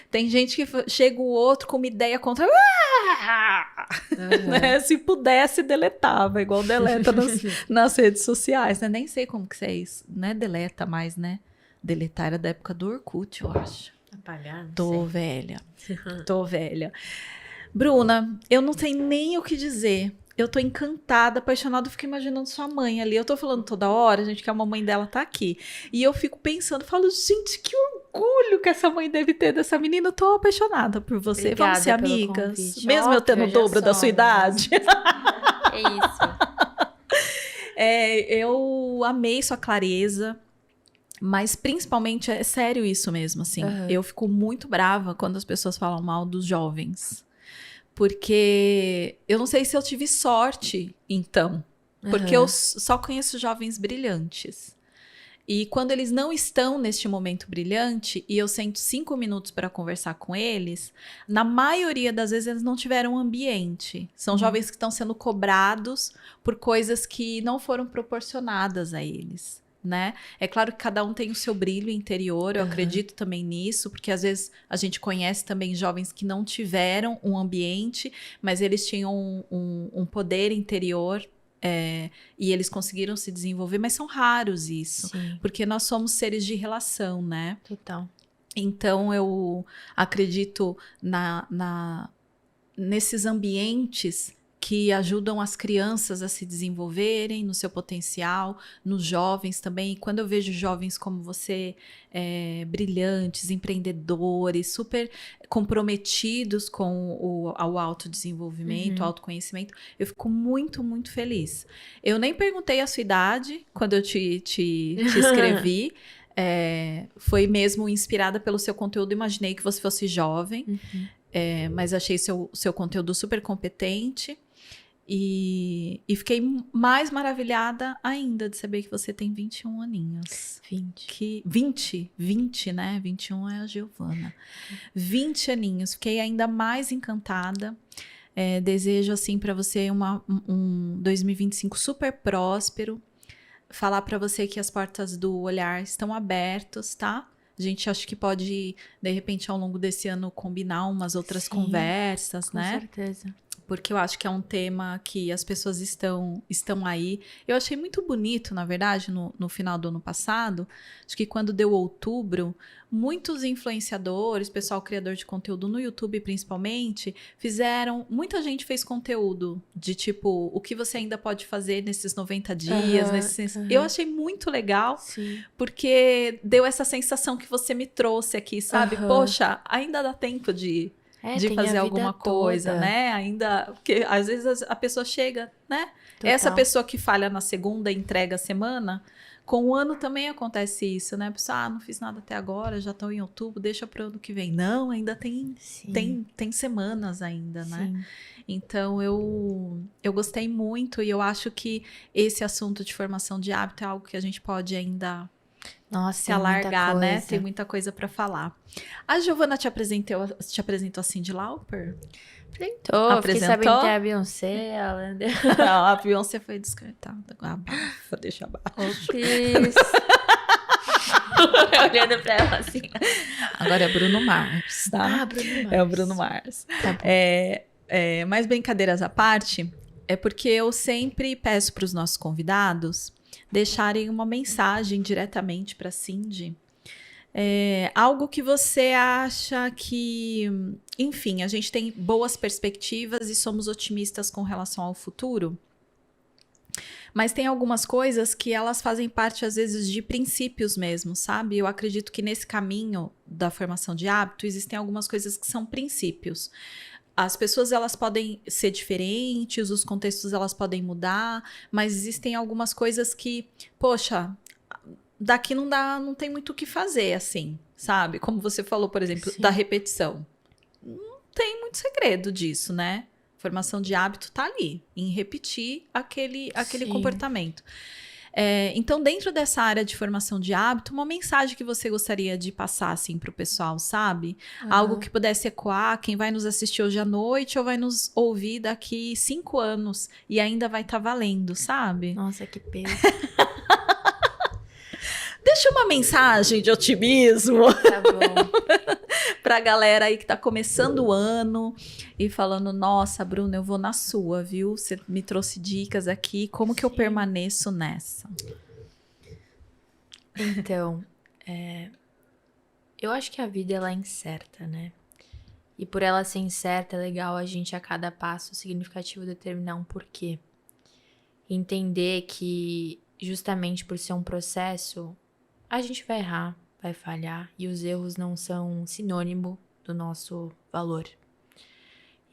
Speaker 1: Tem gente que chega o outro com uma ideia contra... Né? Se pudesse, deletava, igual deleta nas redes sociais, né? Nem sei como que é isso. Não é deleta mais, né? Deletar era da época do Orkut, eu acho.
Speaker 3: Apagar, não
Speaker 1: Tô
Speaker 3: sei.
Speaker 1: velha. Tô velha. Bruna, eu não sei nem o que dizer. Eu tô encantada, apaixonada, eu fico imaginando sua mãe ali. Eu tô falando toda hora, gente, que a mamãe dela tá aqui. E eu fico pensando, falo, gente, que orgulho que essa mãe deve ter dessa menina. Eu tô apaixonada por você.
Speaker 3: Obrigada.
Speaker 1: Vamos ser
Speaker 3: pelo
Speaker 1: amigas?
Speaker 3: convite.
Speaker 1: Mesmo eu tendo o
Speaker 3: Óbvio, já
Speaker 1: dobro da sua
Speaker 3: somos.
Speaker 1: idade.
Speaker 3: É isso.
Speaker 1: Eu amei sua clareza, mas principalmente é sério isso mesmo, assim. Eu fico muito brava quando as pessoas falam mal dos jovens. Porque eu não sei se eu tive sorte, então. Porque eu só conheço jovens brilhantes. E quando eles não estão neste momento brilhante e eu sento 5 minutos para conversar com eles, na maioria das vezes eles não tiveram ambiente. São jovens que estão sendo cobrados por coisas que não foram proporcionadas a eles, né? É claro que cada um tem o seu brilho interior, eu acredito também nisso, porque às vezes a gente conhece também jovens que não tiveram um ambiente, mas eles tinham um poder interior. E eles conseguiram se desenvolver, mas são raros isso. Sim. Porque nós somos seres de relação, né?
Speaker 3: Total.
Speaker 1: Então, eu acredito nesses ambientes que ajudam as crianças a se desenvolverem no seu potencial, nos jovens também. E quando eu vejo jovens como você, brilhantes, empreendedores, super comprometidos com o autodesenvolvimento, o autoconhecimento, eu fico muito, muito feliz. Eu nem perguntei a sua idade quando eu te escrevi. Foi mesmo inspirada pelo seu conteúdo. Imaginei que você fosse jovem, mas achei seu conteúdo super competente. E fiquei mais maravilhada ainda de saber que você tem 21 aninhos. 20, né? 21 é a Giovana. 20 aninhos. Fiquei ainda mais encantada. Desejo, assim, para você um 2025 super próspero. Falar para você que as portas do olhar estão abertas, tá? A gente acha que pode, de repente, ao longo desse ano, combinar umas outras conversas, né?
Speaker 3: Com certeza.
Speaker 1: Porque eu acho que é um tema que as pessoas estão aí. Eu achei muito bonito, na verdade, no final do ano passado. Acho que quando deu outubro, muitos influenciadores, pessoal criador de conteúdo no YouTube principalmente, muita gente fez conteúdo de tipo, o que você ainda pode fazer nesses 90 dias. Eu achei muito legal, porque deu essa sensação que você me trouxe aqui, sabe? Poxa, ainda dá tempo de fazer alguma coisa, né? Ainda, porque às vezes a pessoa chega, né? Total. Essa pessoa que falha na segunda e entrega a semana, com o ano também acontece isso, né? A pessoa, não fiz nada até agora, já estou em outubro, deixa para o ano que vem. Não, ainda tem semanas ainda, né? Então, eu gostei muito e eu acho que esse assunto de formação de hábito é algo que a gente pode ainda... se alargar, né? Tem muita coisa para falar. A Giovana te apresentou a Cyndi Lauper?
Speaker 3: Apresentou. Fiquei sabendo que é a Beyoncé.
Speaker 1: Não, a Beyoncé foi descartada. Abafa, deixa abaixo.
Speaker 3: Olhando pra ela assim.
Speaker 1: Agora é Bruno Mars, tá?
Speaker 3: Bruno Mars.
Speaker 1: É o Bruno Mars. Tá bom. Mas brincadeiras à parte, é porque eu sempre peço para os nossos convidados deixarem uma mensagem diretamente para Cyndi. Algo que você acha que... Enfim, a gente tem boas perspectivas e somos otimistas com relação ao futuro. Mas tem algumas coisas que elas fazem parte, às vezes, de princípios mesmo, sabe? Eu acredito que nesse caminho da formação de hábito existem algumas coisas que são princípios. As pessoas, elas podem ser diferentes, os contextos, elas podem mudar, mas existem algumas coisas que, poxa, daqui não tem muito o que fazer, assim, sabe? Como você falou, por exemplo, da repetição. Não tem muito segredo disso, né? Formação de hábito tá ali, em repetir aquele comportamento. Então, dentro dessa área de formação de hábito, uma mensagem que você gostaria de passar, assim, pro pessoal, sabe? Algo que pudesse ecoar, quem vai nos assistir hoje à noite ou vai nos ouvir daqui 5 anos e ainda vai estar valendo, sabe?
Speaker 3: Nossa, que peso.
Speaker 1: Deixa uma mensagem de otimismo.
Speaker 3: Tá bom.
Speaker 1: Pra galera aí que tá começando o ano e falando, nossa, Bruna, eu vou na sua, viu? Você me trouxe dicas aqui, como que eu permaneço nessa?
Speaker 3: Então, eu acho que a vida, ela é incerta, né? E por ela ser incerta, é legal a gente, a cada passo significativo, determinar um porquê. Entender que, justamente por ser um processo, a gente vai errar, vai falhar, e os erros não são sinônimo do nosso valor.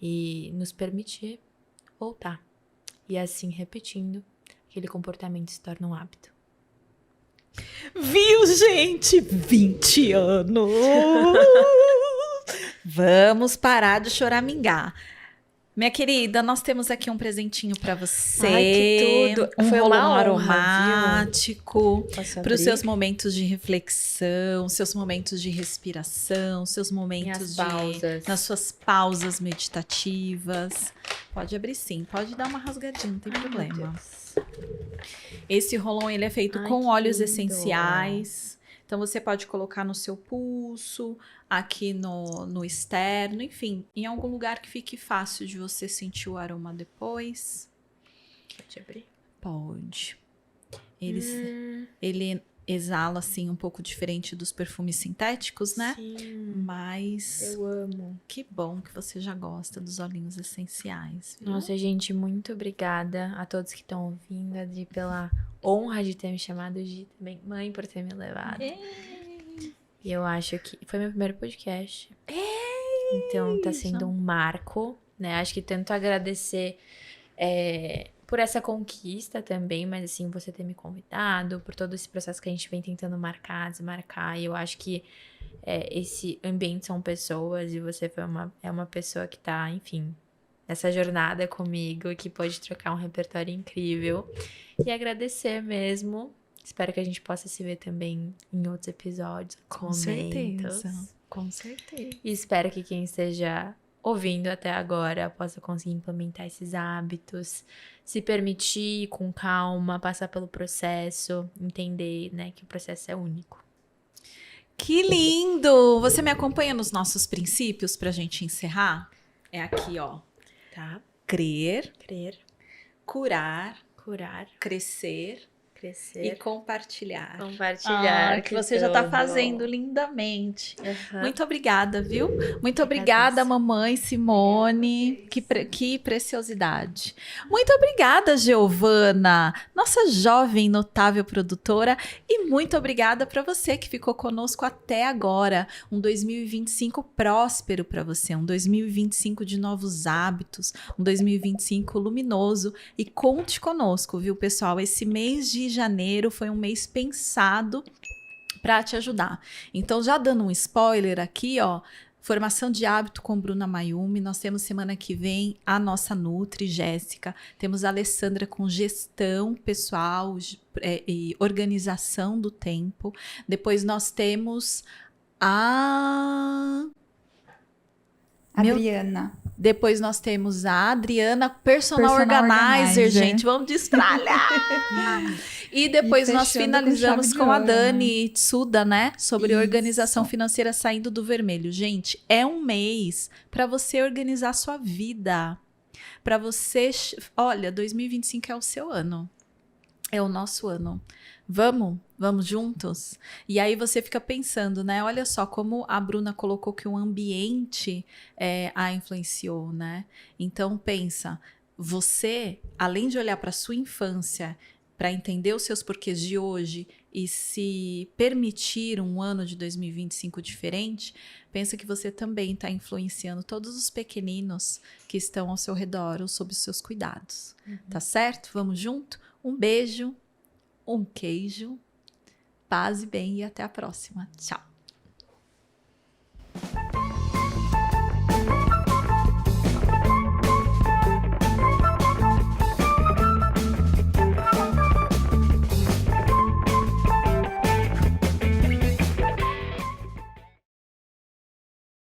Speaker 3: E nos permitir voltar. E assim, repetindo, aquele comportamento se torna um hábito.
Speaker 1: Viu, gente? 20 anos! Vamos parar de choramingar. Minha querida, nós temos aqui um presentinho para você.
Speaker 3: Ai, que tudo!
Speaker 1: Um
Speaker 3: Foi
Speaker 1: rolão
Speaker 3: uma honra,
Speaker 1: aromático para os seus
Speaker 3: abrir?
Speaker 1: momentos de reflexão, seus momentos de respiração, seus momentos
Speaker 3: Minhas pausas.
Speaker 1: nas suas pausas meditativas. Pode abrir sim, pode dar uma rasgadinha, não tem problema. Esse rolão ele é feito
Speaker 3: Ai,
Speaker 1: com
Speaker 3: que
Speaker 1: óleos
Speaker 3: lindo.
Speaker 1: essenciais. Então você pode colocar no seu pulso, aqui no externo, enfim, em algum lugar que fique fácil de você sentir o aroma depois.
Speaker 3: Pode abrir.
Speaker 1: Pode. Ele exala assim um pouco diferente dos perfumes sintéticos, né?
Speaker 3: Sim,
Speaker 1: Mas
Speaker 3: eu amo.
Speaker 1: que bom que você já gosta dos óleos essenciais. Viu?
Speaker 3: Nossa, gente, muito obrigada a todos que estão ouvindo, Adri, pela honra de ter me chamado, Gi, também, mãe, por ter me levado. E eu acho que foi meu primeiro podcast. Então tá sendo um marco, né? Acho que tanto agradecer por essa conquista também, mas assim, você ter me convidado, por todo esse processo que a gente vem tentando marcar, desmarcar. E eu acho que esse ambiente são pessoas e você é uma pessoa que tá, enfim, nessa jornada comigo, que pode trocar um repertório incrível. E agradecer mesmo. Espero que a gente possa se ver também em outros episódios.
Speaker 1: Com certeza. Com certeza.
Speaker 3: E espero que quem esteja ouvindo até agora possa conseguir implementar esses hábitos, se permitir com calma, passar pelo processo, entender, né, que o processo é único.
Speaker 1: Que lindo! Você me acompanha nos nossos princípios pra gente encerrar? É aqui, ó.
Speaker 3: Tá?
Speaker 1: Crer, curar,
Speaker 3: Crescer
Speaker 1: e compartilhar.
Speaker 3: compartilhar.
Speaker 1: Que você já tá
Speaker 3: tudo.
Speaker 1: fazendo lindamente.
Speaker 3: Uhum.
Speaker 1: Muito obrigada, viu? Muito obrigada, mamãe Simone. Que preciosidade. Muito obrigada, Giovana, nossa jovem notável produtora. E muito obrigada para você que ficou conosco até agora. Um 2025 próspero para você. Um 2025 de novos hábitos. Um 2025 luminoso. E conte conosco, viu, pessoal? Esse mês de janeiro foi um mês pensado para te ajudar. Então, já dando um spoiler aqui, ó, formação de hábito com Bruna Mayumi. Nós temos semana que vem a nossa Nutri, Jéssica. Temos a Alessandra com gestão pessoal e organização do tempo. Depois nós temos a
Speaker 2: Adriana.
Speaker 1: Depois nós temos a Adriana, Personal Organizer, gente. Vamos destralhar! E depois nós finalizamos com a Dani Tsuda, né? Sobre organização financeira saindo do vermelho. Gente, é um mês para você organizar sua vida. Para você... Olha, 2025 é o seu ano. É o nosso ano. Vamos juntos? E aí você fica pensando, né? Olha só como a Bruna colocou que o ambiente a influenciou, né? Então pensa, você, além de olhar para sua infância, para entender os seus porquês de hoje e se permitir um ano de 2025 diferente, pensa que você também está influenciando todos os pequeninos que estão ao seu redor ou sob os seus cuidados. Tá certo? Vamos junto? Um beijo, um queijo, paz e bem e até a próxima. Tchau!